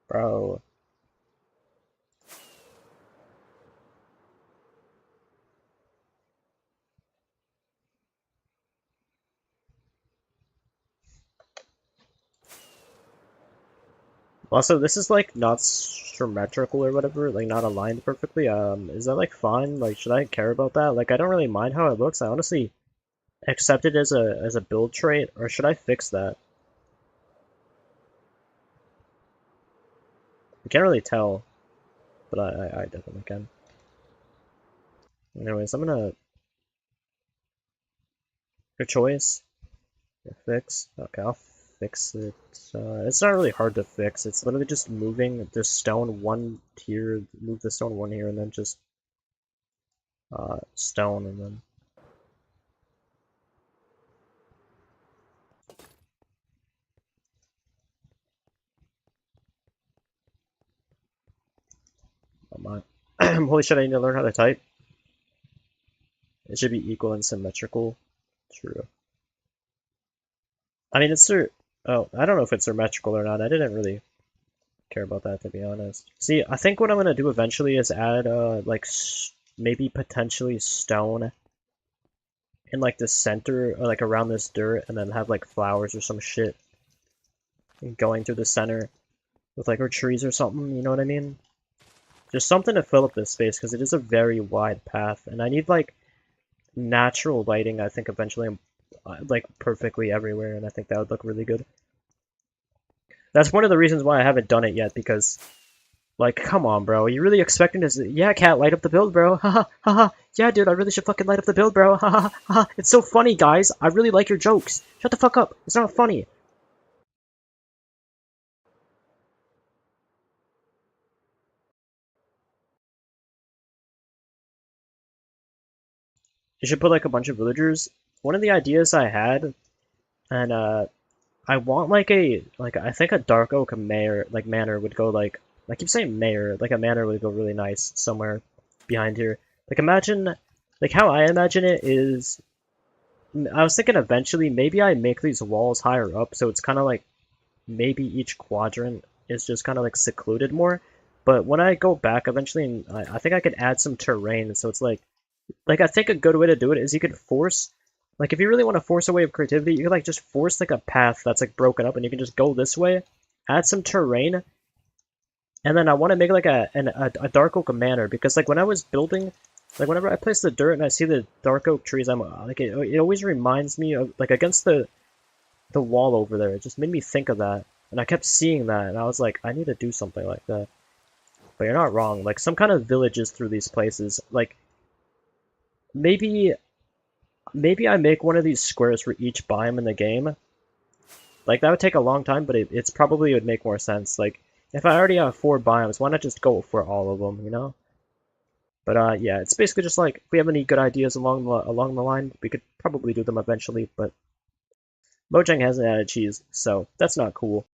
Bro. Also, this is like not symmetrical or whatever, like not aligned perfectly. Is that like fine? Like, should I care about that? Like, I don't really mind how it looks. I honestly accept it as a build trait, or should I fix that? I can't really tell, but I definitely can. Anyways, I'm gonna your choice. Your fix. Okay, I'll fix it. It's not really hard to fix. It's literally just moving the stone one here, move the stone one here, and then just stone, and then. Oh my. Holy shit, I need to learn how to type. It should be equal and symmetrical. True. I mean, oh, I don't know if it's symmetrical or not. I didn't really care about that, to be honest. See, I think what I'm gonna do eventually is add, like, maybe potentially stone in, like, the center, or, like, around this dirt, and then have, like, flowers or some shit going through the center with, like, or trees or something, you know what I mean? Just something to fill up this space, because it is a very wide path, and I need, like, natural lighting, I think, eventually, like, perfectly everywhere, and I think that would look really good. That's one of the reasons why I haven't done it yet, because, like, come on, bro. Are you really expecting this? Yeah, cat, light up the build, bro. Haha, haha. Yeah, dude, I really should fucking light up the build, bro. Haha, haha. It's so funny, guys. I really like your jokes. Shut the fuck up. It's not funny. You should put, like, a bunch of villagers. One of the ideas I had, and, I want, like, I think a Dark Oak manor would go, like, I keep saying mayor, like, a manor would go really nice somewhere behind here. Like, imagine, like, how I imagine it is, I was thinking eventually maybe I make these walls higher up, so it's kind of like, maybe each quadrant is just kind of, like, secluded more. But when I go back eventually, and I think I could add some terrain, so it's like, I think a good way to do it is you could force, like, if you really want to force a way of creativity, you could, like, just force, like, a path that's, like, broken up, and you can just go this way, add some terrain, and then I want to make, like, a Dark Oak manor, because, like, when I was building, like, whenever I place the dirt and I see the Dark Oak trees, I'm, like, it always reminds me of, like, against the wall over there, it just made me think of that, and I kept seeing that, and I was like, I need to do something like that. But you're not wrong, like, some kind of villages through these places, like, maybe maybe I make one of these squares for each biome in the game. Like, that would take a long time, but it's probably would make more sense. Like, if I already have 4 biomes, why not just go for all of them, you know? But yeah, it's basically just like, if we have any good ideas along the line, we could probably do them eventually, but Mojang hasn't added cheese, so that's not cool.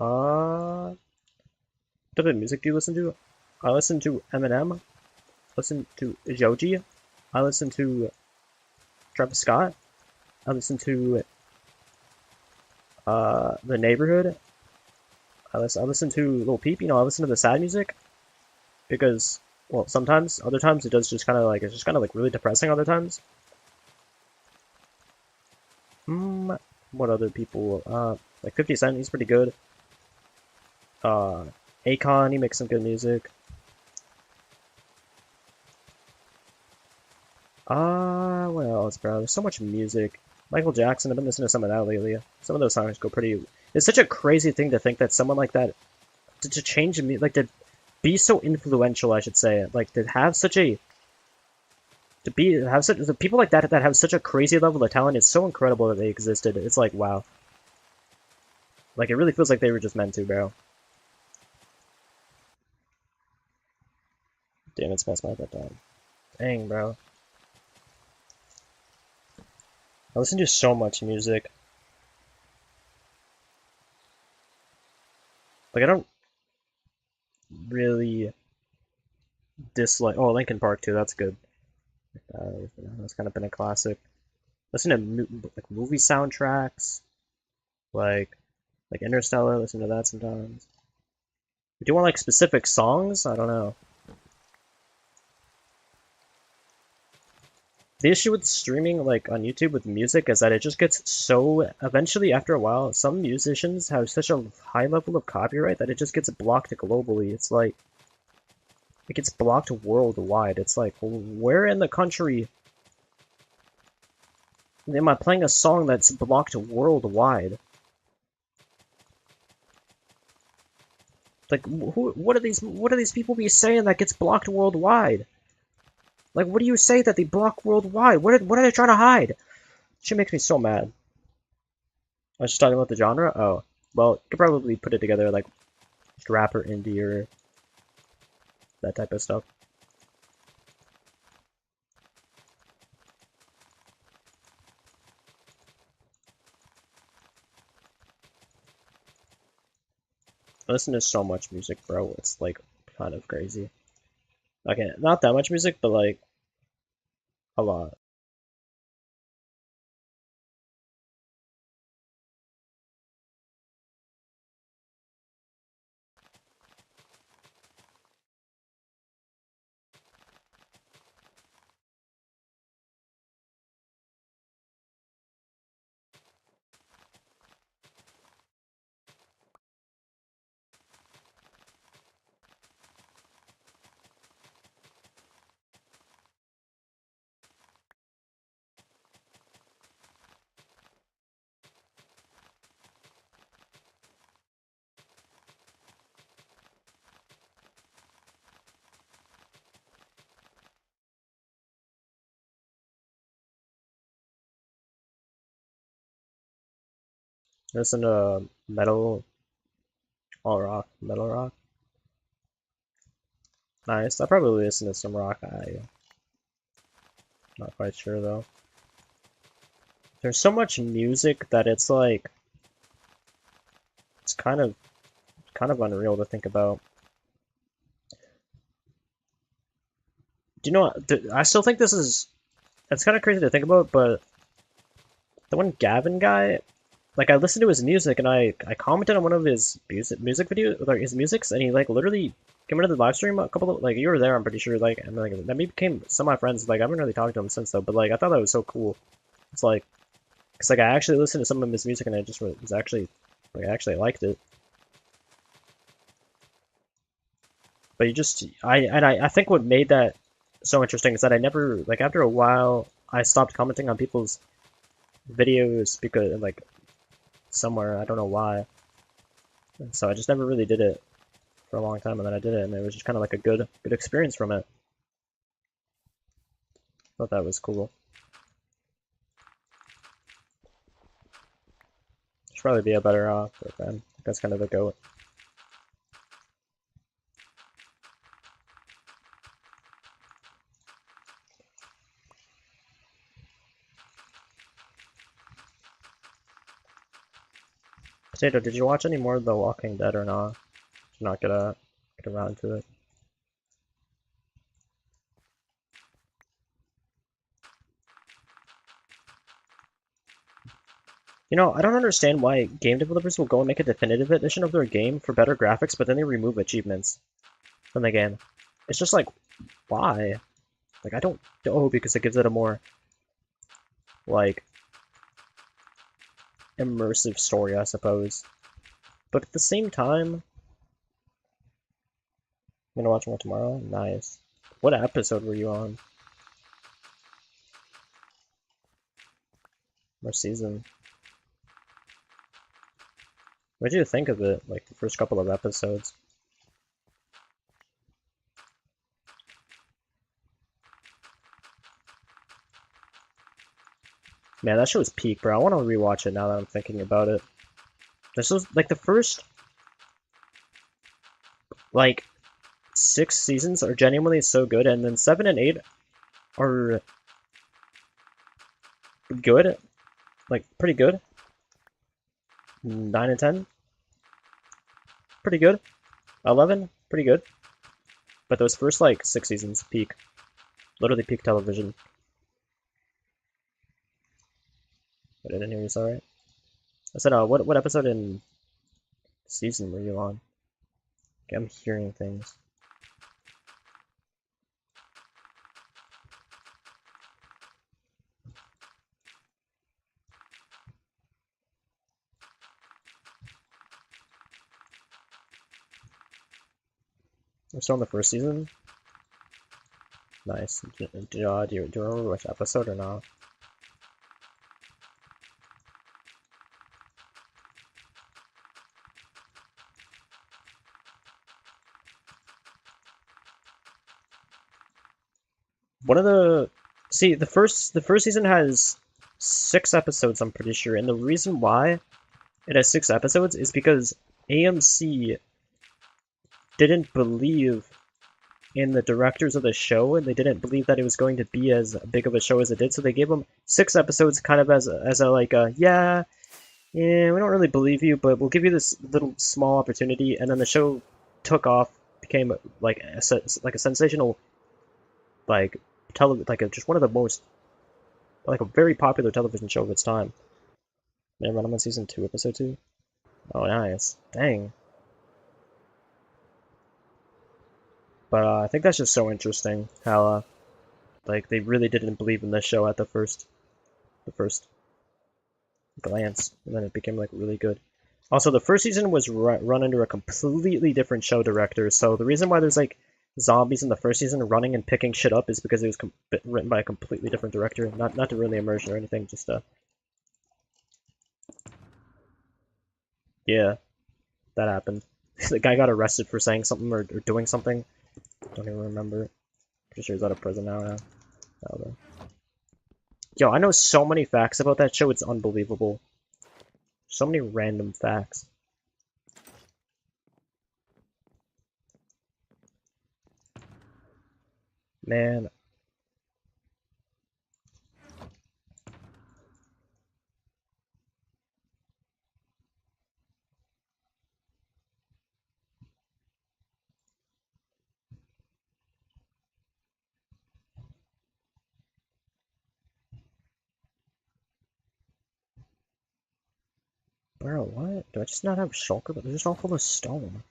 What type of music do you listen to? I listen to Eminem, listen to Joji, I listen to Travis Scott, I listen to The Neighborhood, I listen to Lil Peep, you know, I listen to the sad music because, well, sometimes, other times it does just kind of like, it's just kind of like really depressing other times. What other people? Like 50 Cent, he's pretty good. Akon, he makes some good music. What else, bro? There's so much music. Michael Jackson, I've been listening to some of that lately. Some of those songs go pretty... It's such a crazy thing to think that someone like that, to change me, like to be so influential, I should say, like to have such a, have such, the people like that have such a crazy level of talent, it's so incredible that they existed. It's like, wow. Like, it really feels like they were just meant to, bro. Damn, it's past my bedtime. Dang, bro. I listen to so much music. Like, I don't really dislike... Oh, Linkin Park, too, that's good. That's kind of been a classic. Listen to like movie soundtracks, like Interstellar. Listen to that sometimes. Do you want like specific songs? I don't know. The issue with streaming like on YouTube with music is that it just gets so eventually after a while, some musicians have such a high level of copyright that it just gets blocked globally. It's like it gets blocked worldwide. It's like, where in the country am I playing a song that's blocked worldwide? Like, what are these people be saying that gets blocked worldwide? Like, what do you say that they block worldwide? What are they trying to hide? Shit makes me so mad. I was just talking about the genre? Oh. Well, you could probably put it together like just rapper, indie, or that type of stuff. I listen to so much music, bro. It's like kind of crazy. Okay, not that much music, but like a lot. I listen to metal, all rock, metal rock. Nice. I probably listen to some rock. I'm not quite sure though. There's so much music that it's like it's kind of unreal to think about. Do you know what? I still think it's kind of crazy to think about, but the one Gavin guy, like I listened to his music and I commented on one of his music videos, like his musics, and he like literally came into the live stream a couple of, like, you were there, I'm pretty sure, like, and like then we became semi friends. Like I haven't really talked to him since though, but like I thought that was so cool. It's like, cause like I actually listened to some of his music and I just was actually like I actually liked it. But you just I think what made that so interesting is that I never, like, after a while I stopped commenting on people's videos because, like, somewhere I don't know why. And so I just never really did it for a long time, and then I did it, and it was just kind of like a good experience from it. Thought that was cool. Should probably be a better fan. That's kind of the goat. Potato, did you watch any more of The Walking Dead or not? Did you not get around to it? You know, I don't understand why game developers will go and make a definitive edition of their game for better graphics, but then they remove achievements from the game. It's just like, why? Like, I don't know, because it gives it a more, like, immersive story, I suppose. But at the same time, I'm gonna watch more tomorrow. Nice. What episode were you on? Or season? What did you think of it? Like the first couple of episodes? Man, that show was peak, bro. I want to rewatch it now that I'm thinking about it. This was like the first, like, 6 seasons are genuinely so good, and then 7 and 8 are good, like pretty good. 9 and 10, pretty good. 11, pretty good. But those first like 6 seasons, peak, literally peak television. I didn't hear you. Sorry. I said, what episode in season were you on? Okay, I'm hearing things. We're still in the first season. Nice. Do you remember which episode or not? One of the See, the first season has 6 episodes, I'm pretty sure, and the reason why it has 6 episodes is because AMC didn't believe in the directors of the show, and they didn't believe that it was going to be as big of a show as it did, so they gave them 6 episodes kind of as a like a, yeah, we don't really believe you, but we'll give you this little small opportunity, and then the show took off, became like like a sensational, like, just one of the most, like, a very popular television show of its time. Man, I'm on season 2, episode 2. Oh, nice. Dang. But I think that's just so interesting how like they really didn't believe in this show at the first glance, and then it became like really good. Also, the first season was run under a completely different show director, so the reason why there's like zombies in the first season running and picking shit up is because it was written by a completely different director. Not to ruin the immersion or anything, just yeah, that happened. The guy got arrested for saying something or doing something. Don't even remember. Pretty sure he's out of prison now. Yo, I know so many facts about that show, it's unbelievable. So many random facts. Man, Bro, what? Do I just not have shulker? But they're just all full of stone.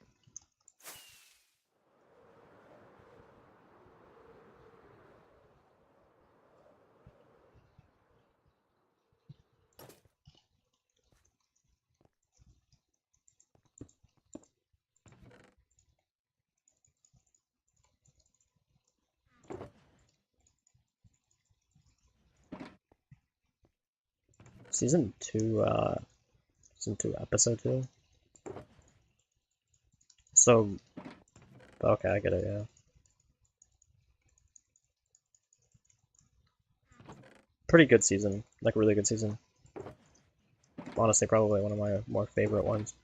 Season 2, episode 2. So, okay, I get it, yeah. Pretty good season, like really good season. Honestly, probably one of my more favorite ones.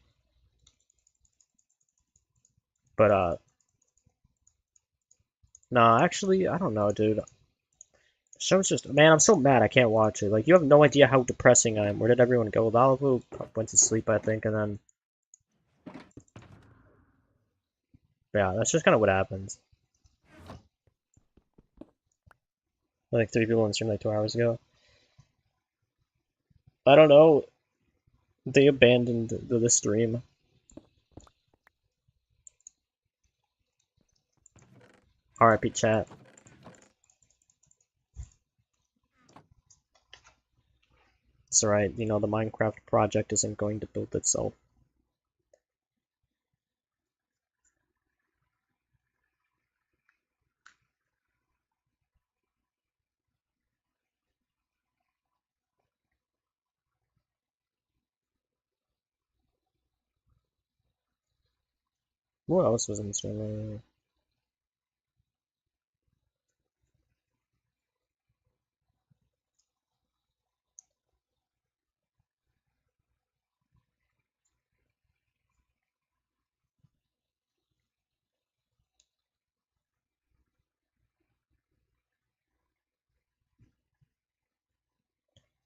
But, nah, actually, I don't know, dude. The show's just, man, I'm so mad I can't watch it. Like, you have no idea how depressing I am. Where did everyone go? Lavu went to sleep, I think, and then... Yeah, that's just kind of what happens. Like 3 people in the stream like 2 hours ago. I don't know. They abandoned the stream. RIP chat. It's alright, you know, the Minecraft project isn't going to build itself. What else was in the stream?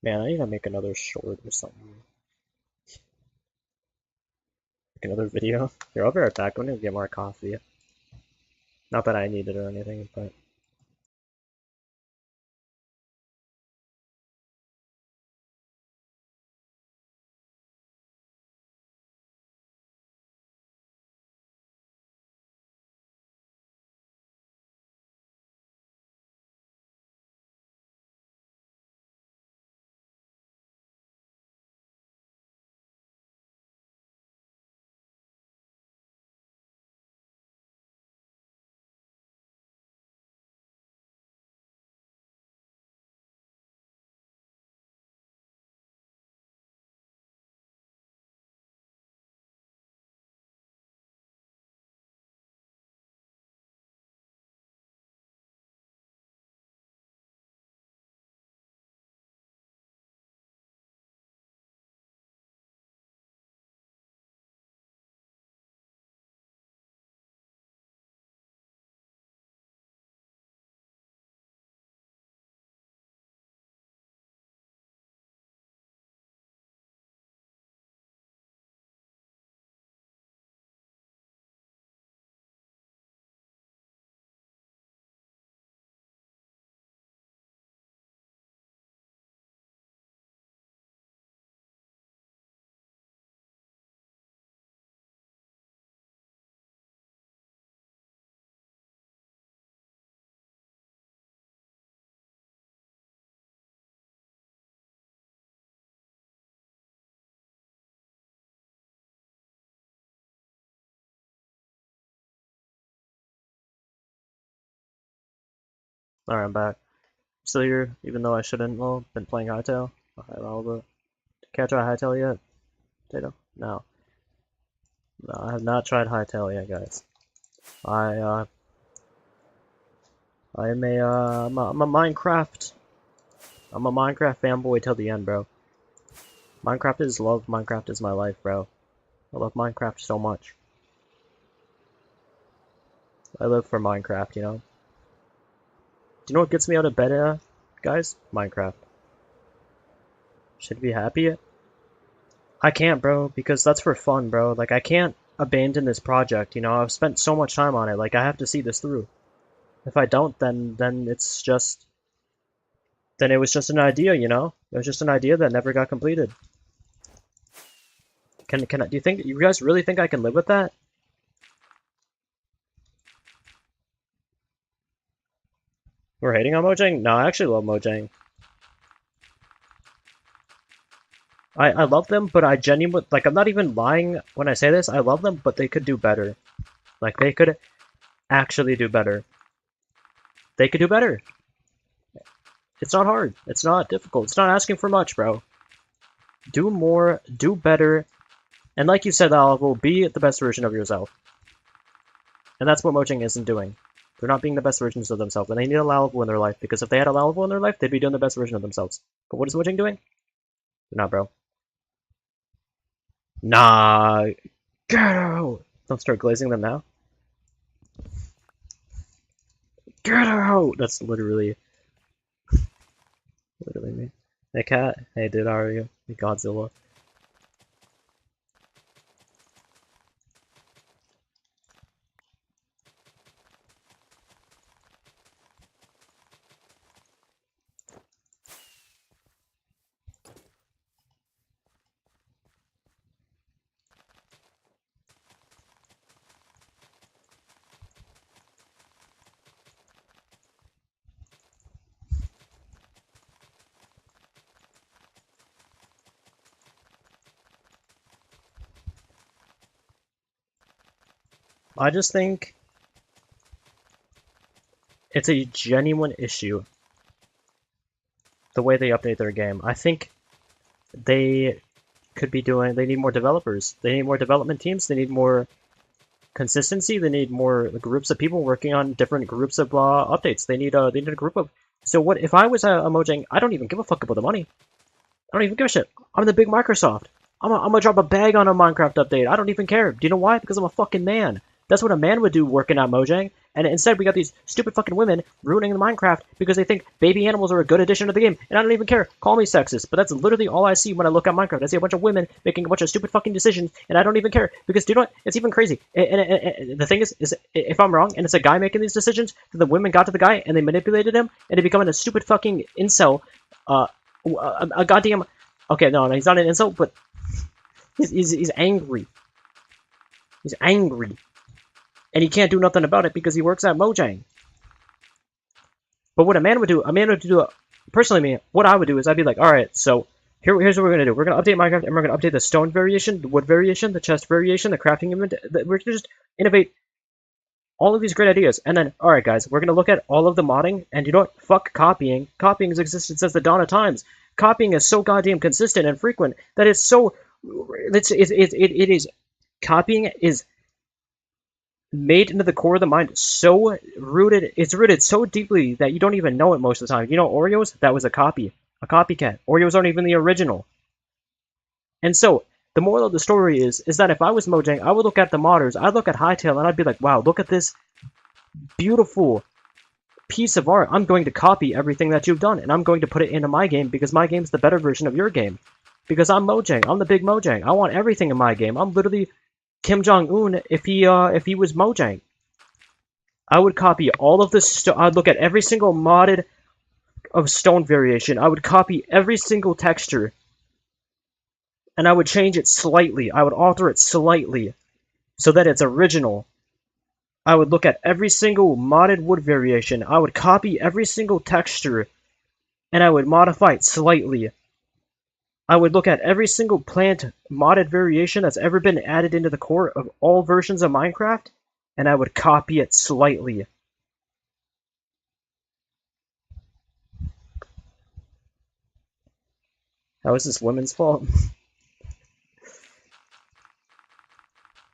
Man, I need to make another short or something. Make another video. Here, I'll be right back. I'm gonna get more coffee. Not that I need it or anything, but... Alright, I'm back. Still here, even though I shouldn't. Well, been playing Hytale. High level, but... Can't try Hytale yet? Potato? No. No, I have not tried Hytale yet, guys. I'm a Minecraft... I'm a Minecraft fanboy till the end, bro. Minecraft is love, Minecraft is my life, bro. I love Minecraft so much. I live for Minecraft, you know? Do you know what gets me out of bed, guys? Minecraft. Should be happy? I can't, bro, because that's for fun, bro. Like, I can't abandon this project, you know? I've spent so much time on it, like, I have to see this through. If I don't, then it's just... Then it was just an idea, you know? It was just an idea that never got completed. Do you think, you guys really think I can live with that? We're hating on Mojang? No, I actually love Mojang. I love them, but I genuinely, like, I'm not even lying when I say this. I love them, but they could do better. Like, they could actually do better. They could do better. It's not hard. It's not difficult. It's not asking for much, bro. Do more, do better, and like you said, Oliver, be the best version of yourself. And that's what Mojang isn't doing. They're not being the best versions of themselves, and they need a Lalibel in their life, because if they had a Lalibel in their life, they'd be doing the best version of themselves. But what is Mojang doing? They're not, bro. Nah, get out! Don't start glazing them now. Get out! That's literally me. Hey, Cat. Hey, dude, how are you? Hey, Godzilla. I just think it's a genuine issue, the way they update their game. I think they could be doing, they need more developers. They need more development teams. They need more consistency. They need more groups of people working on different groups of updates. They need a group of, so what, if I was a Mojang, I don't even give a fuck about the money. I don't even give a shit. I'm the big Microsoft. I'm gonna drop a bag on a Minecraft update. I don't even care. Do you know why? Because I'm a fucking man. That's what a man would do working at Mojang. And instead, we got these stupid fucking women ruining the Minecraft because they think baby animals are a good addition to the game. And I don't even care. Call me sexist, but that's literally all I see when I look at Minecraft. I see a bunch of women making a bunch of stupid fucking decisions, and I don't even care. Because, do you know what? It's even crazy. And the thing is if I'm wrong, and it's a guy making these decisions, then the women got to the guy, and they manipulated him, and he becoming a stupid fucking incel. A goddamn... Okay, no, he's not an incel, but he's angry. He's angry. And he can't do nothing about it because he works at Mojang. But what a man would do, personally me, what I would do is I'd be like, alright, so here's what we're going to do. We're going to update Minecraft, and we're going to update the stone variation, the wood variation, the chest variation, the crafting event. We're going to just innovate all of these great ideas. And then, alright guys, we're going to look at all of the modding, and you know what? Fuck copying. Copying has existed since the dawn of times. Copying is so goddamn consistent and frequent that it's so, copying is made into the core of the mind, so rooted, it's rooted so deeply that you don't even know it most of the time. You know Oreos? That was a copy. A copycat. Oreos aren't even the original. And so, the moral of the story is that if I was Mojang, I would look at the modders, I'd look at Hytale, and I'd be like, wow, look at this beautiful piece of art. I'm going to copy everything that you've done, and I'm going to put it into my game, because my game's the better version of your game. Because I'm Mojang. I'm the big Mojang. I want everything in my game. I'm literally Kim Jong-un if he was Mojang. I would copy all of the I'd look at every single modded of stone variation. I would copy every single texture, and I would change it slightly. I would alter it slightly so that it's original. I would look at every single modded wood variation. I would copy every single texture, and I would modify it slightly. I would look at every single plant modded variation that's ever been added into the core of all versions of Minecraft, and I would copy it slightly. How is this women's fault?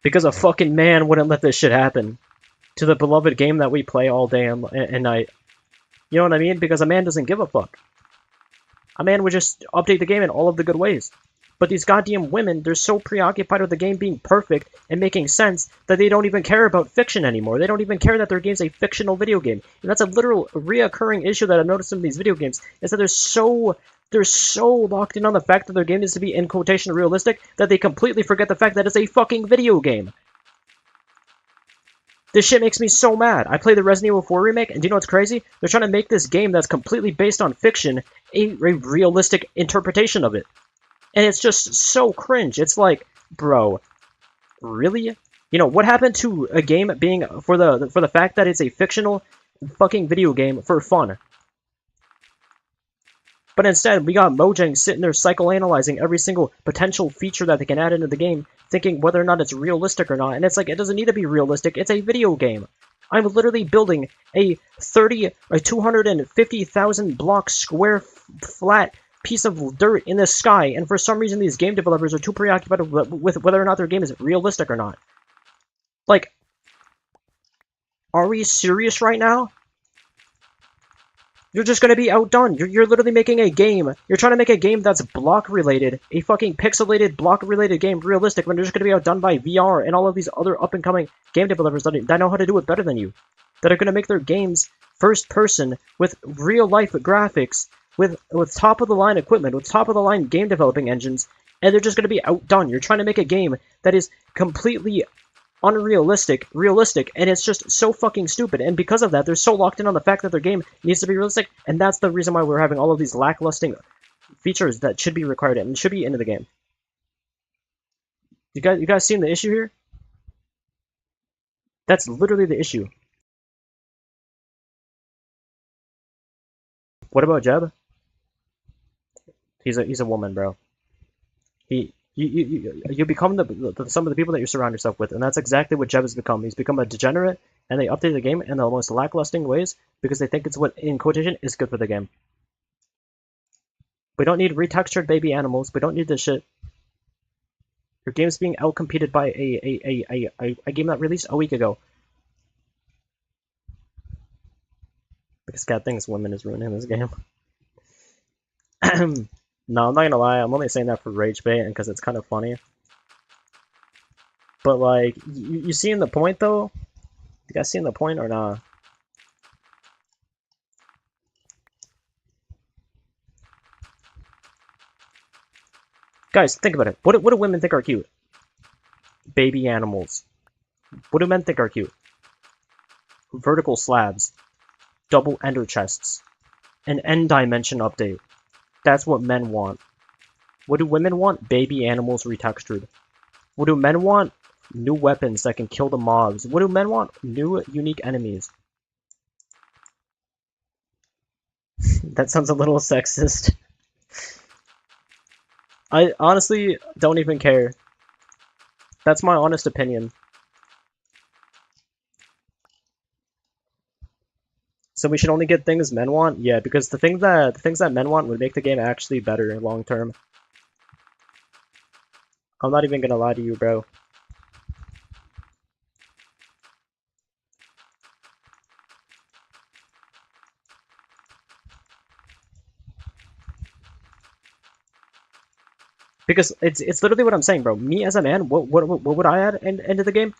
Because a fucking man wouldn't let this shit happen to the beloved game that we play all day and night. You know what I mean? Because a man doesn't give a fuck. A man would just update the game in all of the good ways. But these goddamn women, they're so preoccupied with the game being perfect and making sense that they don't even care about fiction anymore. They don't even care that their game's a fictional video game. And that's a literal reoccurring issue that I've noticed in these video games, is that they're so locked in on the fact that their game is to be, in quotation, realistic, that they completely forget the fact that it's a fucking video game. This shit makes me so mad. I played the Resident Evil 4 remake, and do you know what's crazy? They're trying to make this game that's completely based on fiction a realistic interpretation of it. And it's just so cringe. It's like, bro, really? You know, what happened to a game being, for the fact that it's a fictional fucking video game for fun? But instead, we got Mojang sitting there psychoanalyzing every single potential feature that they can add into the game, thinking whether or not it's realistic or not. And it's like, it doesn't need to be realistic, it's a video game. I'm literally building a 250,000 block square flat piece of dirt in the sky, and for some reason these game developers are too preoccupied with whether or not their game is realistic or not. Like, are we serious right now? You're just gonna be outdone. You're literally making a game. You're trying to make a game that's block-related. A fucking pixelated, block-related game realistic when you're just gonna be outdone by VR and all of these other up-and-coming game developers that know how to do it better than you. That are gonna make their games first-person, with real-life graphics, with top-of-the-line equipment, with top-of-the-line game developing engines, and they're just gonna be outdone. You're trying to make a game that is completely unrealistic, realistic, and it's just so fucking stupid. And because of that, they're so locked in on the fact that their game needs to be realistic, and that's the reason why we're having all of these lacklusting features that should be required and should be into the game. You guys seeing the issue here? That's literally the issue. What about Jeb? He's a woman, bro. You become some of the people that you surround yourself with, and that's exactly what Jeb has become. He's become a degenerate, and they update the game in the most lacklusting ways because they think it's what, in quotation, is good for the game. We don't need retextured baby animals. We don't need this shit. Your game's being outcompeted by a game that released a week ago. Because God thinks women is ruining this game. No, I'm not gonna lie, I'm only saying that for rage bait and because it's kind of funny. But like, you seeing the point though? You guys seeing the point or not? Guys, think about it. What do women think are cute? Baby animals. What do men think are cute? Vertical slabs. Double ender chests. An end dimension update. That's what men want. What do women want? Baby animals retextured. What do men want? New weapons that can kill the mobs. What do men want? New unique enemies. That sounds a little sexist. I honestly don't even care. That's my honest opinion. So we should only get things men want? Yeah, because the things that men want would make the game actually better long term. I'm not even gonna lie to you, bro. Because it's literally what I'm saying, bro. Me as a man, what would I add into the game?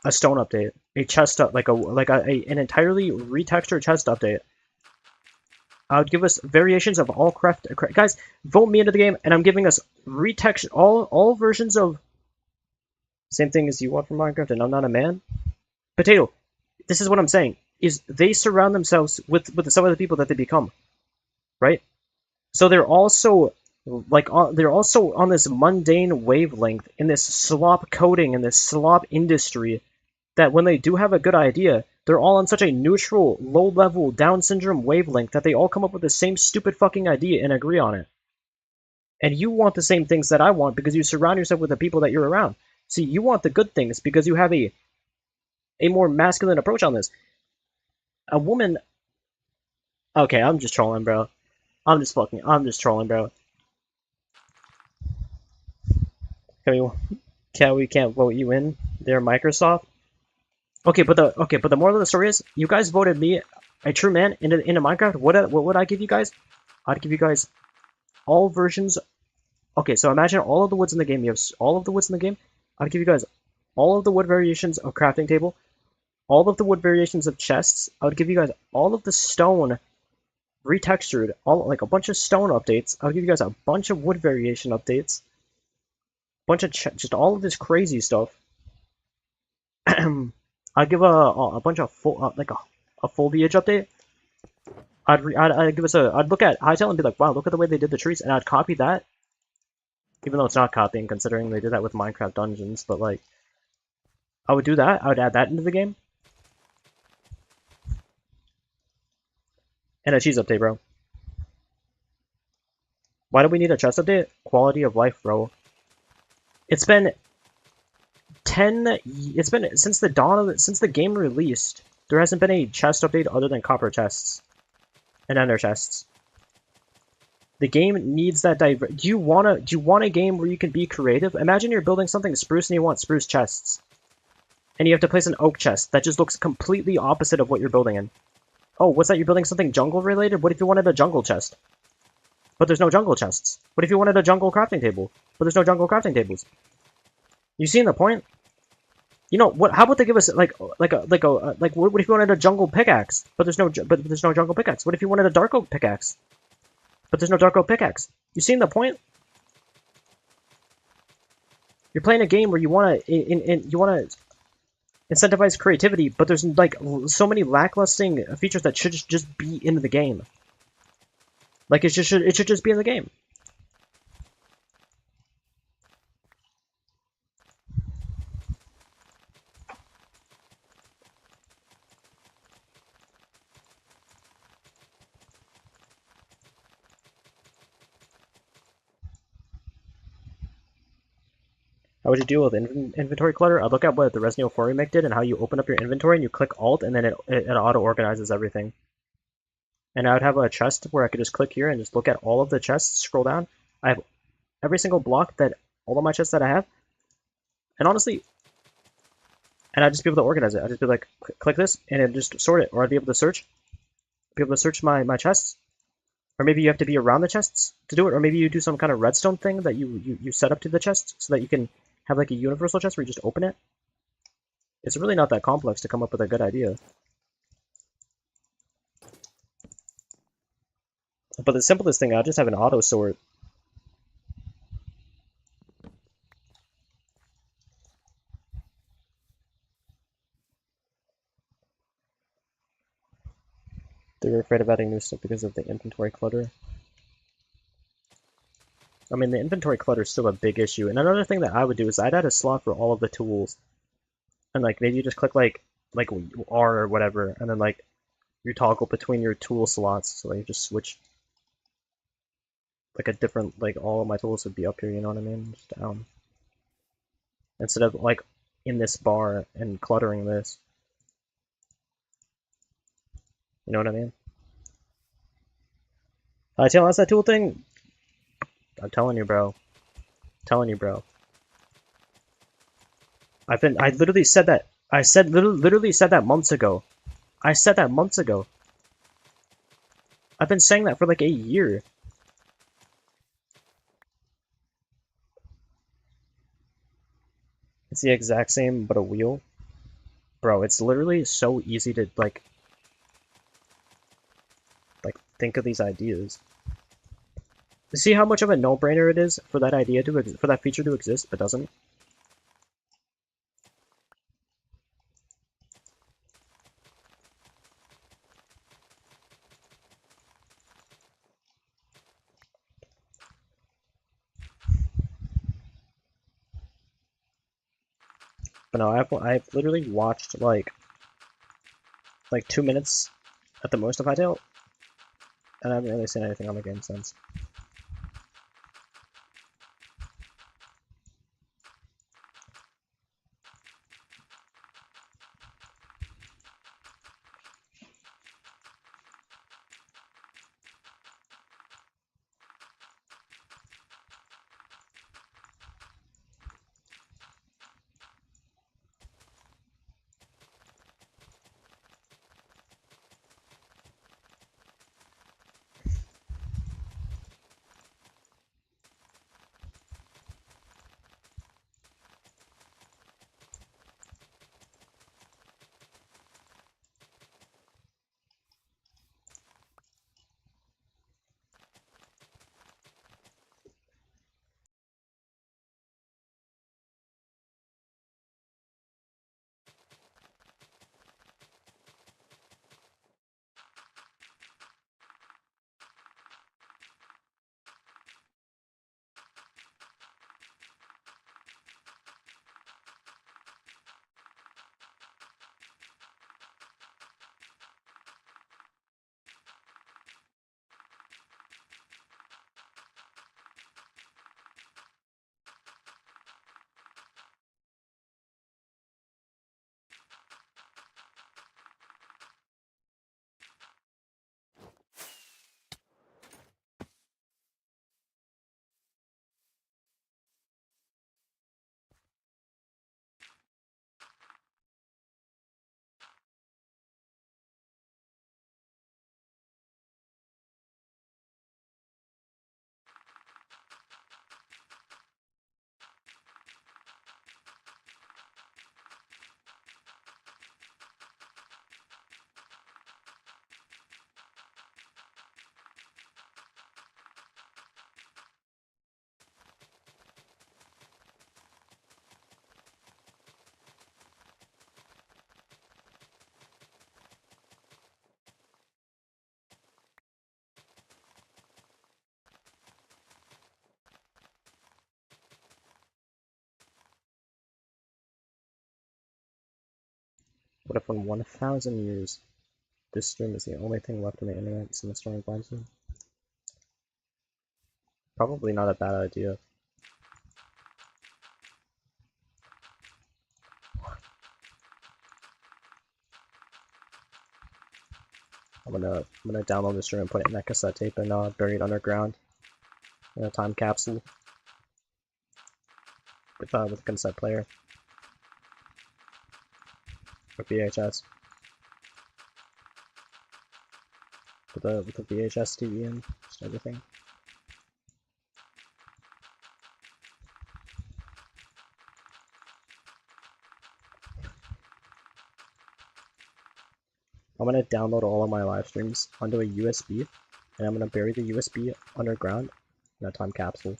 A stone update, a chest up, an entirely retextured chest update. I would give us variations of all craft. Guys, vote me into the game, and I'm giving us retext all versions of same thing as you want from Minecraft. And I'm not a man. Potato. This is what I'm saying. Is they surround themselves with some of the people that they become, right? So they're also on this mundane wavelength in this slop coding in this slop industry. That when they do have a good idea, they're all on such a neutral, low-level, Down syndrome wavelength that they all come up with the same stupid fucking idea and agree on it. And you want the same things that I want because you surround yourself with the people that you're around. See, you want the good things because you have a more masculine approach on this. A woman... Okay, I'm just trolling, bro. I'm just trolling, bro. We can't vote you in there, Microsoft? Okay, but the moral of the story is, you guys voted me, a true man, into Minecraft. What would I give you guys? I'd give you guys all versions. Okay, so imagine all of the woods in the game. You have all of the woods in the game. I'd give you guys all of the wood variations of crafting table, all of the wood variations of chests. I would give you guys all of the stone retextured, like a bunch of stone updates. I would give you guys a bunch of wood variation updates, bunch of just all of this crazy stuff. I'd give a bunch of a foliage update. I'd look at Hytale and be like, wow, look at the way they did the trees, and I'd copy that. Even though it's not copying, considering they did that with Minecraft Dungeons, but like, I would do that. I would add that into the game. And a cheese update, bro. Why do we need a chest update? Quality of life, bro. It's been since the dawn of since the game released, there hasn't been a chest update other than copper chests and ender chests. The game needs that do you want a game where you can be creative? Imagine you're building something spruce and you want spruce chests. And you have to place an oak chest that just looks completely opposite of what you're building in. Oh, what's that? You're building something jungle related? What if you wanted a jungle chest? But there's no jungle chests. What if you wanted a jungle crafting table? But there's no jungle crafting tables. You seeing the point? You know what? How about they give us like what if you wanted a jungle pickaxe? But there's no jungle pickaxe. What if you wanted a dark oak pickaxe? But there's no dark oak pickaxe. You seeing the point? You're playing a game where you wanna incentivize creativity, but there's like so many lacklusting features that should just be in the game. Like it should just be in the game. How would you deal with inventory clutter? I'd look at what the Resident Evil 4 remake did and how you open up your inventory and you click Alt and then it auto-organizes everything. And I would have a chest where I could just click here and just look at all of the chests, scroll down. I have every single block all of my chests that I have. And honestly, I'd just be able to organize it. I'd just be like, click this and it'd just sort it. Or I'd be able to search my chests. Or maybe you have to be around the chests to do it. Or maybe you do some kind of redstone thing that you set up to the chest so that you can have like a universal chest where you just open it. It's really not that complex to come up with a good idea. But the simplest thing, I'll just have an auto sort. They were afraid of adding new stuff because of the inventory clutter. I mean, the inventory clutter is still a big issue. And another thing that I would do is I'd add a slot for all of the tools. And like maybe you just click like R or whatever, and then like you toggle between your tool slots, so like you just switch like a different, like all of my tools would be up here, you know what I mean? Just down. Instead of like in this bar and cluttering this. You know what I mean? Tail, that's that tool thing? I'm telling you, bro. I literally said that. Literally said that months ago. I said that months ago. I've been saying that for like a year. It's the exact same, but a wheel. Bro, it's literally so easy to like think of these ideas. See how much of a no-brainer it is for that idea for that feature to exist, but doesn't? But no, I've literally watched like 2 minutes at the most of Hytale, and I haven't really seen anything on the game since. What if in 1,000 years, this stream is the only thing left on the internet since the storm finds me? Probably not a bad idea. I'm gonna download this stream and put it in that cassette tape and bury it underground in a time capsule with a cassette player with VHS with a VHS TV and just everything. I'm gonna download all of my live streams onto a USB, and I'm gonna bury the USB underground in a time capsule.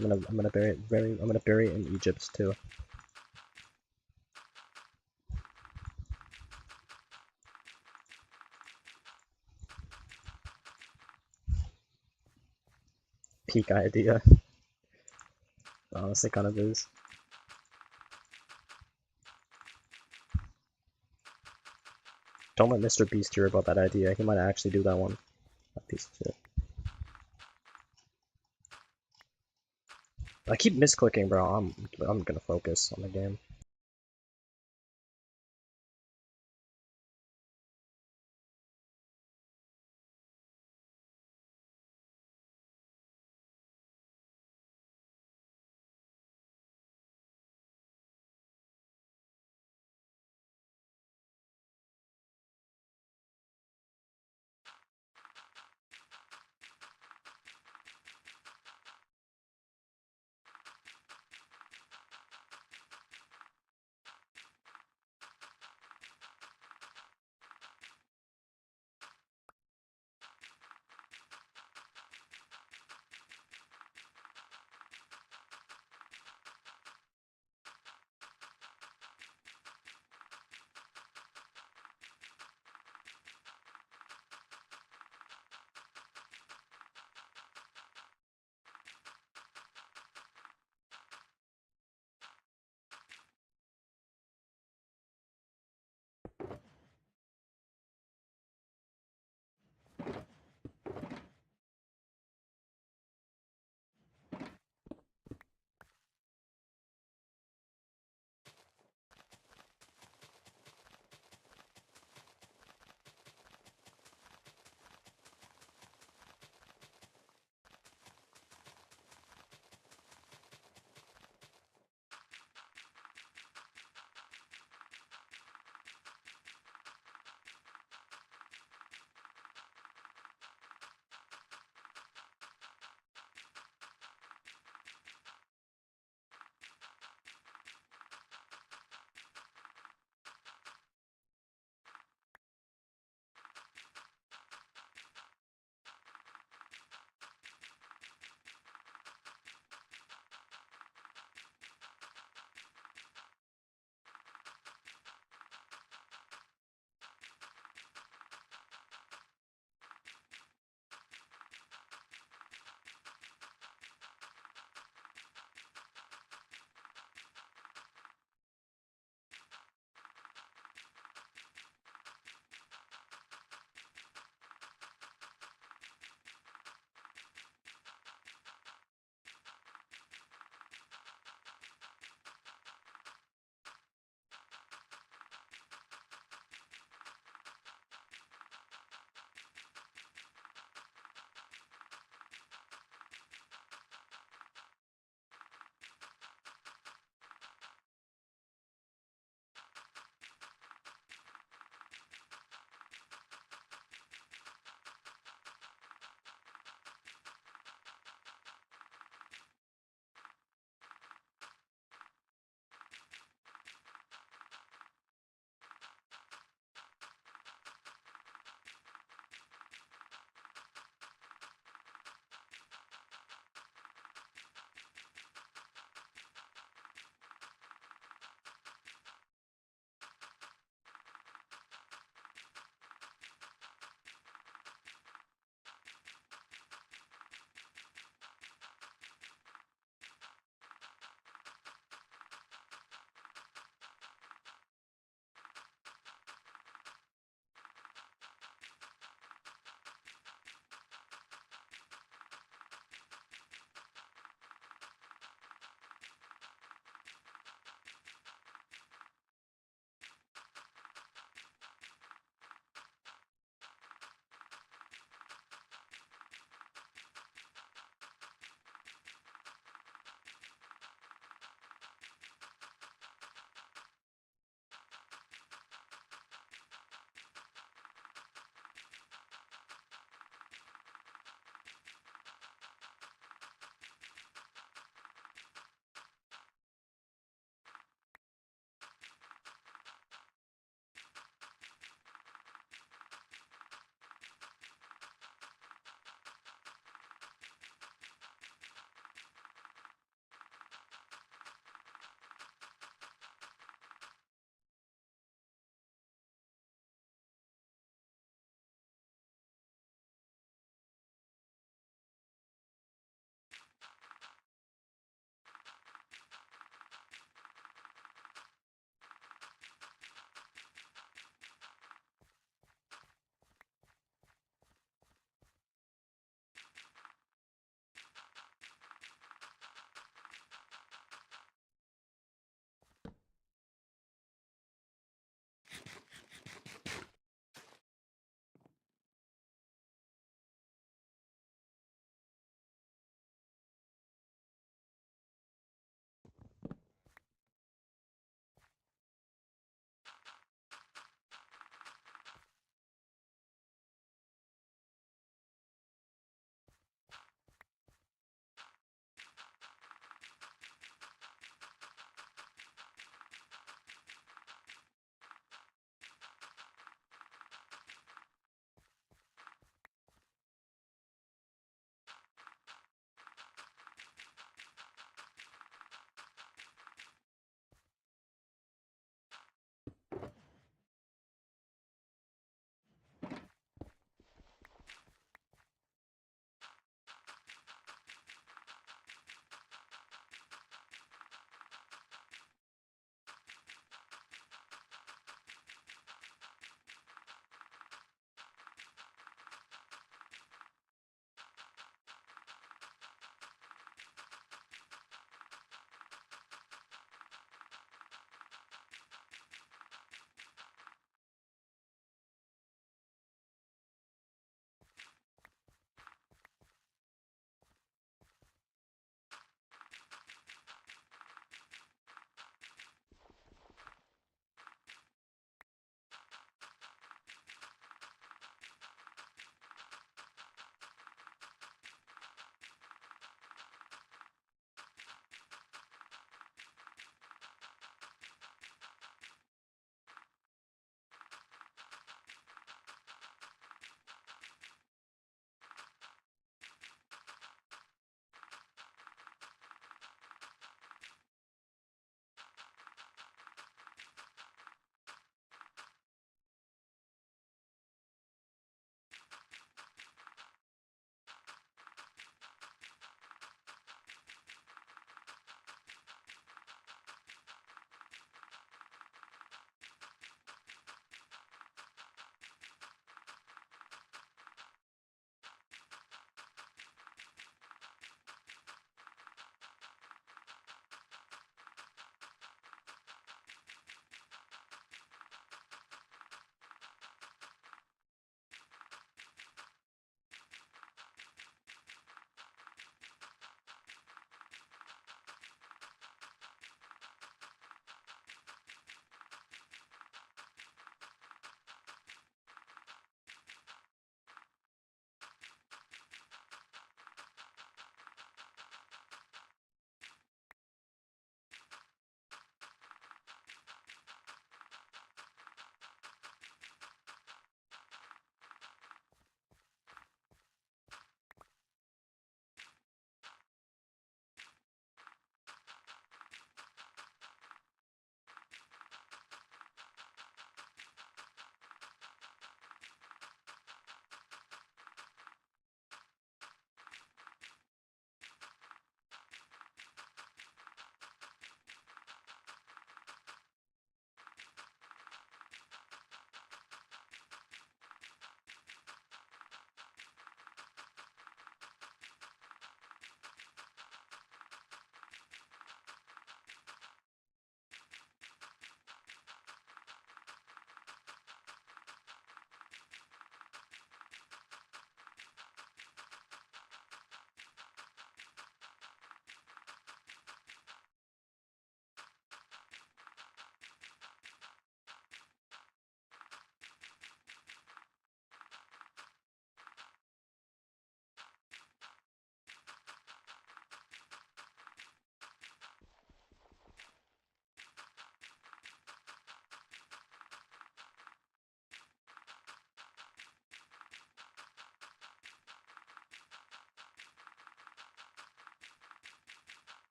I'm gonna bury it in Egypt too. Peak idea. Honestly, kind of is. Don't let Mr. Beast hear about that idea. He might actually do that one. That piece of shit. I keep misclicking, bro. I'm gonna focus on the game.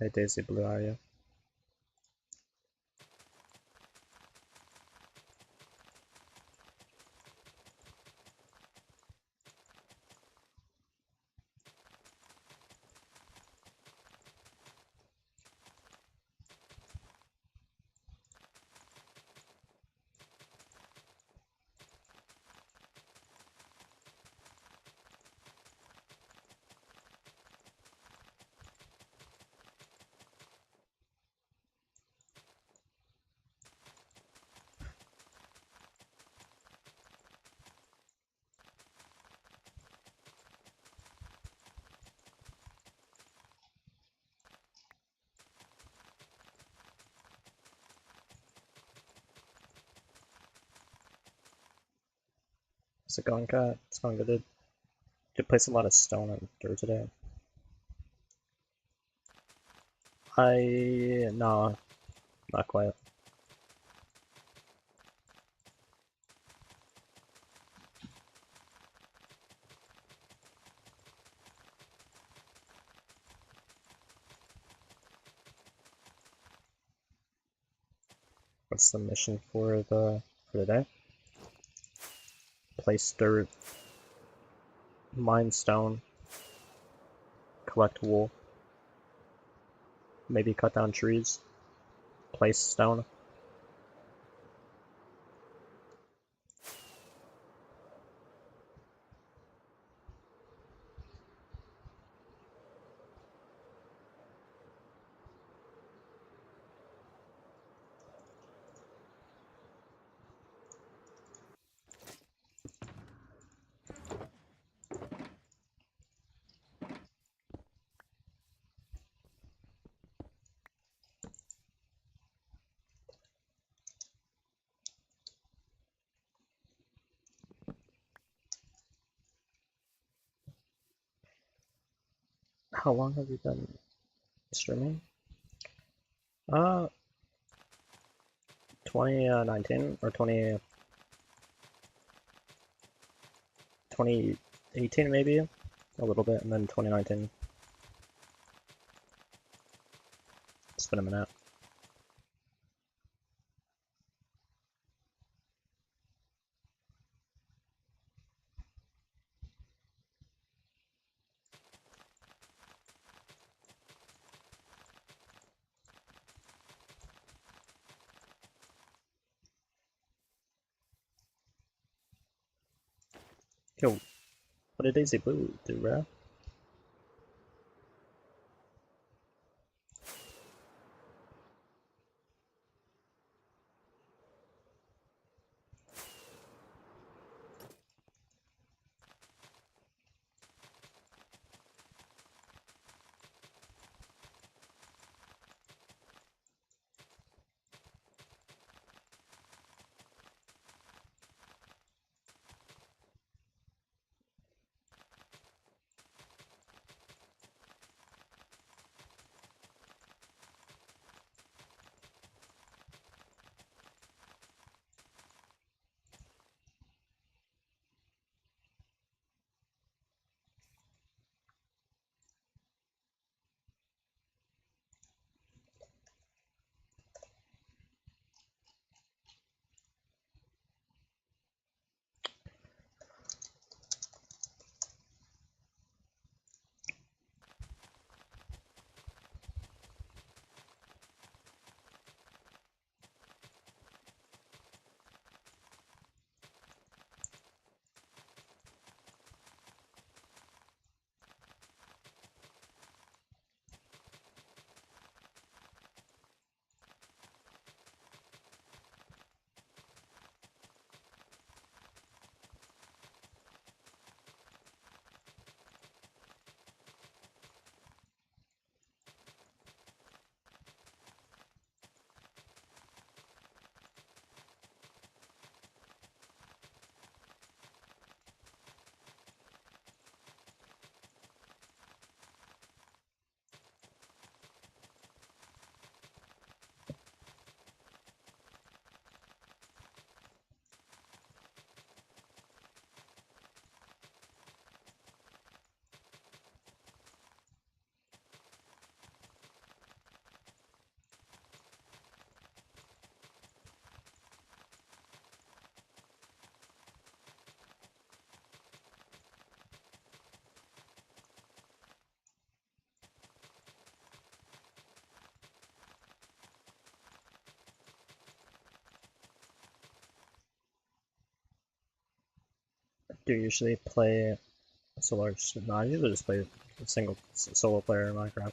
Hey Daisy Blue, how are you? How's it going, Kat? It's going good. Did place a lot of stone and dirt today. No, not quite. What's the mission for the day? Place dirt, mine stone, collect wool, maybe cut down trees, place stone. How long have you been streaming? 2019 or 2018 maybe, a little bit, and then 2019. It's been a minute. Yo, what did Daisy Blue do, bro? Do you usually play solo? No, I usually just play a single solo player in Minecraft.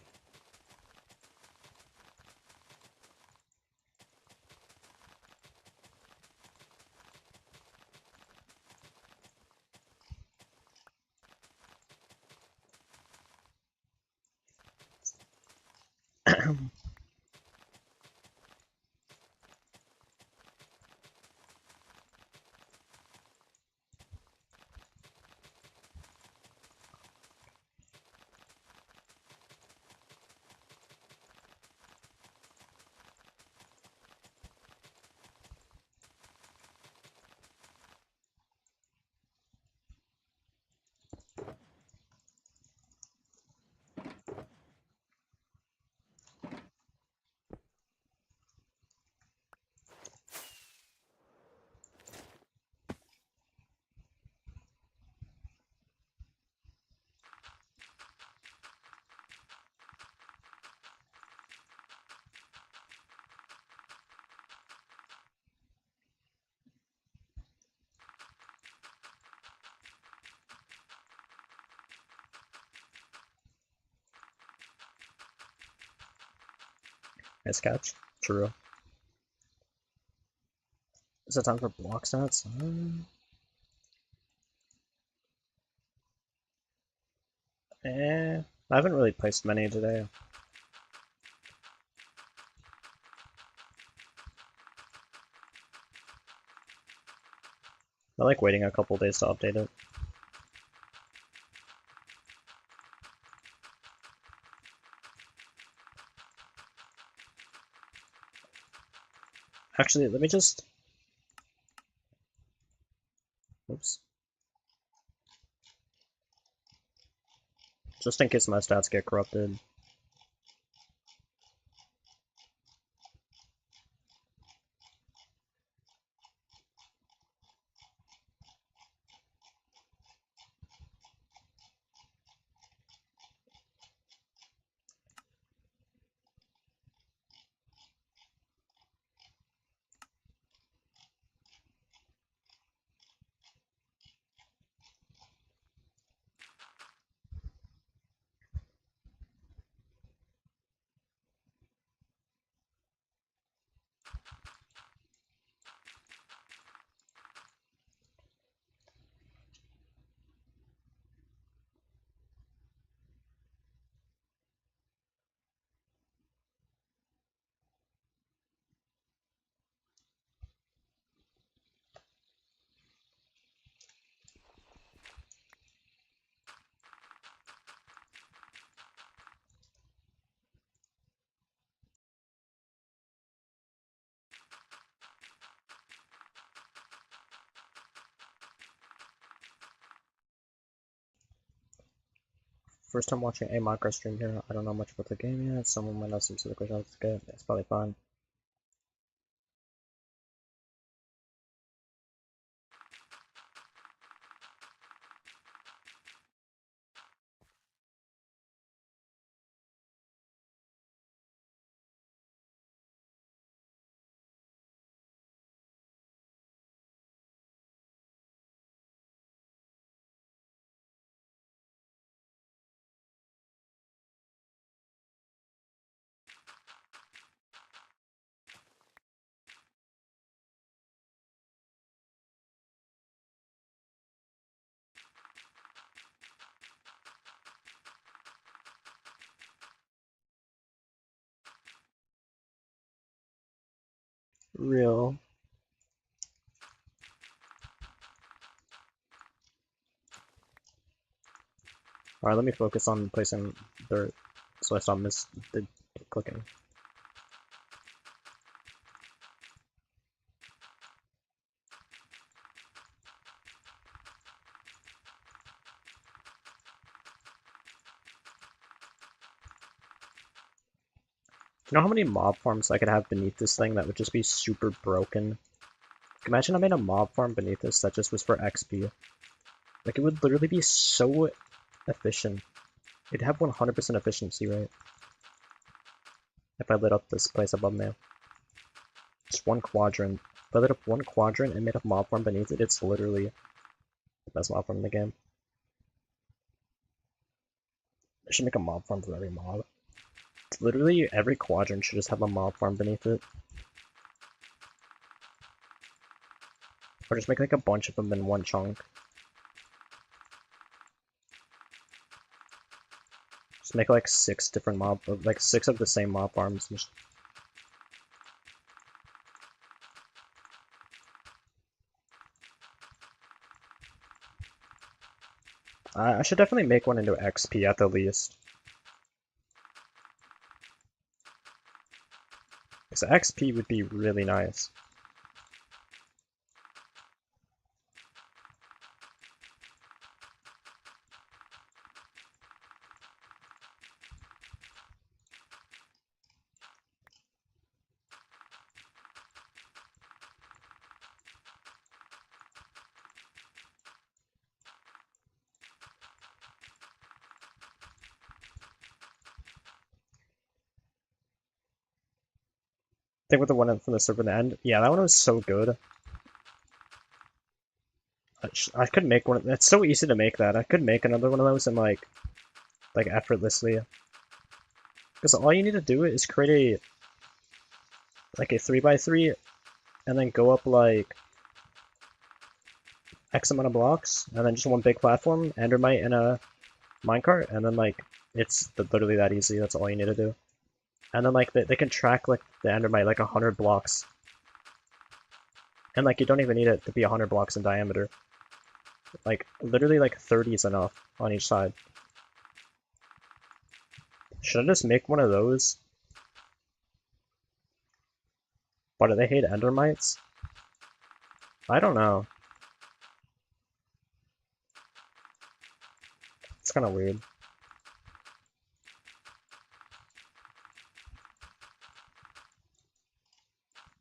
Nice catch. True. Is it time for block stats? I haven't really placed many today. I like waiting a couple days to update it. Actually, let me just... Oops. Just in case my stats get corrupted. First time watching a Minecraft stream here. I don't know much about the game yet. Someone might know some specific results to get. It's probably fine. Real. Alright, let me focus on placing dirt so I stop clicking. You know how many mob farms I could have beneath this thing that would just be super broken? Imagine I made a mob farm beneath this that just was for XP. Like, it would literally be so efficient. It'd have 100% efficiency rate. If I lit up this place above me. Just one quadrant. If I lit up one quadrant and made a mob farm beneath it, it's literally best mob farm in the game. I should make a mob farm for every mob. Literally every quadrant should just have a mob farm beneath it. Or just make like a bunch of them in one chunk. Just make like 6 different like 6 of the same mob farms. I should definitely make one into XP at the least. Because XP would be really nice. I think with the one from the server in the end, yeah, that one was so good. I could make one. It's so easy to make that. I could make another one of those and like effortlessly. Because all you need to do is create a 3x3 and then go up like X amount of blocks and then just one big platform, Endermite and a minecart, and then like it's literally that easy. That's all you need to do. And then like they can track like the Endermite like 100 blocks. And like you don't even need it to be 100 blocks in diameter. Like literally like 30 is enough on each side. Should I just make one of those? But do they hate Endermites? I don't know. It's kind of weird.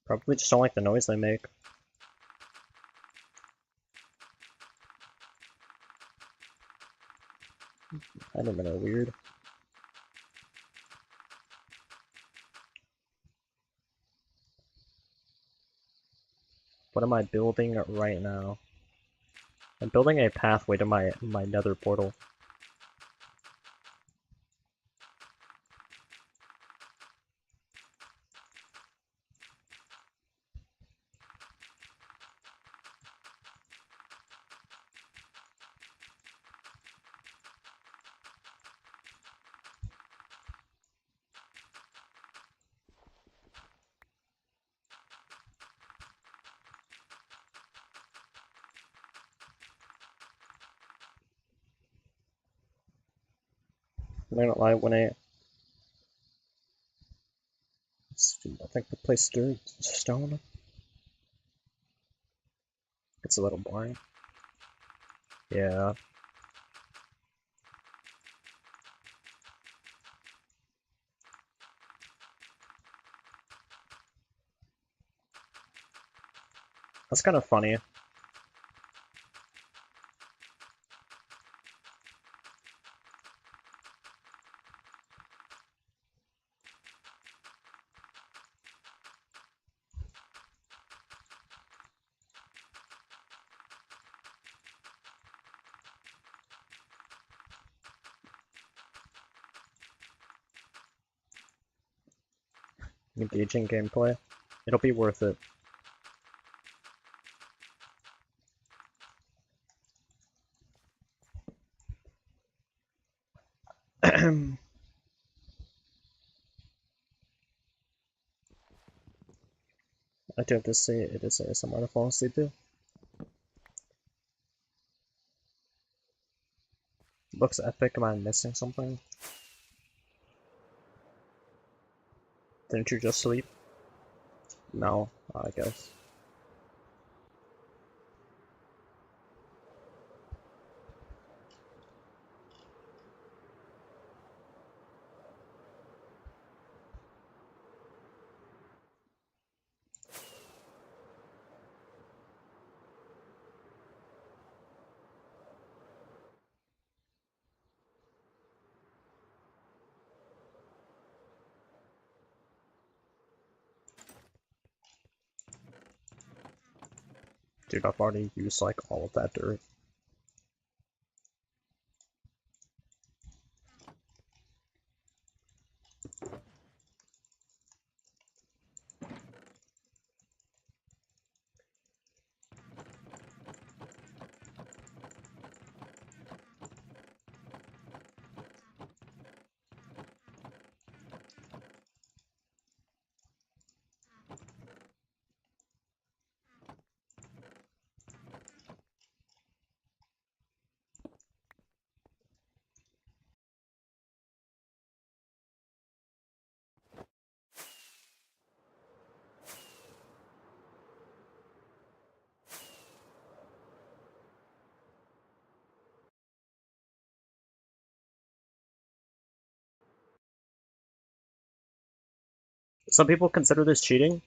Probably just don't like the noise they make. Endermen are weird. What am I building right now? I'm building a pathway to my nether portal. I'm not gonna lie, when I think the place stirred stone. It's a little boring. Yeah. That's kind of funny. Engaging gameplay. It'll be worth it. I do have to say it is ASMR to fall asleep to. Looks epic. Am I missing something? Didn't you just sleep? No, I guess. Dude, I've already used like all of that dirt. Some people consider this cheating.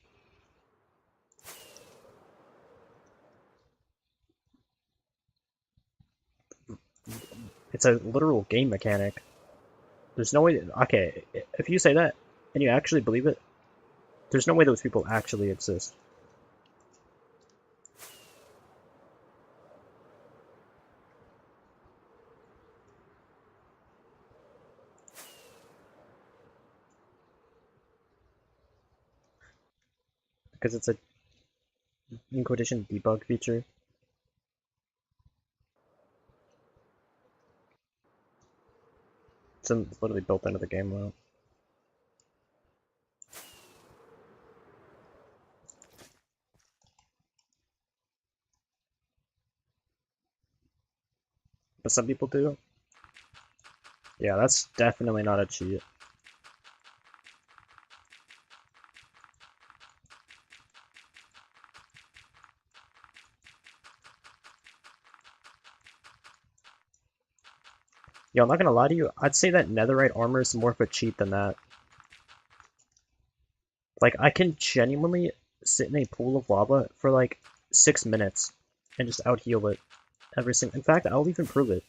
It's a literal game mechanic. There's no way. Okay, if you say that and you actually believe it, there's no way those people actually exist. Because it's a, in quotation, debug feature. It's literally built into the game though. But some people do. Yeah, that's definitely not a cheat. Yo, I'm not gonna lie to you, I'd say that netherite armor is more of a cheat than that. Like, I can genuinely sit in a pool of lava for like 6 minutes and just out-heal it every single. In fact, I'll even prove it.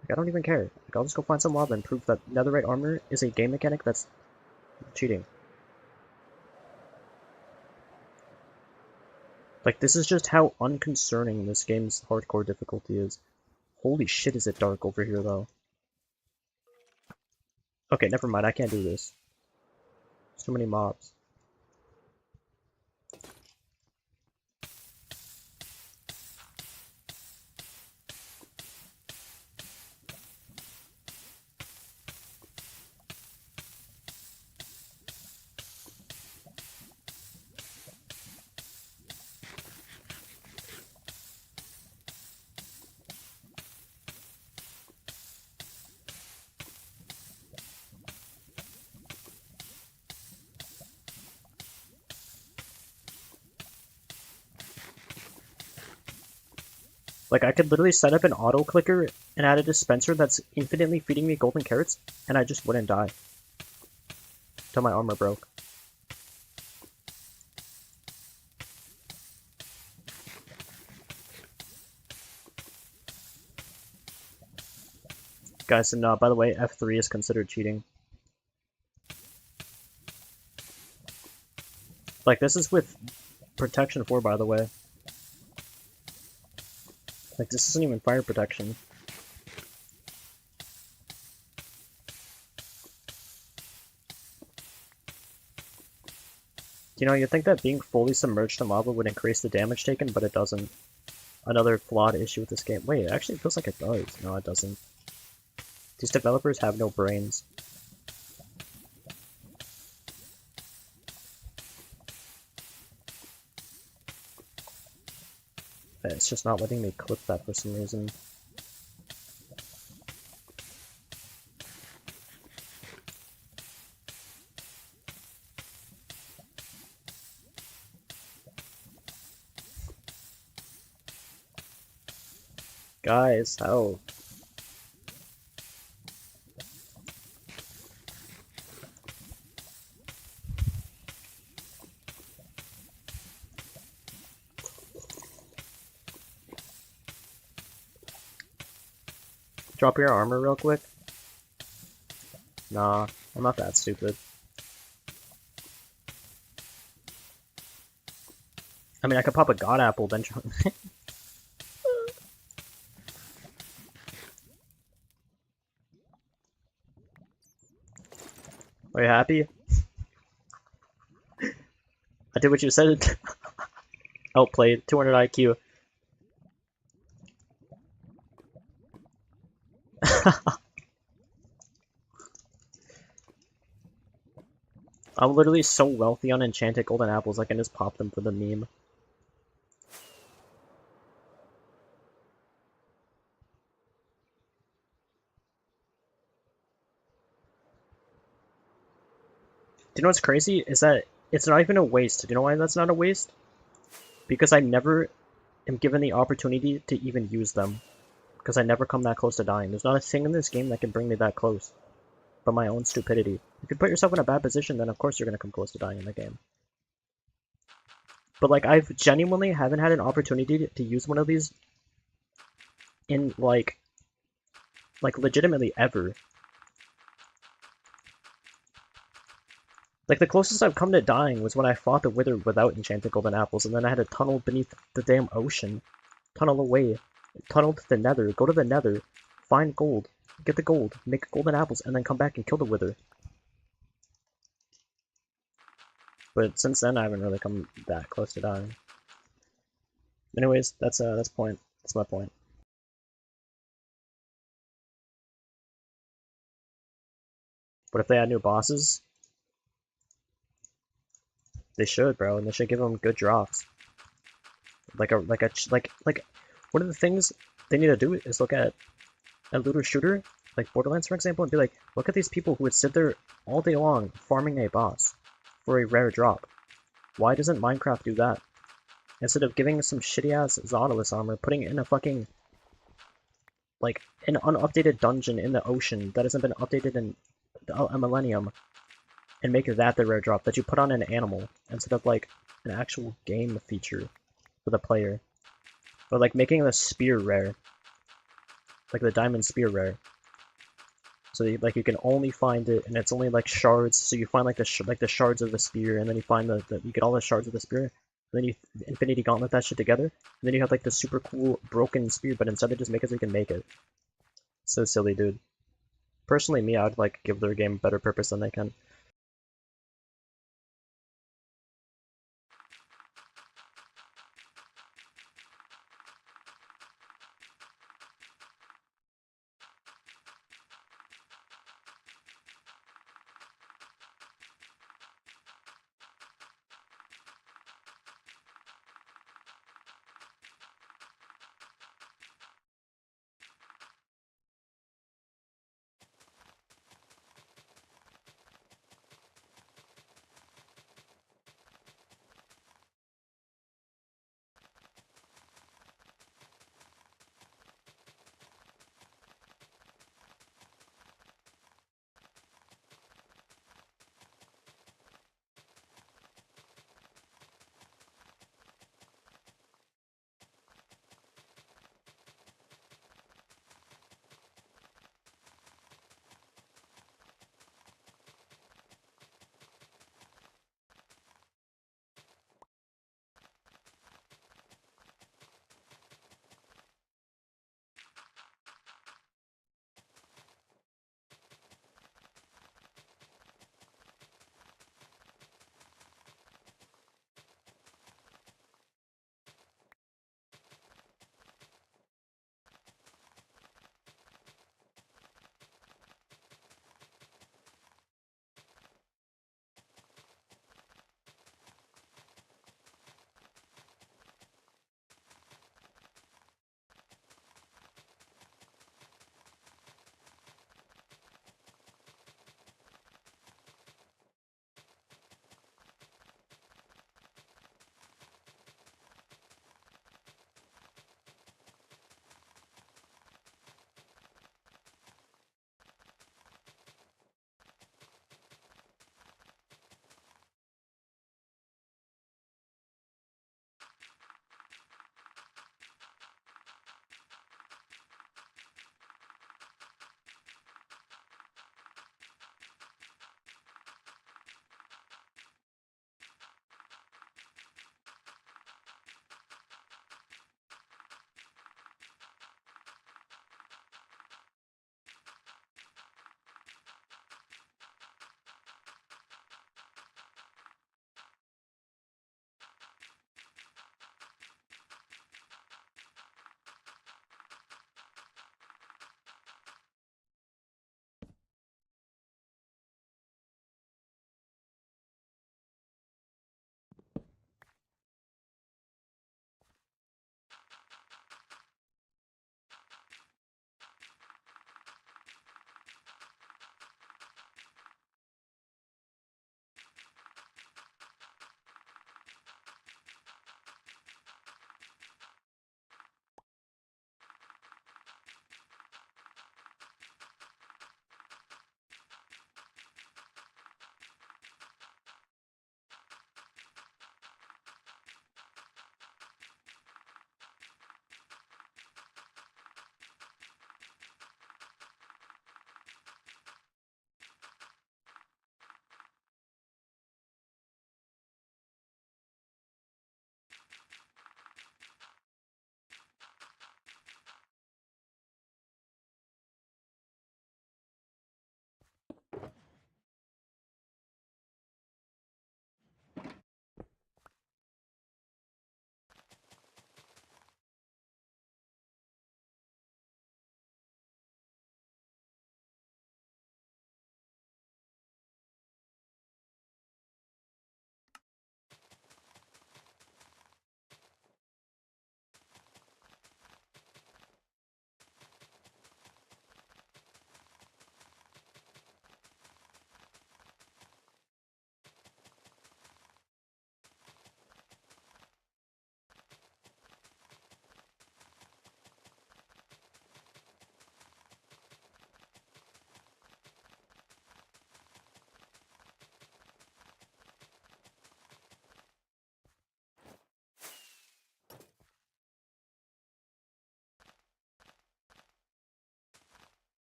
Like, I don't even care. Like, I'll just go find some lava and prove that netherite armor is a game mechanic that's cheating. Like, this is just how unconcerning this game's hardcore difficulty is. Holy shit, is it dark over here, though. Okay, never mind, I can't do this. There's too many mobs. Like, I could literally set up an auto clicker and add a dispenser that's infinitely feeding me golden carrots, and I just wouldn't die. Till my armor broke. Guys, and by the way, F3 is considered cheating. Like, this is with protection 4, by the way. Like, this isn't even fire protection. You know, you'd think that being fully submerged in lava would increase the damage taken, but it doesn't. Another flawed issue with this game. Wait, actually it feels like it does. No, it doesn't. These developers have no brains. It's just not letting me clip that for some reason. Guys, how? Drop your armor real quick? Nah, I'm not that stupid. I mean, I could pop a god apple, then Are you happy? I did what you said. Outplayed. 200 IQ. I'm literally so wealthy on enchanted golden apples, I can just pop them for the meme. Do you know what's crazy? Is that it's not even a waste. Do you know why that's not a waste? Because I never am given the opportunity to even use them. Because I never come that close to dying. There's not a thing in this game that can bring me that close. but my own stupidity. If you put yourself in a bad position, then of course you're gonna come close to dying in the game. But like, I've genuinely haven't had an opportunity to use one of these in like legitimately ever. Like, the closest I've come to dying was when I fought the Wither without enchanted golden apples, and then I had to tunnel beneath the damn ocean. Tunnel away. Tunnel to the nether. Go to the nether. Find gold. Get the gold. Make golden apples, and then come back and kill the Wither. But since then, I haven't really come that close to dying. Anyways, that's point. That's my point. But if they add new bosses, they should, bro, and they should give them good drops. Like one of the things they need to do is look at a looter shooter, like Borderlands for example, and be like, look at these people who would sit there all day long farming a boss for a rare drop. Why doesn't Minecraft do that? Instead of giving some shitty ass Zaudelus armor, putting it in a fucking like an unupdated dungeon in the ocean that hasn't been updated in a millennium, and make that the rare drop that you put on an animal instead of like an actual game feature for the player. Or like making the spear rare, like the diamond spear rare. So you can only find it, and it's only like shards. So you find like the shards of the spear, and then you find you get all the shards of the spear. And then you Infinity Gauntlet that shit together, and then you have like the super cool broken spear, but instead they just make it so you can make it. So silly, dude. Personally, me, I would like give their game better purpose than they can.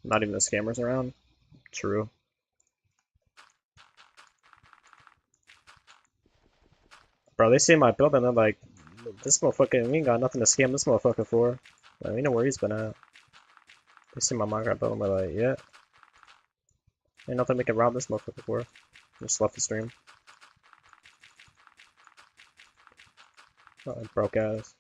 Not even the scammers around. True. Bro, they see my building, they're like, this motherfucker, we ain't got nothing to scam this motherfucker for. Like, we know where he's been at. They see my Minecraft building, we're like, yeah. Ain't nothing we can rob this motherfucker for. Just left the stream. Oh, broke ass.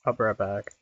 I'll be right back.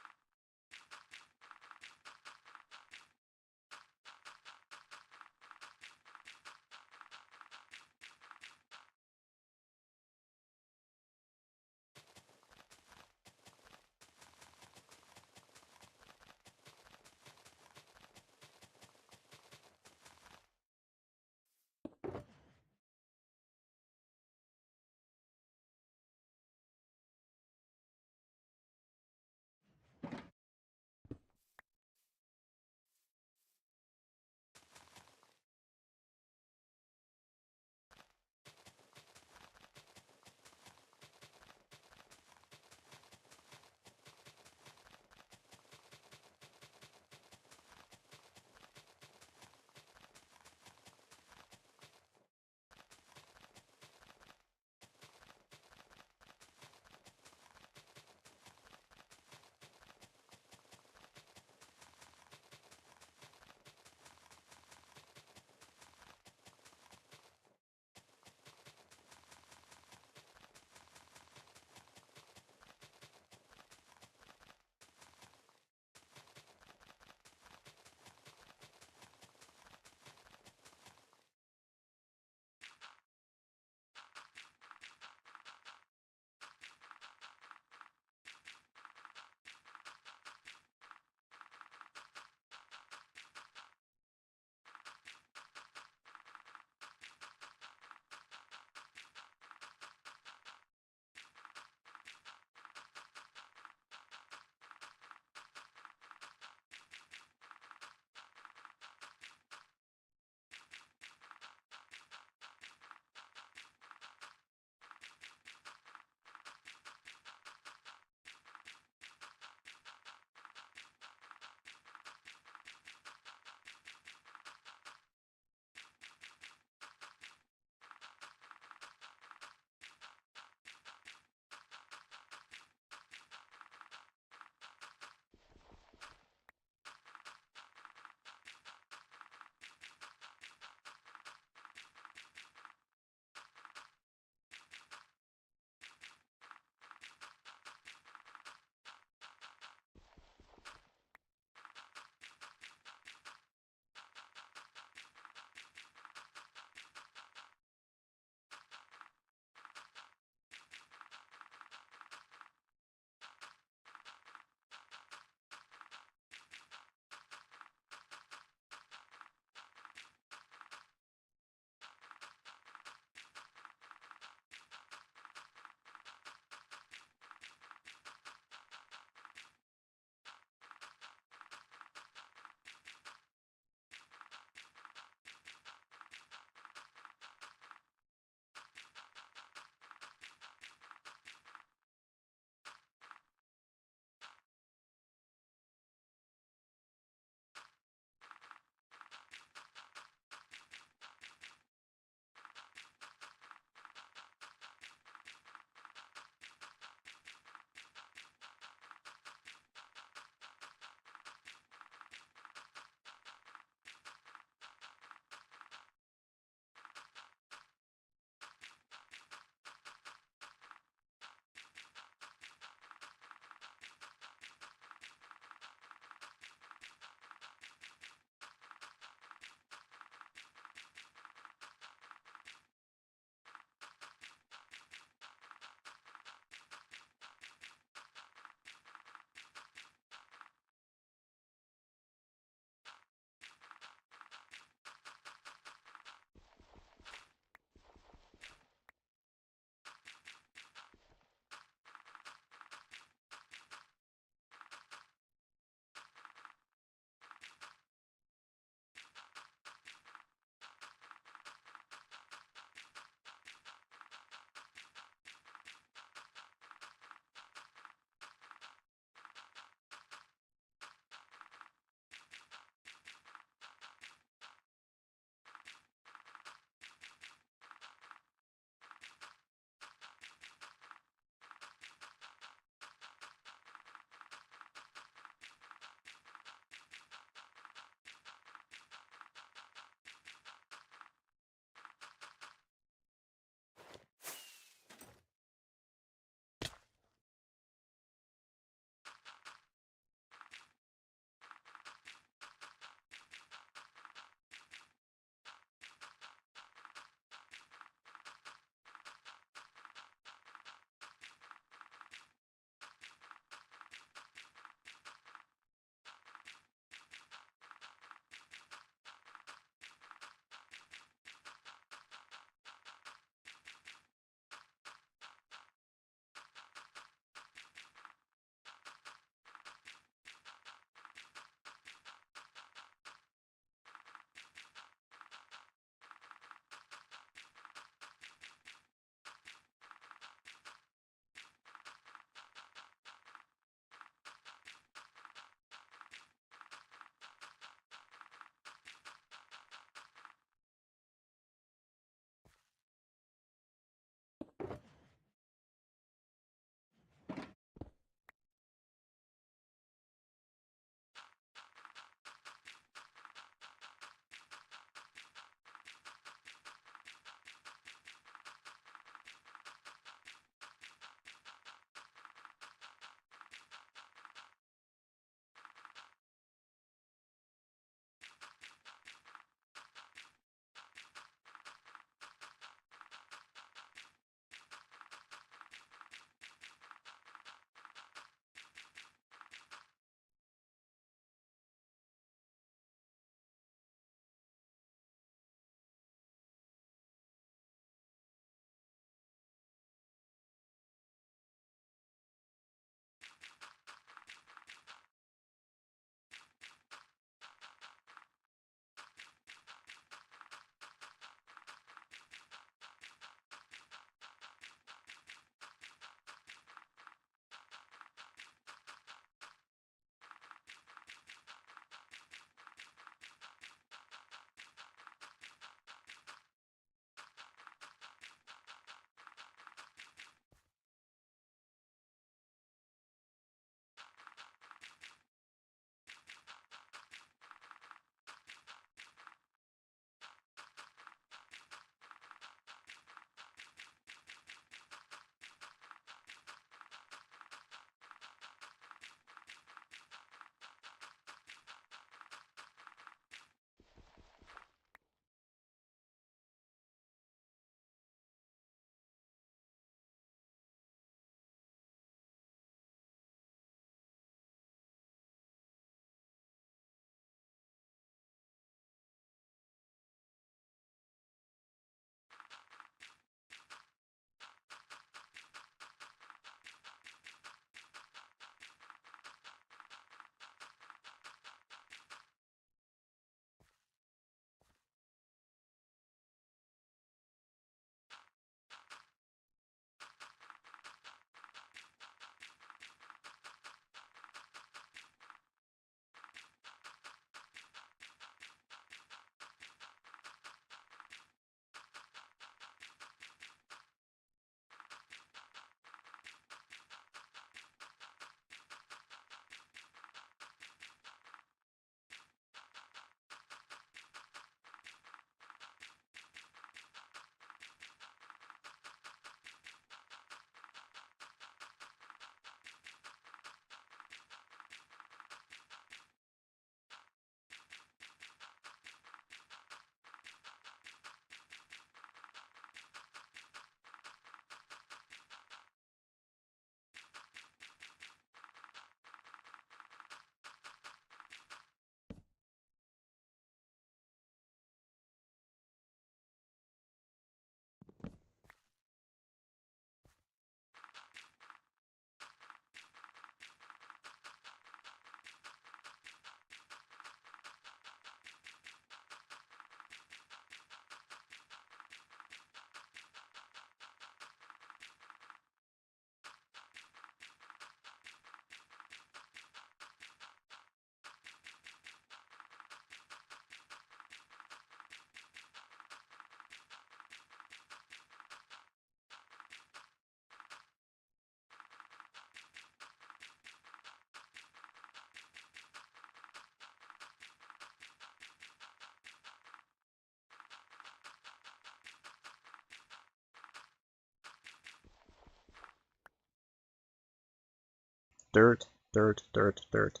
Dirt, dirt, dirt, dirt.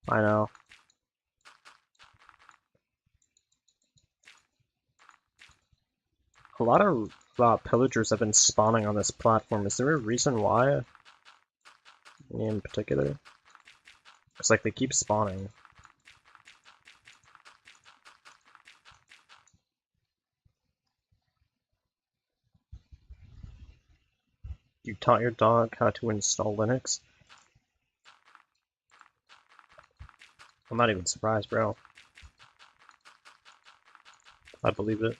I know. A lot of pillagers have been spawning on this platform. Is there a reason why? In particular? It's like they keep spawning. You taught your dog how to install Linux? I'm not even surprised, bro. I believe it.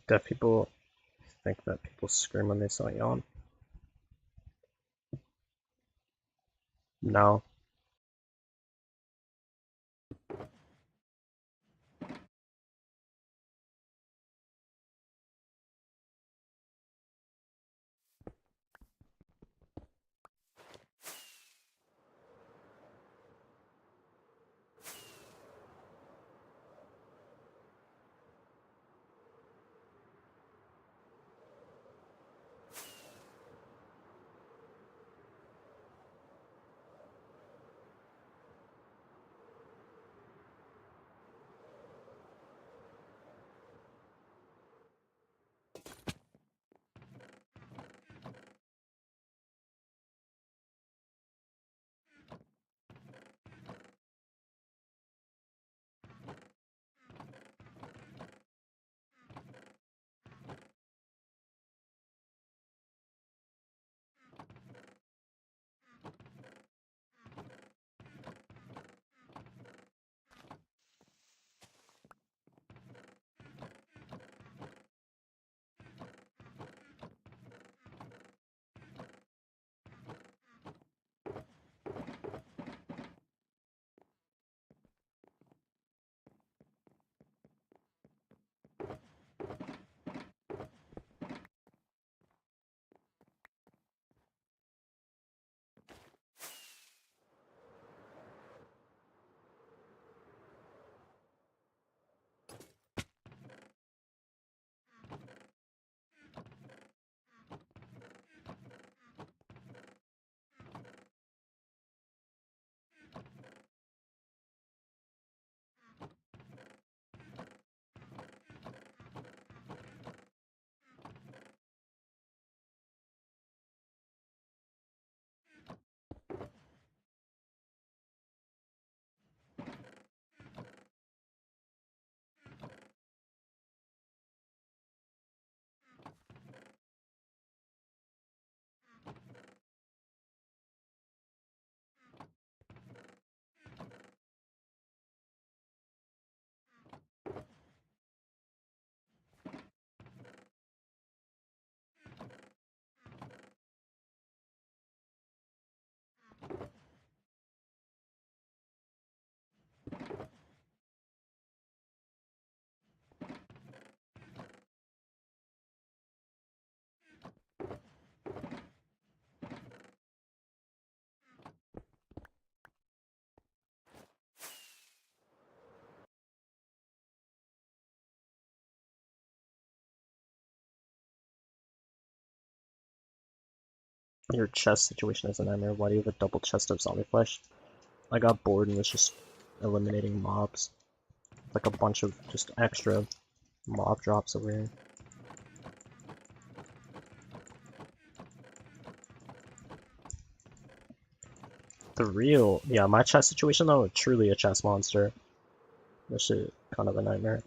Deaf people think that people scream when they saw yawn. No. Your chest situation is a nightmare. Why do you have a double chest of zombie flesh? I got bored and was just eliminating mobs. Like a bunch of just extra mob drops over here. Yeah, my chest situation though, truly a chest monster. This shit kind of a nightmare.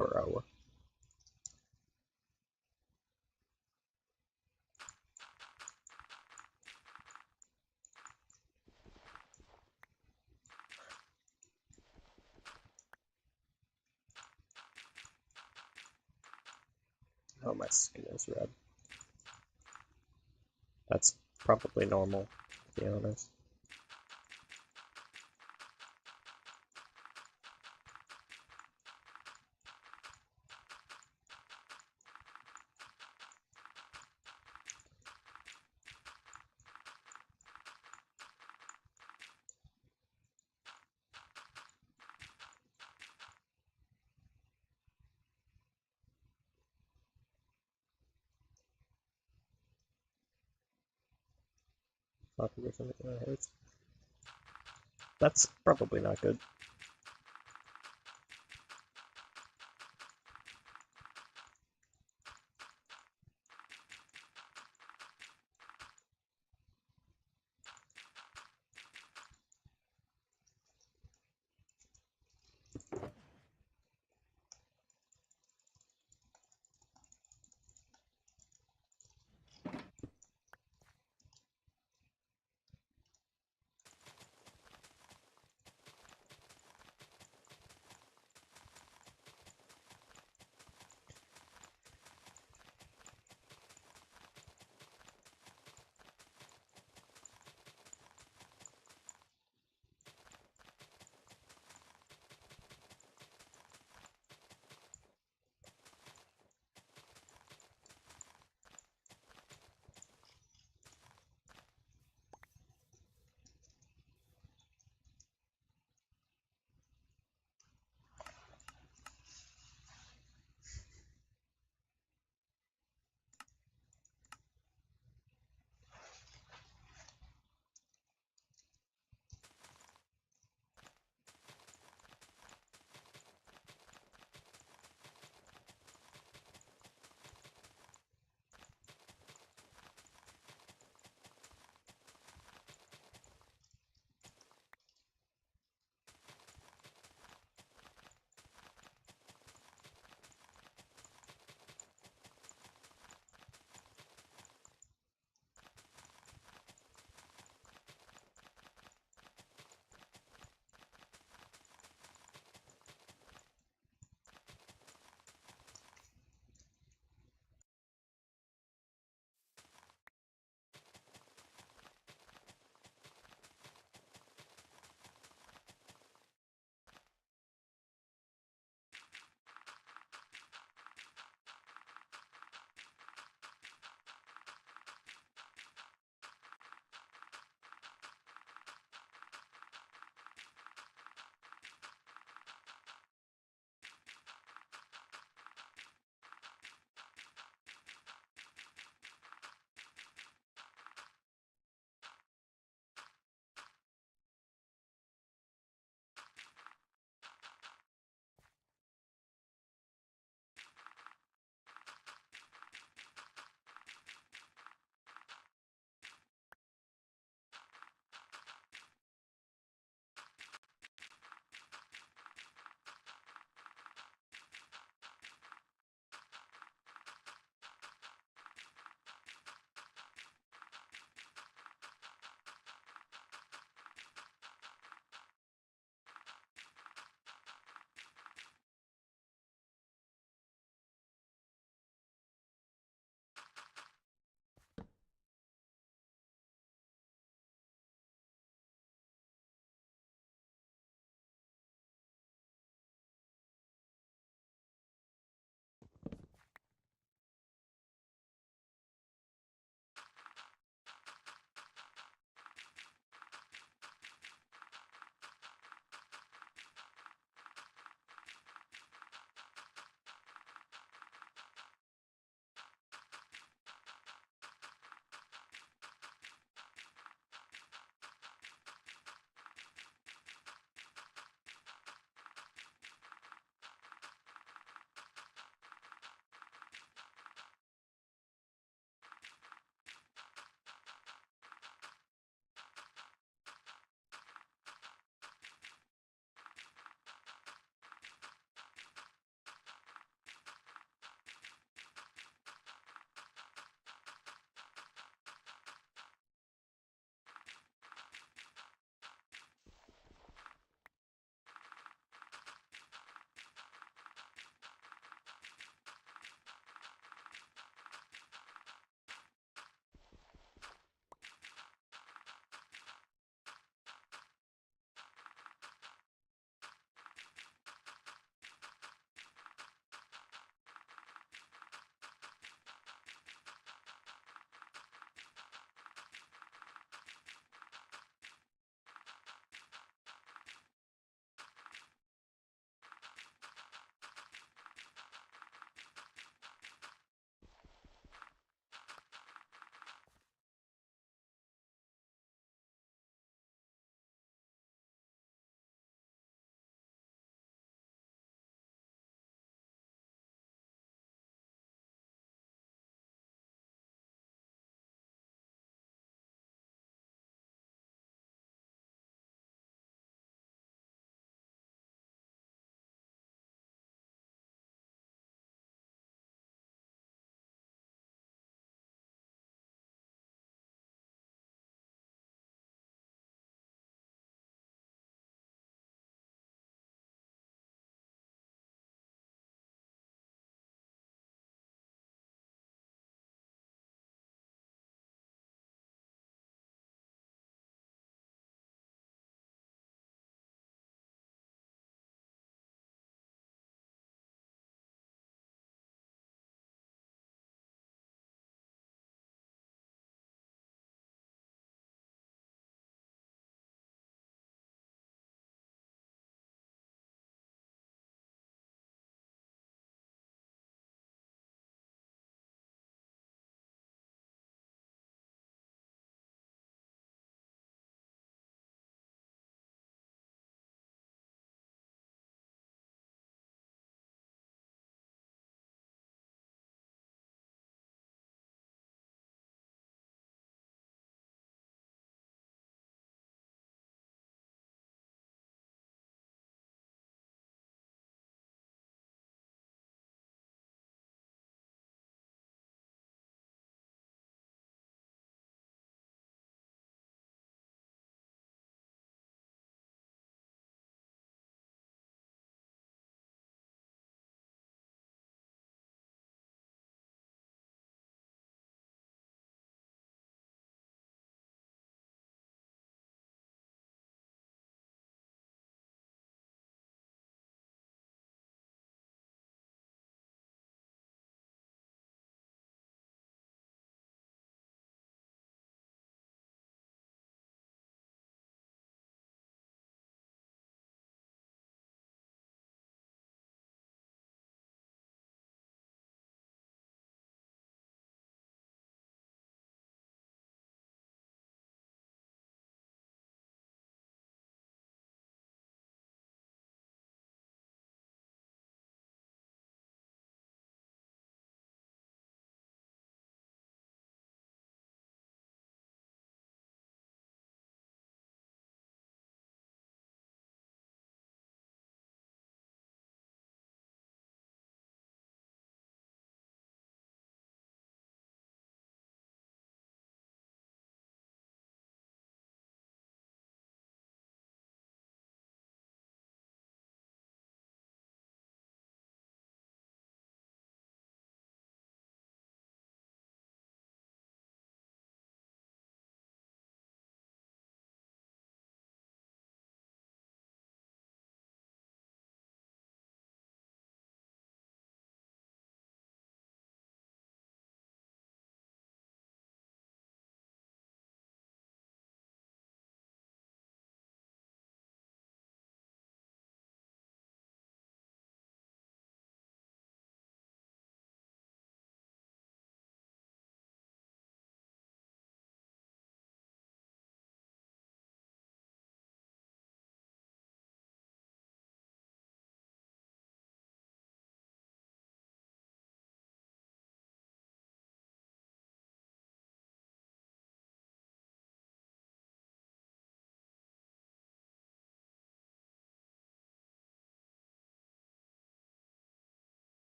per hour. Oh, my skin is red. That's probably normal, to be honest. That hurts. That's probably not good.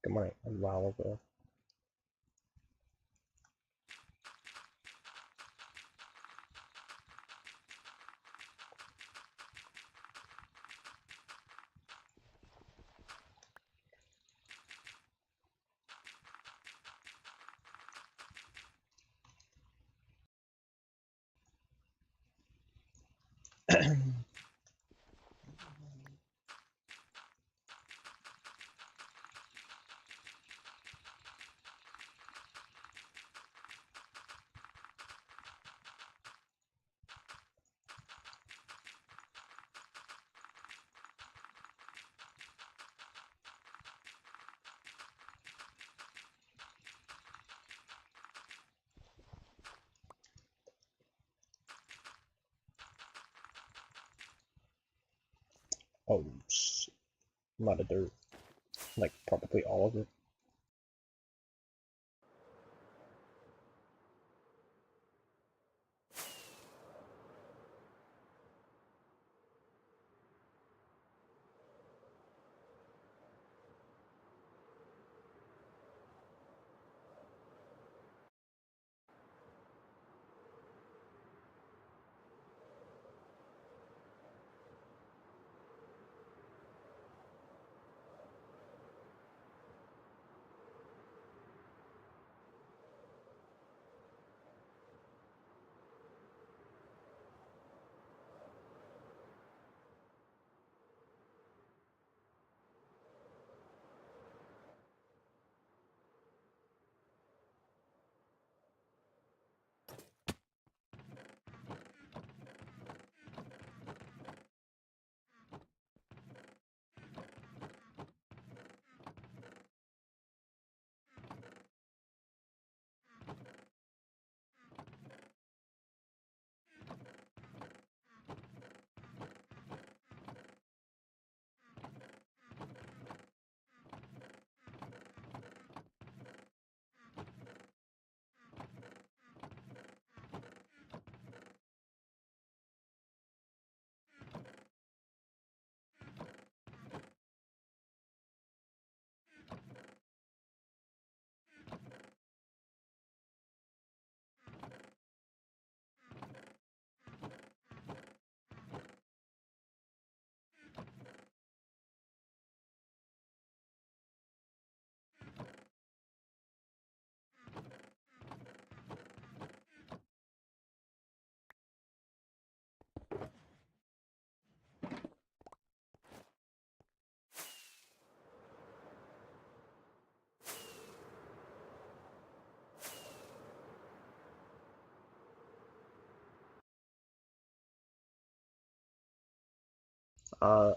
Good morning. Wow, bro. Oh, shit. A lot of dirt. Like, probably all of it.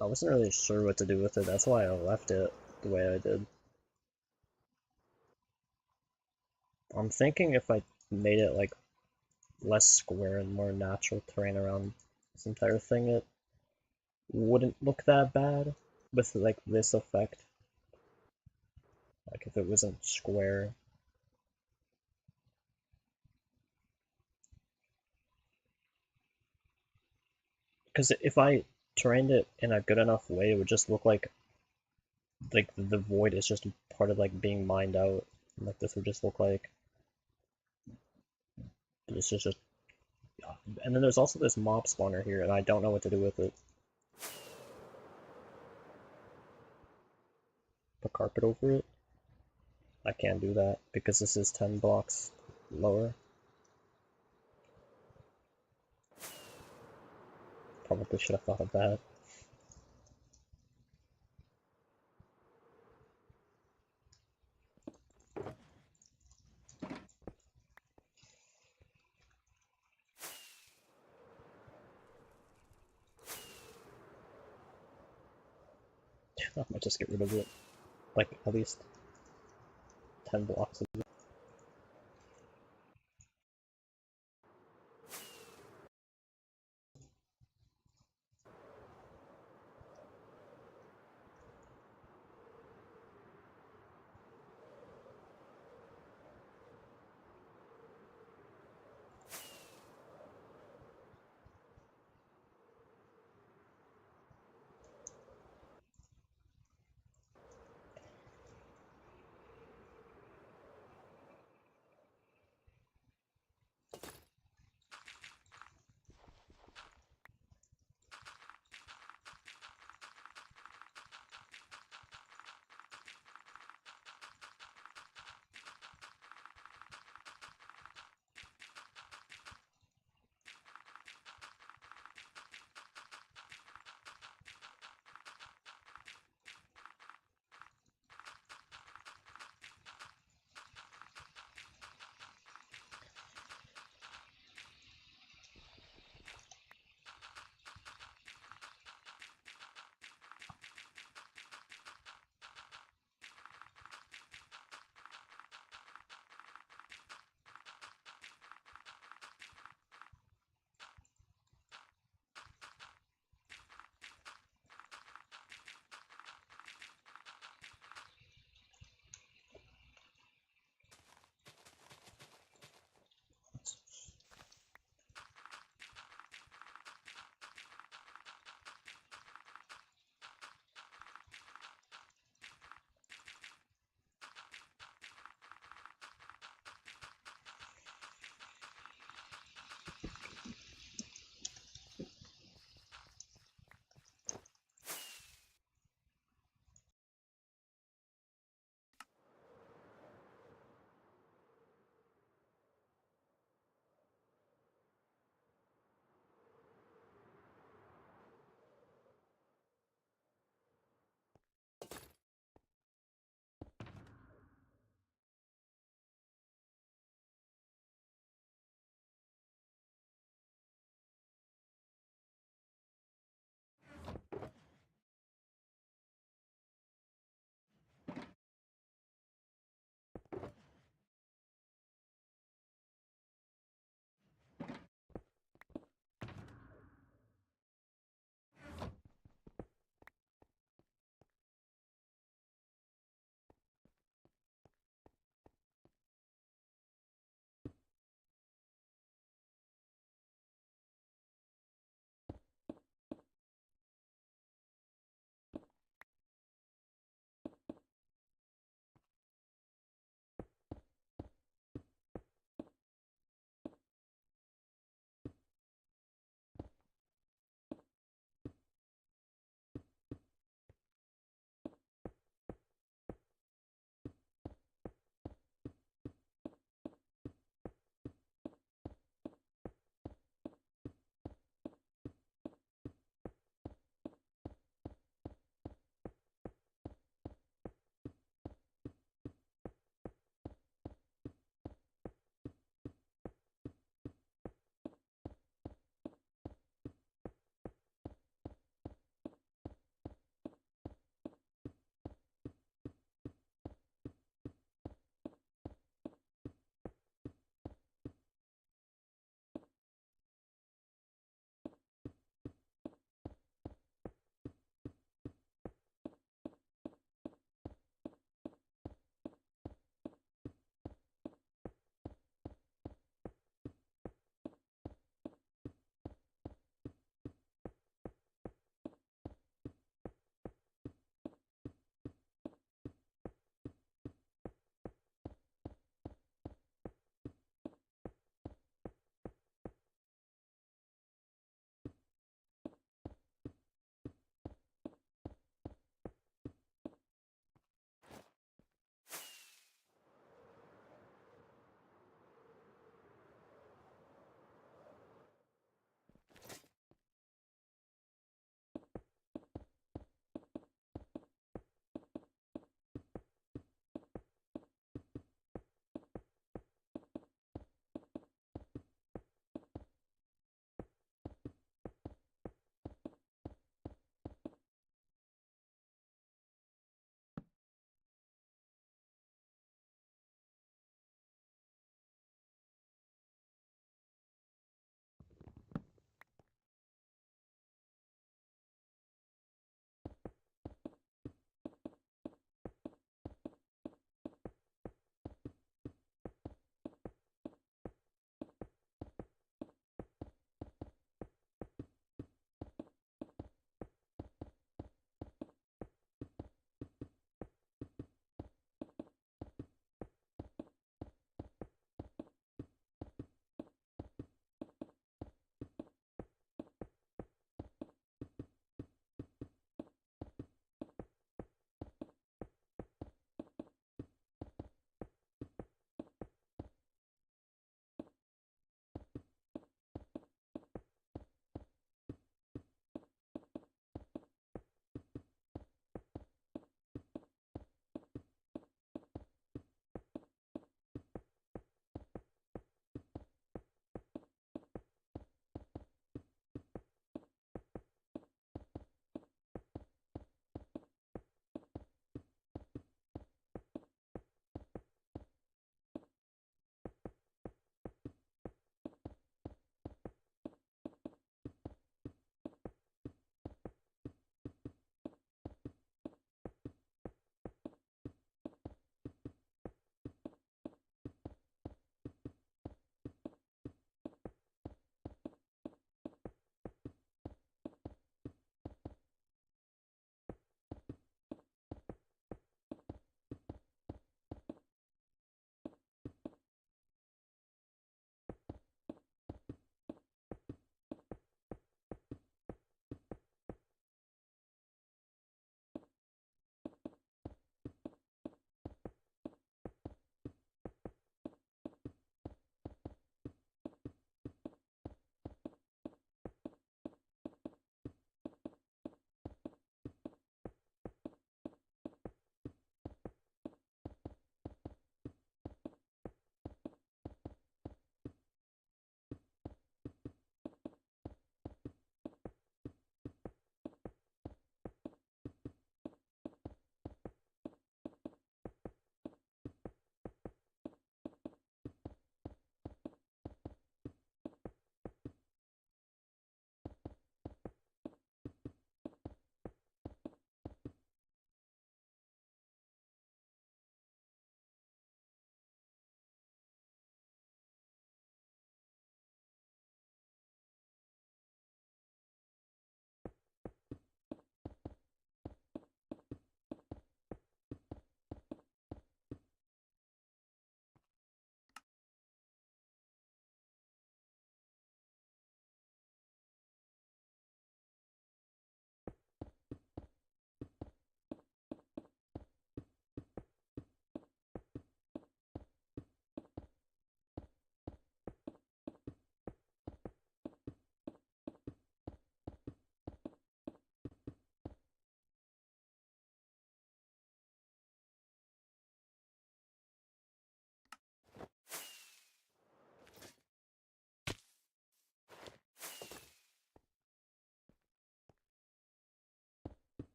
I wasn't really sure what to do with it, that's why I left it the way I did. I'm thinking if I made it like less square and more natural terrain around this entire thing, it wouldn't look that bad with like this effect. Like if it wasn't square. Because if I terrained it in a good enough way, it would just look like the void is just part of like being mined out. Like this would just look like this is just. And then there's also this mob spawner here, and I don't know what to do with it. Put carpet over it. I can't do that because this is 10 blocks lower. Probably should have thought of that. I might just get rid of it. Like, at least 10 blocks of it.